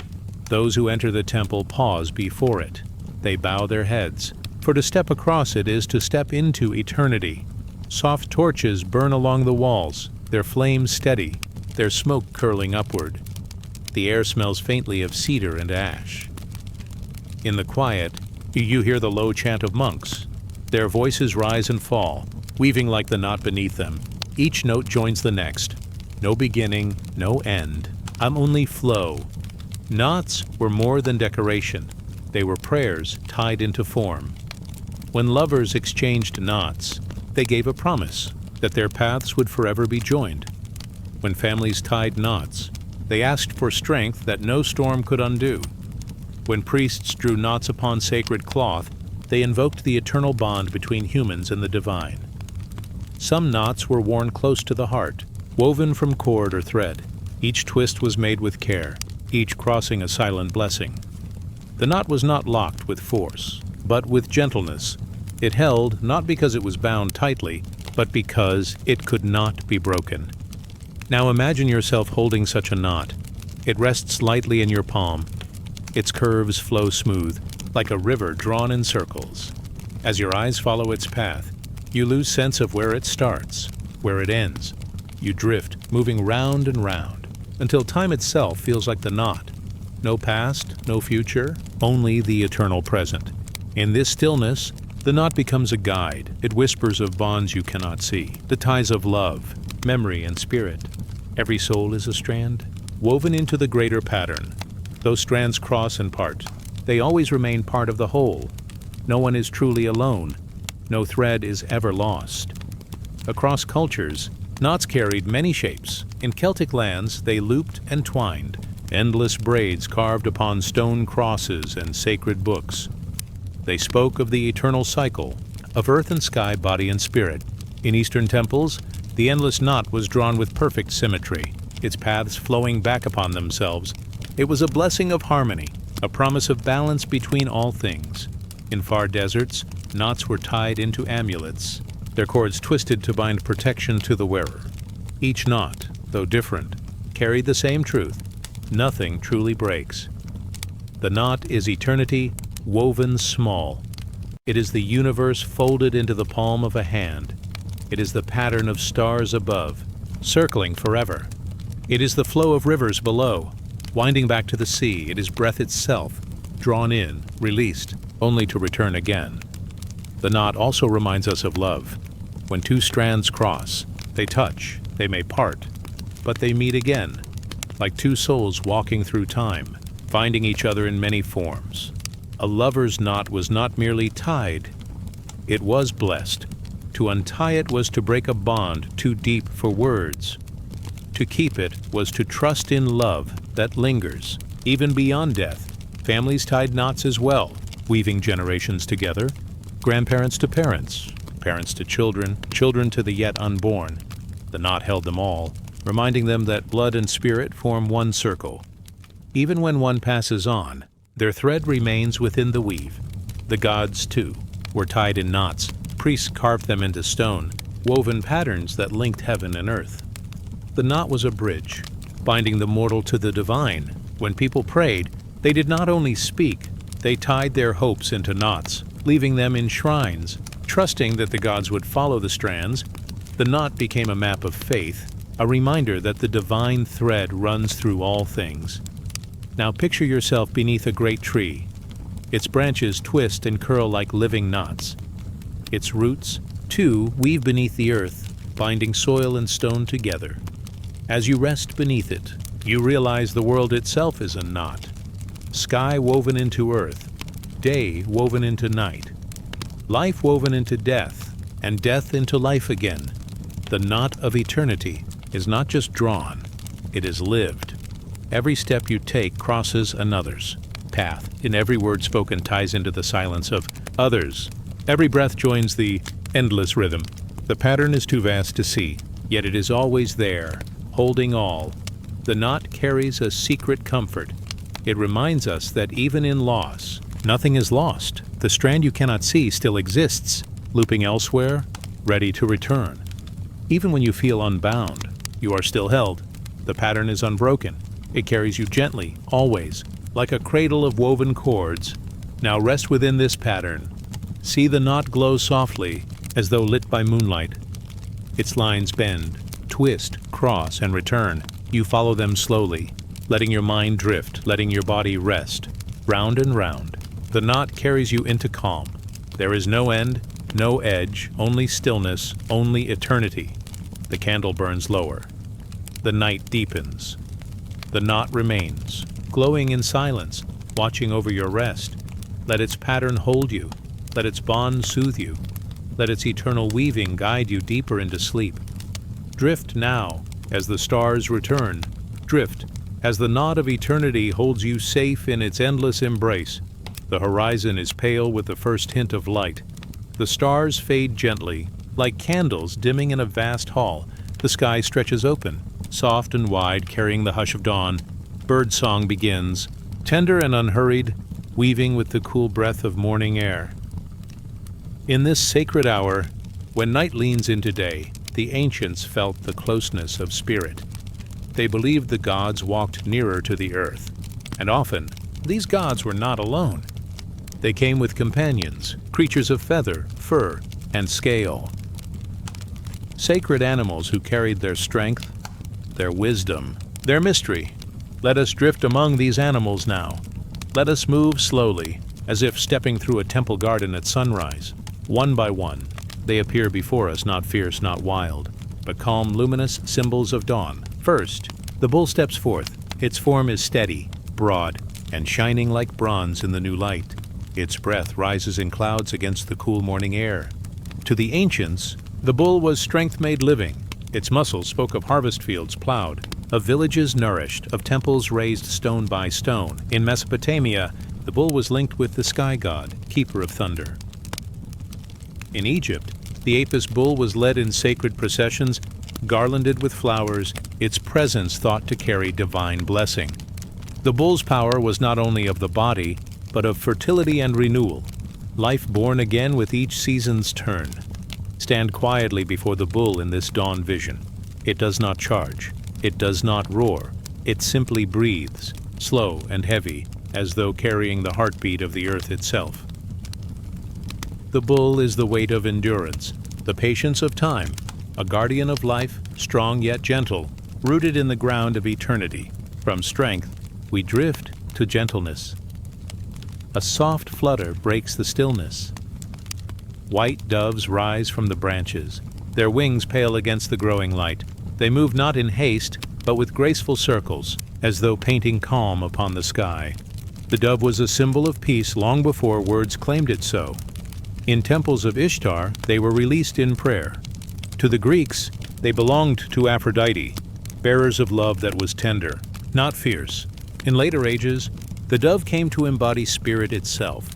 Those who enter the temple pause before it. They bow their heads, for to step across it is to step into eternity. Soft torches burn along the walls, their flames steady, their smoke curling upward. The air smells faintly of cedar and ash. In the quiet, you hear the low chant of monks. Their voices rise and fall, weaving like the knot beneath them. Each note joins the next. No beginning, no end. Only flow. Knots were more than decoration. They were prayers tied into form. When lovers exchanged knots, they gave a promise that their paths would forever be joined. When families tied knots, they asked for strength that no storm could undo. When priests drew knots upon sacred cloth, they invoked the eternal bond between humans and the divine. Some knots were worn close to the heart, woven from cord or thread. Each twist was made with care, each crossing a silent blessing. The knot was not locked with force, but with gentleness. It held not because it was bound tightly, but because it could not be broken. Now imagine yourself holding such a knot. It rests lightly in your palm. Its curves flow smooth, like a river drawn in circles. As your eyes follow its path, you lose sense of where it starts, where it ends. You drift, moving round and round, until time itself feels like the knot. No past, no future, only the eternal present. In this stillness, the knot becomes a guide. It whispers of bonds you cannot see, the ties of love, memory, and spirit. Every soul is a strand, woven into the greater pattern. Those strands cross and part. They always remain part of the whole. No one is truly alone. No thread is ever lost. Across cultures, knots carried many shapes. In Celtic lands, they looped and twined, endless braids carved upon stone crosses and sacred books. They spoke of the eternal cycle, of earth and sky, body and spirit. In Eastern temples, the endless knot was drawn with perfect symmetry, its paths flowing back upon themselves. It was a blessing of harmony, a promise of balance between all things. In far deserts, knots were tied into amulets, their cords twisted to bind protection to the wearer. Each knot, though different, carried the same truth: nothing truly breaks. The knot is eternity, woven small. It is the universe folded into the palm of a hand. It is the pattern of stars above, circling forever. It is the flow of rivers below, winding back to the sea. It is breath itself, drawn in, released, only to return again. The knot also reminds us of love. When two strands cross, they touch, they may part, but they meet again, like two souls walking through time, finding each other in many forms. A lover's knot was not merely tied, it was blessed. To untie it was to break a bond too deep for words. To keep it was to trust in love that lingers, even beyond death. Families tied knots as well, weaving generations together, grandparents to parents, parents to children, children to the yet unborn. The knot held them all, reminding them that blood and spirit form one circle. Even when one passes on, their thread remains within the weave. The gods, too, were tied in knots. Priests carved them into stone, woven patterns that linked heaven and earth. The knot was a bridge, binding the mortal to the divine. When people prayed, they did not only speak, they tied their hopes into knots, leaving them in shrines, trusting that the gods would follow the strands. The knot became a map of faith, a reminder that the divine thread runs through all things. Now picture yourself beneath a great tree. Its branches twist and curl like living knots. Its roots, too, weave beneath the earth, binding soil and stone together. As you rest beneath it, you realize the world itself is a knot. Sky woven into earth, day woven into night, life woven into death, and death into life again. The knot of eternity is not just drawn, it is lived. Every step you take crosses another's path. In every word spoken ties into the silence of others. Every breath joins the endless rhythm. The pattern is too vast to see, yet it is always there, holding all. The knot carries a secret comfort. It reminds us that even in loss, nothing is lost. The strand you cannot see still exists, looping elsewhere, ready to return. Even when you feel unbound, you are still held. The pattern is unbroken. It carries you gently, always, like a cradle of woven cords. Now rest within this pattern. See the knot glow softly, as though lit by moonlight. Its lines bend, twist, cross, and return. You follow them slowly, letting your mind drift, letting your body rest. Round and round. The knot carries you into calm. There is no end, no edge, only stillness, only eternity. The candle burns lower. The night deepens. The knot remains, glowing in silence, watching over your rest. Let its pattern hold you. Let its bond soothe you. Let its eternal weaving guide you deeper into sleep. Drift now, as the stars return. Drift, as the knot of eternity holds you safe in its endless embrace. The horizon is pale with the first hint of light. The stars fade gently, like candles dimming in a vast hall. The sky stretches open, soft and wide, carrying the hush of dawn. Birdsong begins, tender and unhurried, weaving with the cool breath of morning air. In this sacred hour, when night leans into day, the ancients felt the closeness of spirit. They believed the gods walked nearer to the earth, and often these gods were not alone. They came with companions, creatures of feather, fur, and scale. Sacred animals who carried their strength, their wisdom, their mystery. Let us drift among these animals now. Let us move slowly, as if stepping through a temple garden at sunrise. One by one, they appear before us, not fierce, not wild, but calm, luminous symbols of dawn. First, the bull steps forth. Its form is steady, broad, and shining like bronze in the new light. Its breath rises in clouds against the cool morning air. To the ancients, the bull was strength made living. Its muscles spoke of harvest fields plowed, of villages nourished, of temples raised stone by stone. In Mesopotamia, the bull was linked with the sky god, keeper of thunder. In Egypt, the Apis bull was led in sacred processions, garlanded with flowers, its presence thought to carry divine blessing. The bull's power was not only of the body, but of fertility and renewal, life born again with each season's turn. Stand quietly before the bull in this dawn vision. It does not charge. It does not roar. It simply breathes, slow and heavy, as though carrying the heartbeat of the earth itself. The bull is the weight of endurance, the patience of time, a guardian of life, strong yet gentle, rooted in the ground of eternity. From strength, we drift to gentleness. A soft flutter breaks the stillness. White doves rise from the branches, their wings pale against the growing light. They move not in haste, but with graceful circles, as though painting calm upon the sky. The dove was a symbol of peace long before words claimed it so. In temples of Ishtar, they were released in prayer. To the Greeks, they belonged to Aphrodite, bearers of love that was tender, not fierce. In later ages, the dove came to embody spirit itself,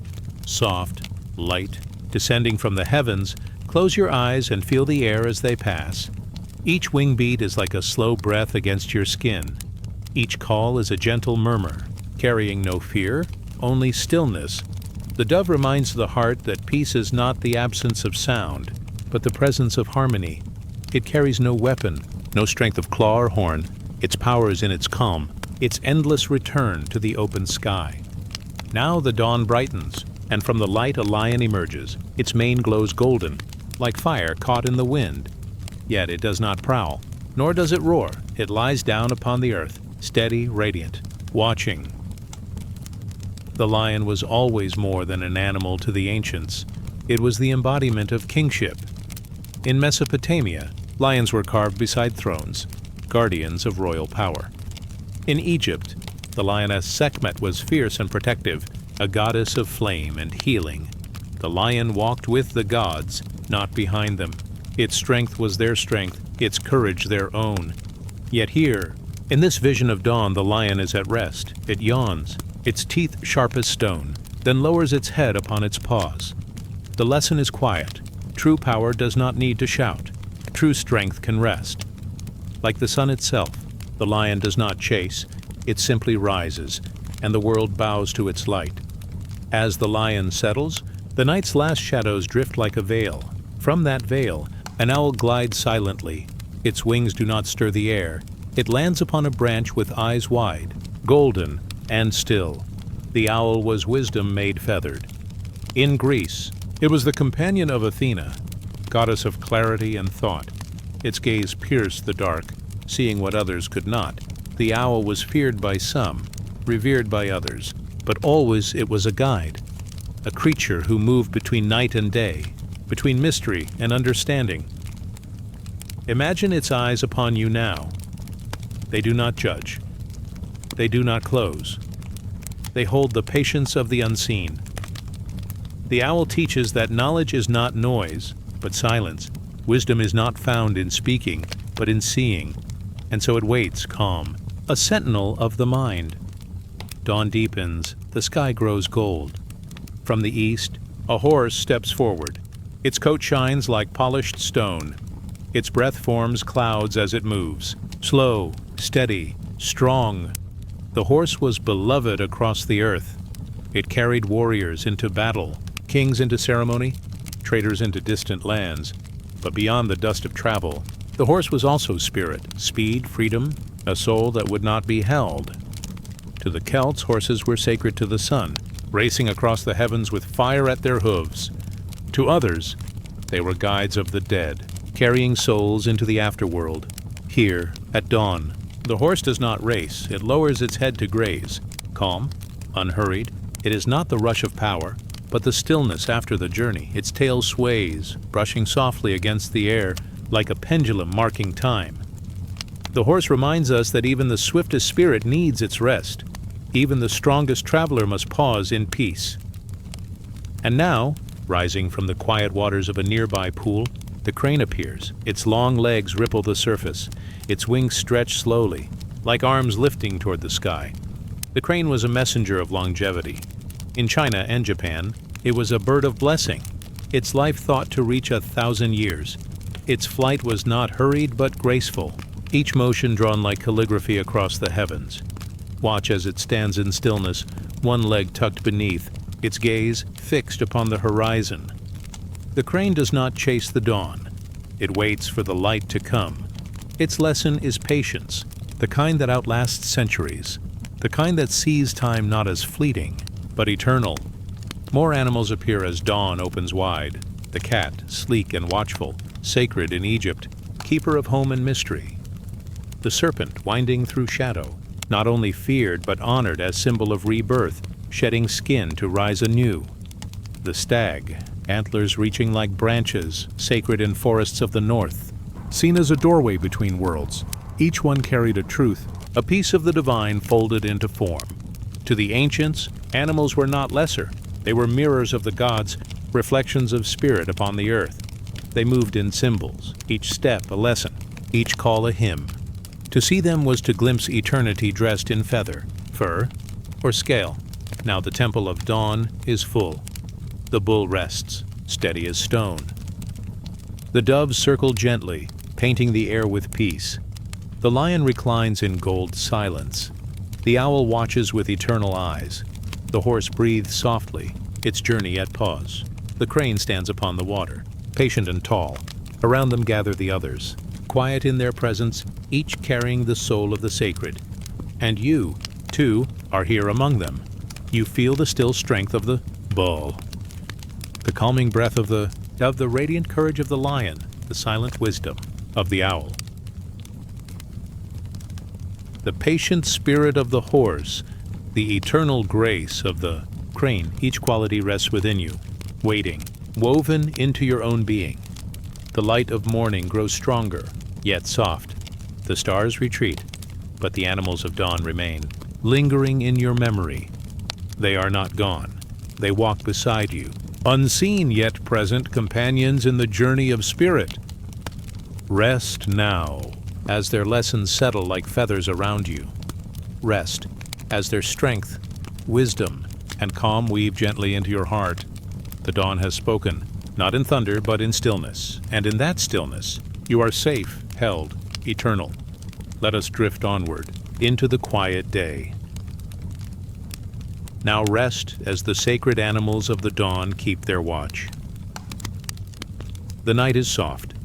soft, light, descending from the heavens. Close your eyes and feel the air as they pass. Each wing beat is like a slow breath against your skin. Each call is a gentle murmur, carrying no fear, only stillness. The dove reminds the heart that peace is not the absence of sound, but the presence of harmony. It carries no weapon, no strength of claw or horn. Its power is in its calm, its endless return to the open sky. Now the dawn brightens, and from the light a lion emerges. Its mane glows golden, like fire caught in the wind. Yet it does not prowl, nor does it roar. It lies down upon the earth, steady, radiant, watching. The lion was always more than an animal to the ancients. It was the embodiment of kingship. In Mesopotamia, lions were carved beside thrones, guardians of royal power. In Egypt, the lioness Sekhmet was fierce and protective, a goddess of flame and healing. The lion walked with the gods, not behind them. Its strength was their strength, its courage their own. Yet here, in this vision of dawn, the lion is at rest. It yawns, its teeth sharp as stone, then lowers its head upon its paws. The lesson is quiet. True power does not need to shout. True strength can rest. Like the sun itself, the lion does not chase, it simply rises, and the world bows to its light. As the lion settles, the night's last shadows drift like a veil. From that veil, an owl glides silently. Its wings do not stir the air. It lands upon a branch with eyes wide, golden and still. The owl was wisdom made feathered. In Greece, it was the companion of Athena, goddess of clarity and thought. Its gaze pierced the dark, seeing what others could not. The owl was feared by some, revered by others, but always it was a guide, a creature who moved between night and day, between mystery and understanding. Imagine its eyes upon you now. They do not judge. They do not close. They hold the patience of the unseen. The owl teaches that knowledge is not noise, but silence. Wisdom is not found in speaking, but in seeing. And so it waits, calm, a sentinel of the mind. Dawn deepens, the sky grows gold. From the east, a horse steps forward. Its coat shines like polished stone. Its breath forms clouds as it moves. Slow, steady, strong. The horse was beloved across the earth. It carried warriors into battle, kings into ceremony, traders into distant lands. But beyond the dust of travel, the horse was also spirit, speed, freedom, a soul that would not be held. To the Celts, horses were sacred to the sun, racing across the heavens with fire at their hooves. To others, they were guides of the dead, carrying souls into the afterworld. Here, at dawn, the horse does not race, it lowers its head to graze. Calm, unhurried, it is not the rush of power, but the stillness after the journey. Its tail sways, brushing softly against the air, like a pendulum marking time. The horse reminds us that even the swiftest spirit needs its rest. Even the strongest traveler must pause in peace. And now, rising from the quiet waters of a nearby pool, the crane appears. Its long legs ripple the surface. Its wings stretch slowly, like arms lifting toward the sky. The crane was a messenger of longevity. In China and Japan, it was a bird of blessing, its life thought to reach 1,000 years. Its flight was not hurried but graceful, each motion drawn like calligraphy across the heavens. Watch as it stands in stillness, one leg tucked beneath, its gaze fixed upon the horizon. The crane does not chase the dawn. It waits for the light to come. Its lesson is patience, the kind that outlasts centuries, the kind that sees time not as fleeting, but eternal. More animals appear as dawn opens wide. The cat, sleek and watchful, sacred in Egypt, keeper of home and mystery. The serpent, winding through shadow, not only feared but honored as symbol of rebirth, shedding skin to rise anew. The stag, antlers reaching like branches, sacred in forests of the north, seen as a doorway between worlds. Each one carried a truth, a piece of the divine folded into form. To the ancients, animals were not lesser. They were mirrors of the gods, reflections of spirit upon the earth. They moved in symbols, each step a lesson, each call a hymn. To see them was to glimpse eternity dressed in feather, fur, or scale. Now the temple of dawn is full. The bull rests, steady as stone. The doves circle gently, painting the air with peace. The lion reclines in gold silence. The owl watches with eternal eyes. The horse breathes softly, its journey at pause. The crane stands upon the water, patient and tall. Around them gather the others, quiet in their presence, each carrying the soul of the sacred. And you, too, are here among them. You feel the still strength of the bull, the calming breath of the radiant courage of the lion, the silent wisdom of the owl, the patient spirit of the horse, the eternal grace of the crane. Each quality rests within you, waiting, woven into your own being. The light of morning grows stronger, yet soft. The stars retreat, but the animals of dawn remain, lingering in your memory. They are not gone. They walk beside you, unseen yet present companions in the journey of spirit. Rest now, as their lessons settle like feathers around you. Rest, as their strength, wisdom, and calm weave gently into your heart. The dawn has spoken, not in thunder, but in stillness, and in that stillness, you are safe, held, eternal. Let us drift onward, into the quiet day. Now rest as the sacred animals of the dawn keep their watch. The night is soft.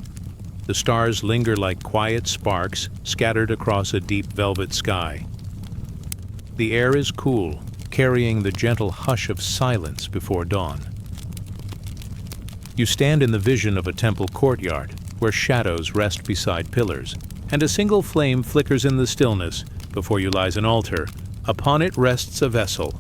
The stars linger like quiet sparks scattered across a deep velvet sky. The air is cool, carrying the gentle hush of silence before dawn. You stand in the vision of a temple courtyard, where shadows rest beside pillars, and a single flame flickers in the stillness. Before you lies an altar. Upon it rests a vessel.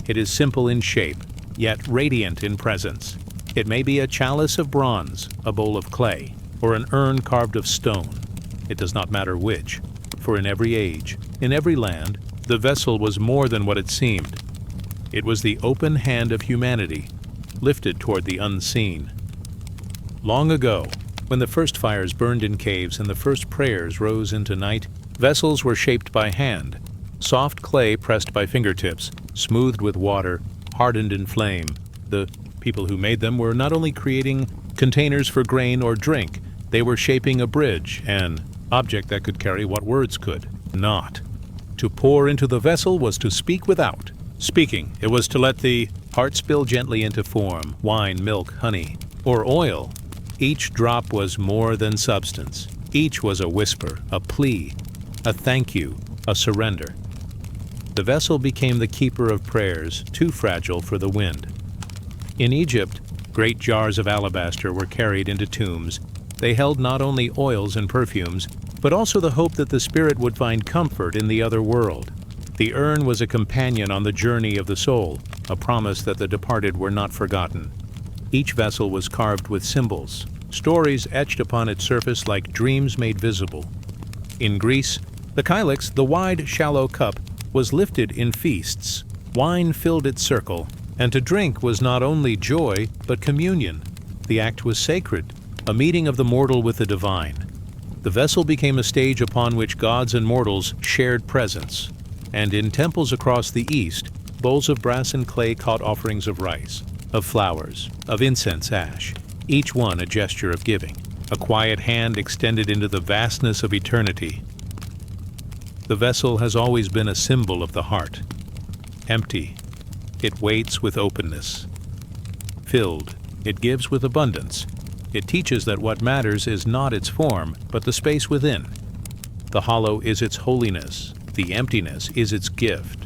It is simple in shape, yet radiant in presence. It may be a chalice of bronze, a bowl of clay, or an urn carved of stone. It does not matter which, for in every age, in every land, the vessel was more than what it seemed. It was the open hand of humanity, lifted toward the unseen. Long ago, when the first fires burned in caves and the first prayers rose into night, vessels were shaped by hand, soft clay pressed by fingertips, smoothed with water, hardened in flame. The people who made them were not only creating containers for grain or drink, they were shaping a bridge, an object that could carry what words could not. To pour into the vessel was to speak without. Speaking, it was to let the heart spill gently into form, wine, milk, honey, or oil. Each drop was more than substance. Each was a whisper, a plea, a thank you, a surrender. The vessel became the keeper of prayers, too fragile for the wind. In Egypt, great jars of alabaster were carried into tombs. They held not only oils and perfumes, but also the hope that the spirit would find comfort in the other world. The urn was a companion on the journey of the soul, a promise that the departed were not forgotten. Each vessel was carved with symbols, stories etched upon its surface like dreams made visible. In Greece, the kylix, the wide, shallow cup, was lifted in feasts. Wine filled its circle, and to drink was not only joy, but communion. The act was sacred, a meeting of the mortal with the divine. The vessel became a stage upon which gods and mortals shared presence, and in temples across the east, bowls of brass and clay caught offerings of rice, of flowers, of incense ash, each one a gesture of giving, a quiet hand extended into the vastness of eternity. The vessel has always been a symbol of the heart. Empty, it waits with openness. Filled, it gives with abundance. It teaches that what matters is not its form, but the space within. The hollow is its holiness. The emptiness is its gift.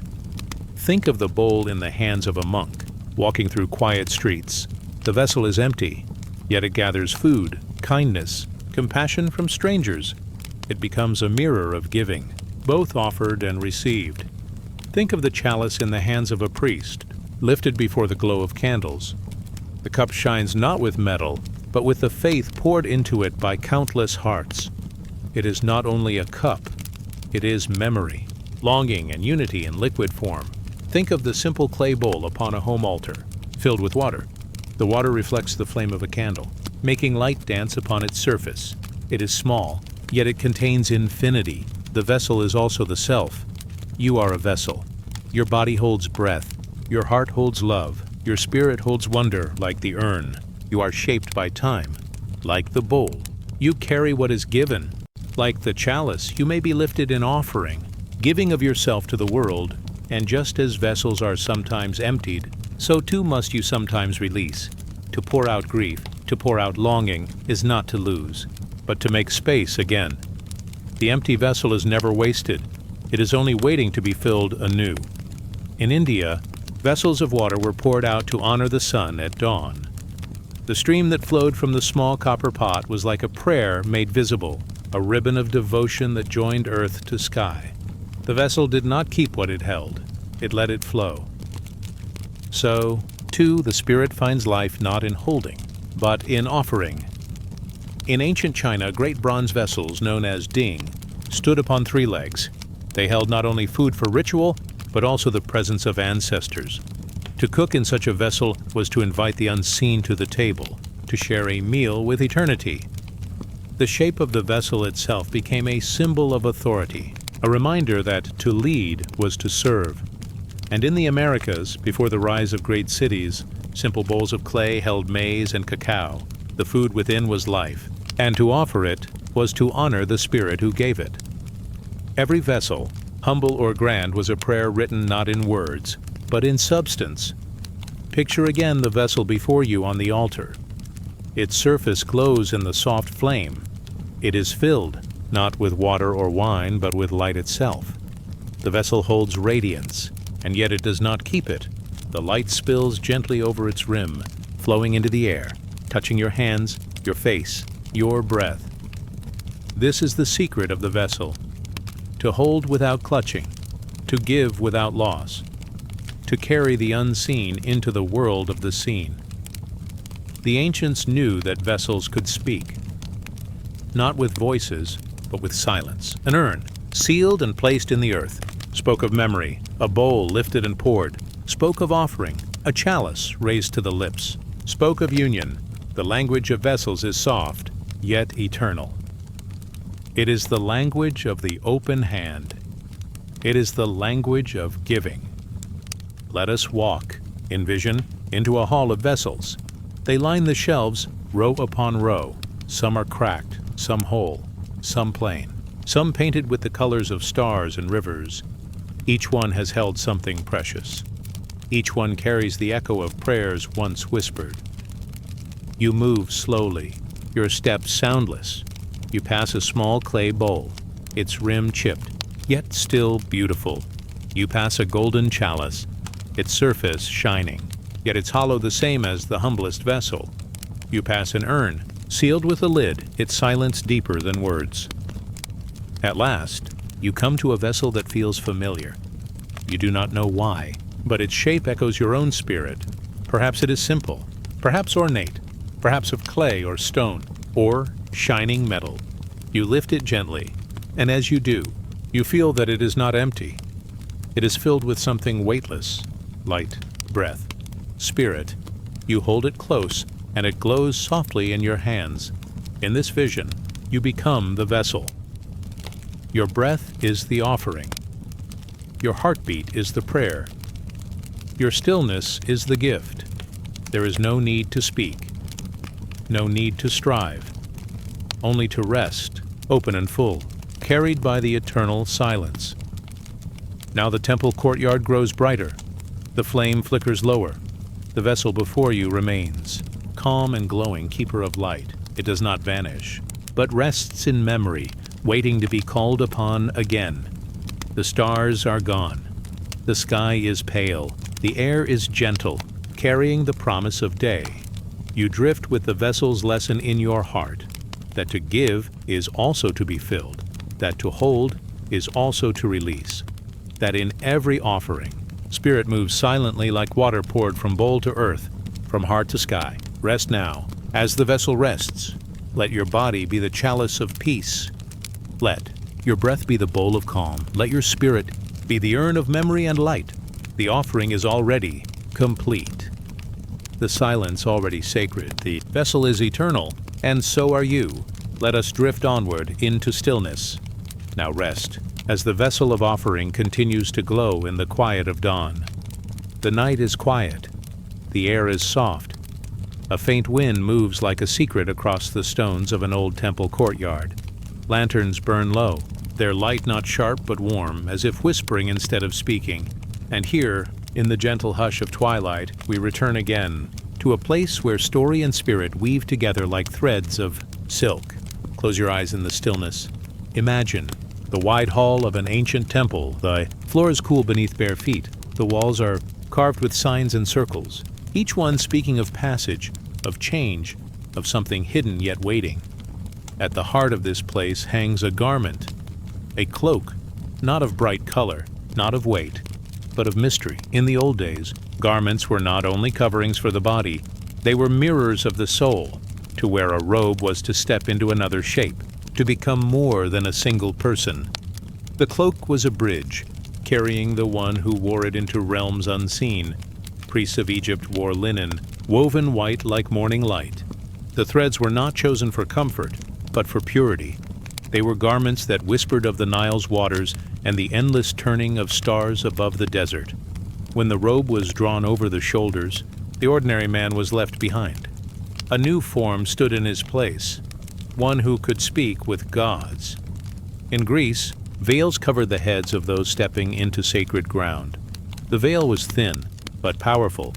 Think of the bowl in the hands of a monk, walking through quiet streets. The vessel is empty, yet it gathers food, kindness, compassion from strangers. It becomes a mirror of giving, both offered and received. Think of the chalice in the hands of a priest, lifted before the glow of candles. The cup shines not with metal, but with the faith poured into it by countless hearts. It is not only a cup, it is memory, longing, and unity in liquid form. Think of the simple clay bowl upon a home altar, filled with water. The water reflects the flame of a candle, making light dance upon its surface. It is small, yet it contains infinity. The vessel is also the self. You are a vessel. Your body holds breath. Your heart holds love. Your spirit holds wonder like the urn. You are shaped by time, like the bowl. You carry what is given. Like the chalice, you may be lifted in offering, giving of yourself to the world, and just as vessels are sometimes emptied, so too must you sometimes release. To pour out grief, to pour out longing, is not to lose, but to make space again. The empty vessel is never wasted. It is only waiting to be filled anew. In India, vessels of water were poured out to honor the sun at dawn. The stream that flowed from the small copper pot was like a prayer made visible, a ribbon of devotion that joined earth to sky. The vessel did not keep what it held. It let it flow. So, too, the spirit finds life not in holding, but in offering. In ancient China, great bronze vessels, known as ding, stood upon 3 legs. They held not only food for ritual, but also the presence of ancestors. To cook in such a vessel was to invite the unseen to the table, to share a meal with eternity. The shape of the vessel itself became a symbol of authority, a reminder that to lead was to serve. And in the Americas, before the rise of great cities, simple bowls of clay held maize and cacao. The food within was life, and to offer it was to honor the spirit who gave it. Every vessel, humble or grand, was a prayer written not in words, but in substance. Picture again the vessel before you on the altar. Its surface glows in the soft flame. It is filled, not with water or wine, but with light itself. The vessel holds radiance, and yet it does not keep it. The light spills gently over its rim, flowing into the air, touching your hands, your face, your breath. This is the secret of the vessel: to hold without clutching, to give without loss, to carry the unseen into the world of the seen. The ancients knew that vessels could speak, not with voices, but with silence. An urn, sealed and placed in the earth, spoke of memory. A bowl lifted and poured spoke of offering. A chalice raised to the lips spoke of union. The language of vessels is soft, yet eternal. It is the language of the open hand. It is the language of giving. Let us walk, in vision, into a hall of vessels. They line the shelves, row upon row. Some are cracked, some whole, some plain, some painted with the colors of stars and rivers. Each one has held something precious. Each one carries the echo of prayers once whispered. You move slowly, your steps soundless. You pass a small clay bowl, its rim chipped, yet still beautiful. You pass a golden chalice, its surface shining, yet its hollow the same as the humblest vessel. You pass an urn, sealed with a lid, its silence deeper than words. At last, you come to a vessel that feels familiar. You do not know why, but its shape echoes your own spirit. Perhaps it is simple, perhaps ornate, perhaps of clay or stone, or shining metal. You lift it gently, and as you do, you feel that it is not empty. It is filled with something weightless, light, breath, spirit. You hold it close, and it glows softly in your hands. In this vision, you become the vessel. Your breath is the offering. Your heartbeat is the prayer. Your stillness is the gift. There is no need to speak, no need to strive, only to rest, open and full, carried by the eternal silence. Now the temple courtyard grows brighter. The flame flickers lower. The vessel before you remains, calm and glowing, keeper of light. It does not vanish, but rests in memory, waiting to be called upon again. The stars are gone. The sky is pale. The air is gentle, carrying the promise of day. You drift with the vessel's lesson in your heart, that to give is also to be filled, that to hold is also to release, that in every offering, spirit moves silently like water poured from bowl to earth, from heart to sky. Rest now. As the vessel rests, let your body be the chalice of peace. Let your breath be the bowl of calm. Let your spirit be the urn of memory and light. The offering is already complete. The silence already sacred. The vessel is eternal, and so are you. Let us drift onward into stillness. Now rest, as the vessel of offering continues to glow in the quiet of dawn. The night is quiet. The air is soft. A faint wind moves like a secret across the stones of an old temple courtyard. Lanterns burn low, their light not sharp but warm, as if whispering instead of speaking. And here, in the gentle hush of twilight, we return again to a place where story and spirit weave together like threads of silk. Close your eyes in the stillness. Imagine the wide hall of an ancient temple. The floor is cool beneath bare feet. The walls are carved with signs and circles, each one speaking of passage, of change, of something hidden yet waiting. At the heart of this place hangs a garment, a cloak, not of bright color, not of weight, but of mystery. In the old days, garments were not only coverings for the body, they were mirrors of the soul. To wear a robe was to step into another shape, to become more than a single person. The cloak was a bridge, carrying the one who wore it into realms unseen. Priests of Egypt wore linen, woven white like morning light. The threads were not chosen for comfort, but for purity. They were garments that whispered of the Nile's waters and the endless turning of stars above the desert. When the robe was drawn over the shoulders, the ordinary man was left behind. A new form stood in his place, one who could speak with gods. In Greece, veils covered the heads of those stepping into sacred ground. The veil was thin, but powerful.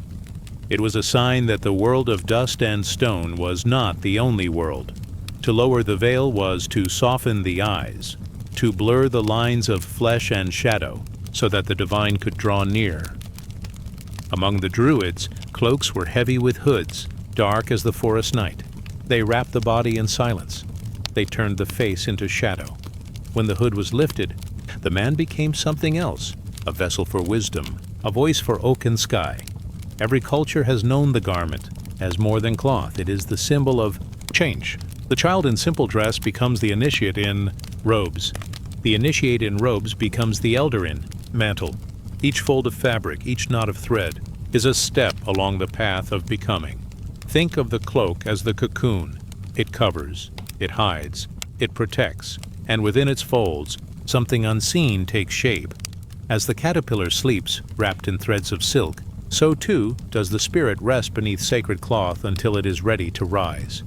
It was a sign that the world of dust and stone was not the only world. To lower the veil was to soften the eyes, to blur the lines of flesh and shadow, so that the divine could draw near. Among the Druids, cloaks were heavy with hoods, dark as the forest night. They wrapped the body in silence. They turned the face into shadow. When the hood was lifted, the man became something else, a vessel for wisdom, a voice for oak and sky. Every culture has known the garment as more than cloth. It is the symbol of change. The child in simple dress becomes the initiate in robes. The initiate in robes becomes the elder in mantle. Each fold of fabric, each knot of thread, is a step along the path of becoming. Think of the cloak as the cocoon. It covers, it hides, it protects, and within its folds, something unseen takes shape. As the caterpillar sleeps, wrapped in threads of silk, so too does the spirit rest beneath sacred cloth until it is ready to rise.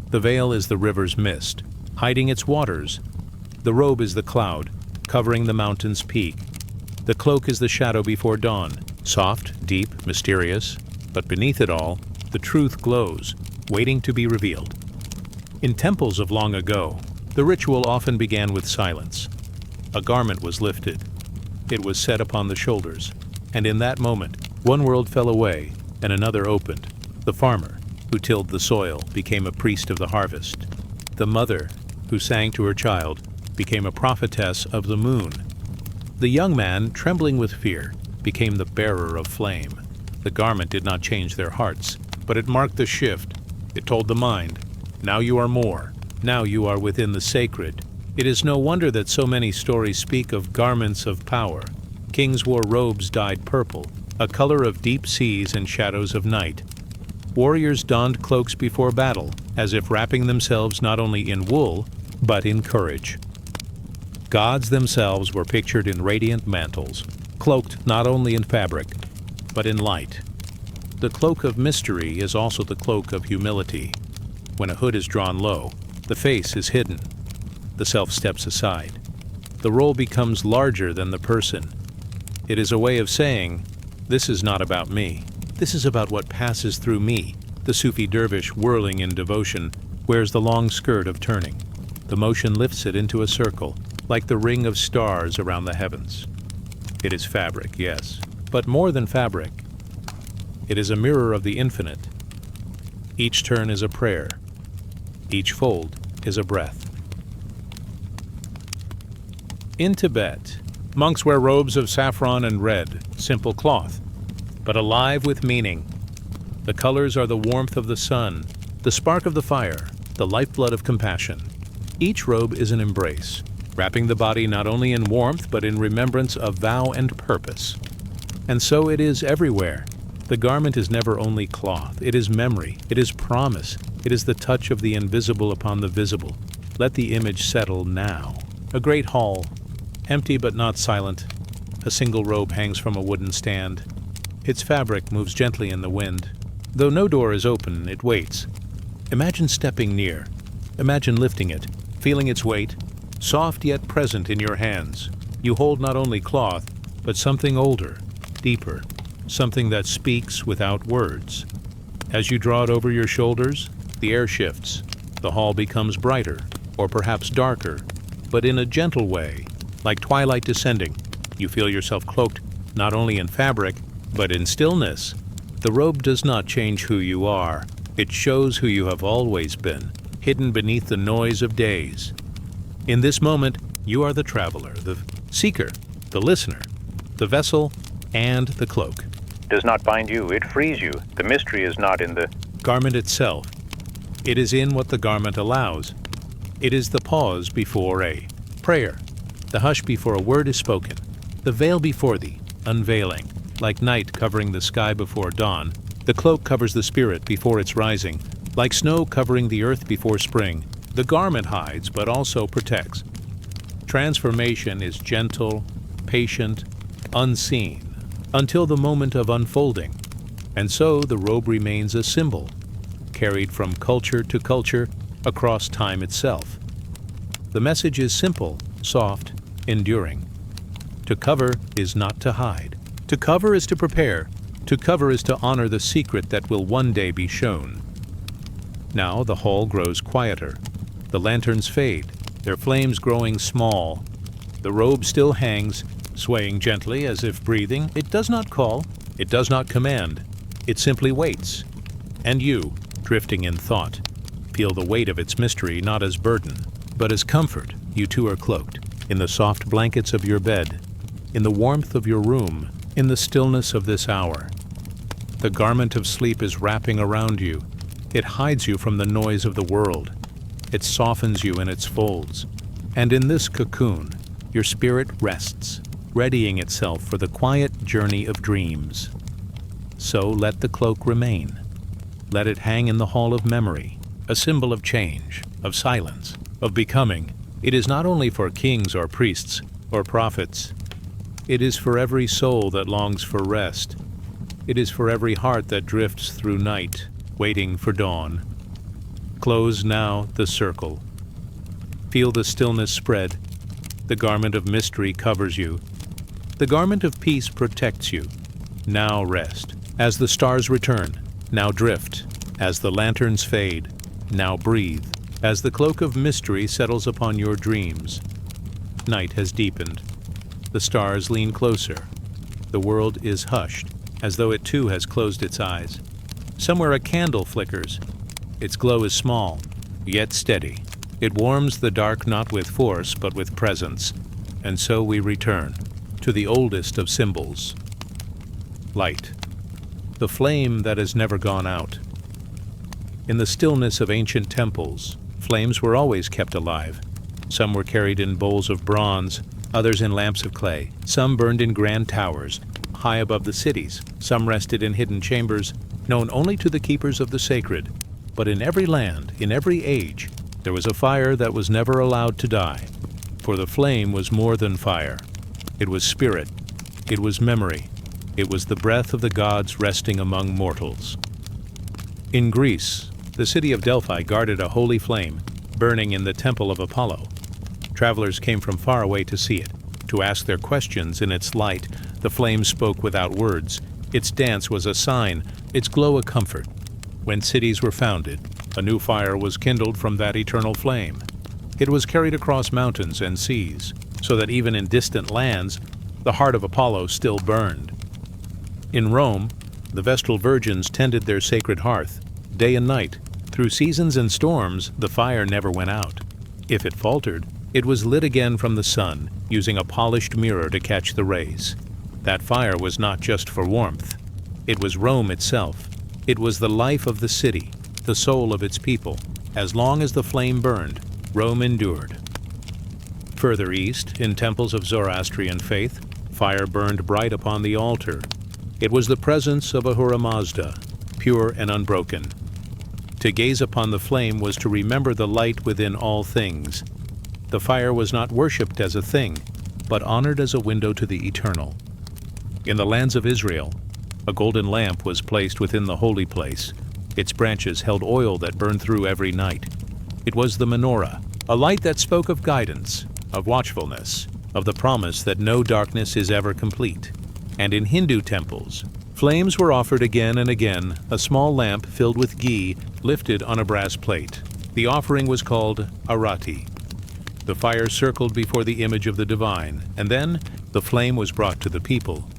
The veil is the river's mist, hiding its waters. The robe is the cloud, covering the mountain's peak. The cloak is the shadow before dawn, soft, deep, mysterious, but beneath it all, the truth glows, waiting to be revealed. In temples of long ago, the ritual often began with silence. A garment was lifted. It was set upon the shoulders, and in that moment, one world fell away and another opened. The farmer, who tilled the soil, became a priest of the harvest. The mother, who sang to her child, became a prophetess of the moon. The young man, trembling with fear, became the bearer of flame. The garment did not change their hearts, but it marked the shift. It told the mind, now you are more. Now you are within the sacred. It is no wonder that so many stories speak of garments of power. Kings wore robes dyed purple, a color of deep seas and shadows of night. Warriors donned cloaks before battle, as if wrapping themselves not only in wool, but in courage. Gods themselves were pictured in radiant mantles, cloaked not only in fabric, but in light. The cloak of mystery is also the cloak of humility. When a hood is drawn low, the face is hidden. The self steps aside. The role becomes larger than the person. It is a way of saying, this is not about me. This is about what passes through me. The Sufi dervish, whirling in devotion, wears the long skirt of turning. The motion lifts it into a circle, like the ring of stars around the heavens. It is fabric, yes, but more than fabric. It is a mirror of the infinite. Each turn is a prayer. Each fold is a breath. In Tibet, monks wear robes of saffron and red, simple cloth, but alive with meaning. The colors are the warmth of the sun, the spark of the fire, the lifeblood of compassion. Each robe is an embrace, wrapping the body not only in warmth but in remembrance of vow and purpose. And so it is everywhere. The garment is never only cloth, it is memory, it is promise, it is the touch of the invisible upon the visible. Let the image settle now. A great hall, empty but not silent. A single robe hangs from a wooden stand. Its fabric moves gently in the wind. Though no door is open, it waits. Imagine stepping near. Imagine lifting it, feeling its weight, soft yet present in your hands. You hold not only cloth, but something older, deeper, something that speaks without words. As you draw it over your shoulders, the air shifts. The hall becomes brighter, or perhaps darker, but in a gentle way, like twilight descending. You feel yourself cloaked not only in fabric, but in stillness. The robe does not change who you are. It shows who you have always been, hidden beneath the noise of days. In this moment, you are the traveler, the seeker, the listener, the vessel, and the cloak. It does not bind you, it frees you. The mystery is not in the garment itself. It is in what the garment allows. It is the pause before a prayer, the hush before a word is spoken, the veil before the unveiling. Like night covering the sky before dawn, the cloak covers the spirit before its rising. Like snow covering the earth before spring, the garment hides but also protects. Transformation is gentle, patient, unseen, until the moment of unfolding. And so the robe remains a symbol, carried from culture to culture across time itself. The message is simple, soft, enduring. To cover is not to hide. To cover is to prepare. To cover is to honor the secret that will one day be shown. Now the hall grows quieter. The lanterns fade, their flames growing small. The robe still hangs, swaying gently as if breathing. It does not call, it does not command. It simply waits. And you, drifting in thought, feel the weight of its mystery not as burden, but as comfort. You too are cloaked in the soft blankets of your bed, in the warmth of your room, in the stillness of this hour. The garment of sleep is wrapping around you. It hides you from the noise of the world. It softens you in its folds. And in this cocoon, your spirit rests, readying itself for the quiet journey of dreams. So let the cloak remain. Let it hang in the hall of memory, a symbol of change, of silence, of becoming. It is not only for kings or priests or prophets. It is for every soul that longs for rest. It is for every heart that drifts through night, waiting for dawn. Close now the circle. Feel the stillness spread. The garment of mystery covers you. The garment of peace protects you. Now rest. As the stars return, now drift. As the lanterns fade, now breathe. As the cloak of mystery settles upon your dreams. Night has deepened. The stars lean closer. The world is hushed, as though it too has closed its eyes. Somewhere a candle flickers. Its glow is small, yet steady. It warms the dark not with force, but with presence. And so we return to the oldest of symbols. Light. The flame that has never gone out. In the stillness of ancient temples, flames were always kept alive. Some were carried in bowls of bronze, others in lamps of clay. Some burned in grand towers, high above the cities. Some rested in hidden chambers, known only to the keepers of the sacred. But in every land, in every age, there was a fire that was never allowed to die. For the flame was more than fire. It was spirit. It was memory. It was the breath of the gods resting among mortals. In Greece, the city of Delphi guarded a holy flame, burning in the temple of Apollo. Travelers came from far away to see it, to ask their questions in its light. The flame spoke without words. Its dance was a sign, its glow a comfort. When cities were founded, a new fire was kindled from that eternal flame. It was carried across mountains and seas, so that even in distant lands, the heart of Apollo still burned. In Rome, the Vestal virgins tended their sacred hearth, day and night. Through seasons and storms, the fire never went out. If it faltered, it was lit again from the sun, using a polished mirror to catch the rays. That fire was not just for warmth. It was Rome itself. It was the life of the city, the soul of its people. As long as the flame burned, Rome endured. Further east, in temples of Zoroastrian faith, fire burned bright upon the altar. It was the presence of Ahura Mazda, pure and unbroken. To gaze upon the flame was to remember the light within all things. The fire was not worshipped as a thing, but honored as a window to the eternal. In the lands of Israel, A golden lamp was placed within the holy place. Its branches held oil that burned through every night. It was the menorah, a light that spoke of guidance, of watchfulness, of the promise that no darkness is ever complete. And in Hindu temples, flames were offered again and again, a small lamp filled with ghee lifted on a brass plate. The offering was called arati. The fire circled before the image of the divine, and then the flame was brought to the people.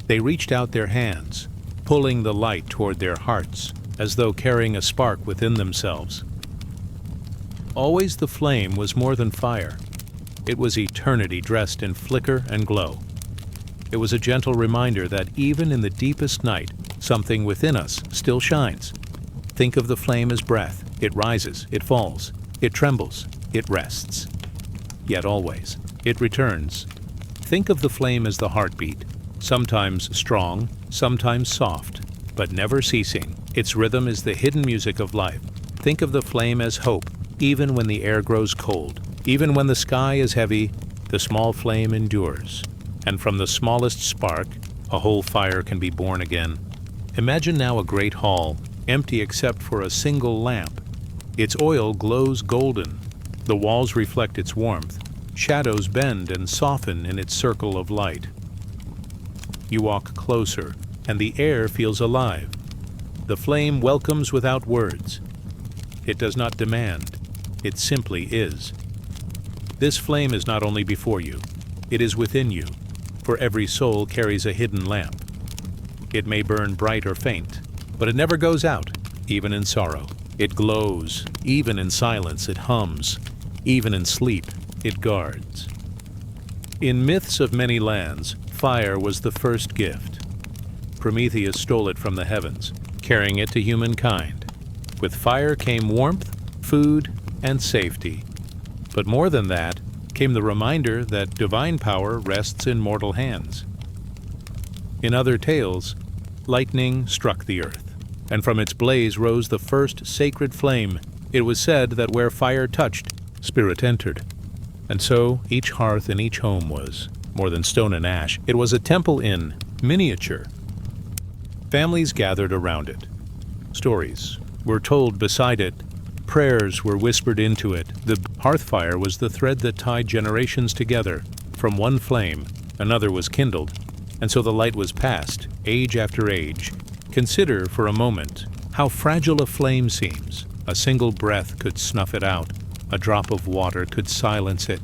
They reached out their hands, pulling the light toward their hearts, as though carrying a spark within themselves. Always the flame was more than fire. It was eternity dressed in flicker and glow. It was a gentle reminder that even in the deepest night, something within us still shines. Think of the flame as breath. It rises, it falls, it trembles, it rests. Yet always, it returns. Think of the flame as the heartbeat, sometimes strong, sometimes soft, but never ceasing. Its rhythm is the hidden music of life. Think of the flame as hope, even when the air grows cold. Even when the sky is heavy, the small flame endures. And from the smallest spark, a whole fire can be born again. Imagine now a great hall, empty except for a single lamp. Its oil glows golden. The walls reflect its warmth. Shadows bend and soften in its circle of light. You walk closer, and the air feels alive. The flame welcomes without words. It does not demand. It simply is. This flame is not only before you, it is within you, for every soul carries a hidden lamp. It may burn bright or faint, but it never goes out, even in sorrow. It glows, even in silence it hums, even in sleep it guards. In myths of many lands, fire was the first gift. Prometheus stole it from the heavens, carrying it to humankind. With fire came warmth, food, and safety. But more than that, came the reminder that divine power rests in mortal hands. In other tales, lightning struck the earth, and from its blaze rose the first sacred flame. It was said that where fire touched, spirit entered. And so each hearth in each home was more than stone and ash. It was a temple in miniature. Families gathered around it. Stories were told beside it. Prayers were whispered into it. The hearth fire was the thread that tied generations together. From one flame, another was kindled, and so the light was passed, age after age. Consider for a moment how fragile a flame seems. A single breath could snuff it out. A drop of water could silence it.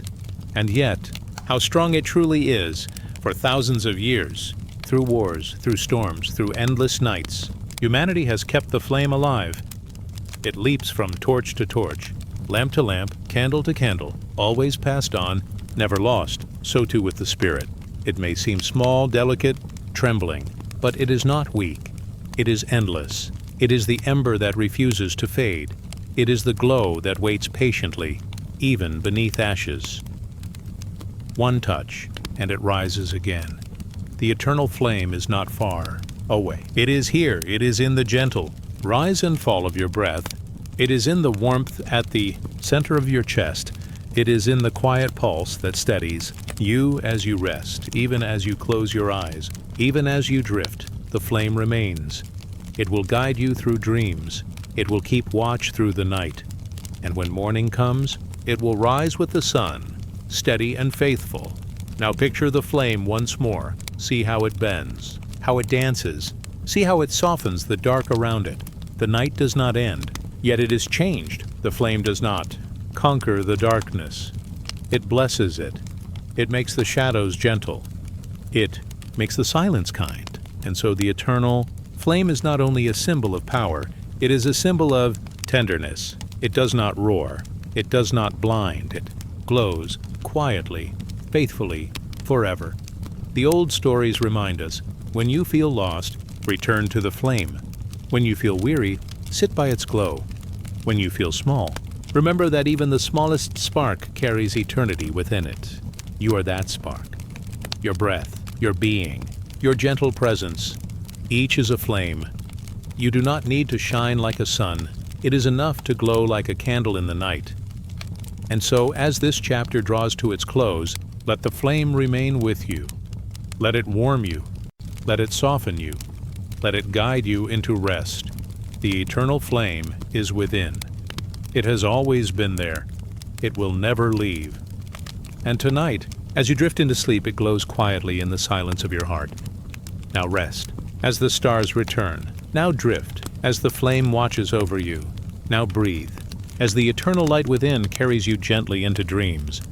And yet, how strong it truly is. For thousands of years, through wars, through storms, through endless nights, humanity has kept the flame alive. It leaps from torch to torch, lamp to lamp, candle to candle, always passed on, never lost. So too with the spirit. It may seem small, delicate, trembling, but it is not weak. It is endless. It is the ember that refuses to fade. It is the glow that waits patiently, even beneath ashes. One touch, and it rises again. The eternal flame is not far away. It is here. It is in the gentle rise and fall of your breath. It is in the warmth at the center of your chest. It is in the quiet pulse that steadies you as you rest, even as you close your eyes, even as you drift. The flame remains. It will guide you through dreams. It will keep watch through the night. And when morning comes, it will rise with the sun, steady and faithful. Now picture the flame once more. See how it bends, how it dances. See how it softens the dark around it. The night does not end, yet it is changed. The flame does not conquer the darkness. It blesses it. It makes the shadows gentle. It makes the silence kind. And so the eternal flame is not only a symbol of power, it is a symbol of tenderness. It does not roar. It does not blind. It glows quietly, faithfully, forever. The old stories remind us, when you feel lost, return to the flame. When you feel weary, sit by its glow. When you feel small, remember that even the smallest spark carries eternity within it. You are that spark. Your breath, your being, your gentle presence, each is a flame. You do not need to shine like a sun. It is enough to glow like a candle in the night. And so, as this chapter draws to its close, let the flame remain with you. Let it warm you. Let it soften you. Let it guide you into rest. The eternal flame is within. It has always been there. It will never leave. And tonight, as you drift into sleep, it glows quietly in the silence of your heart. Now rest, as the stars return. Now drift, as the flame watches over you. Now breathe, as the eternal light within carries you gently into dreams.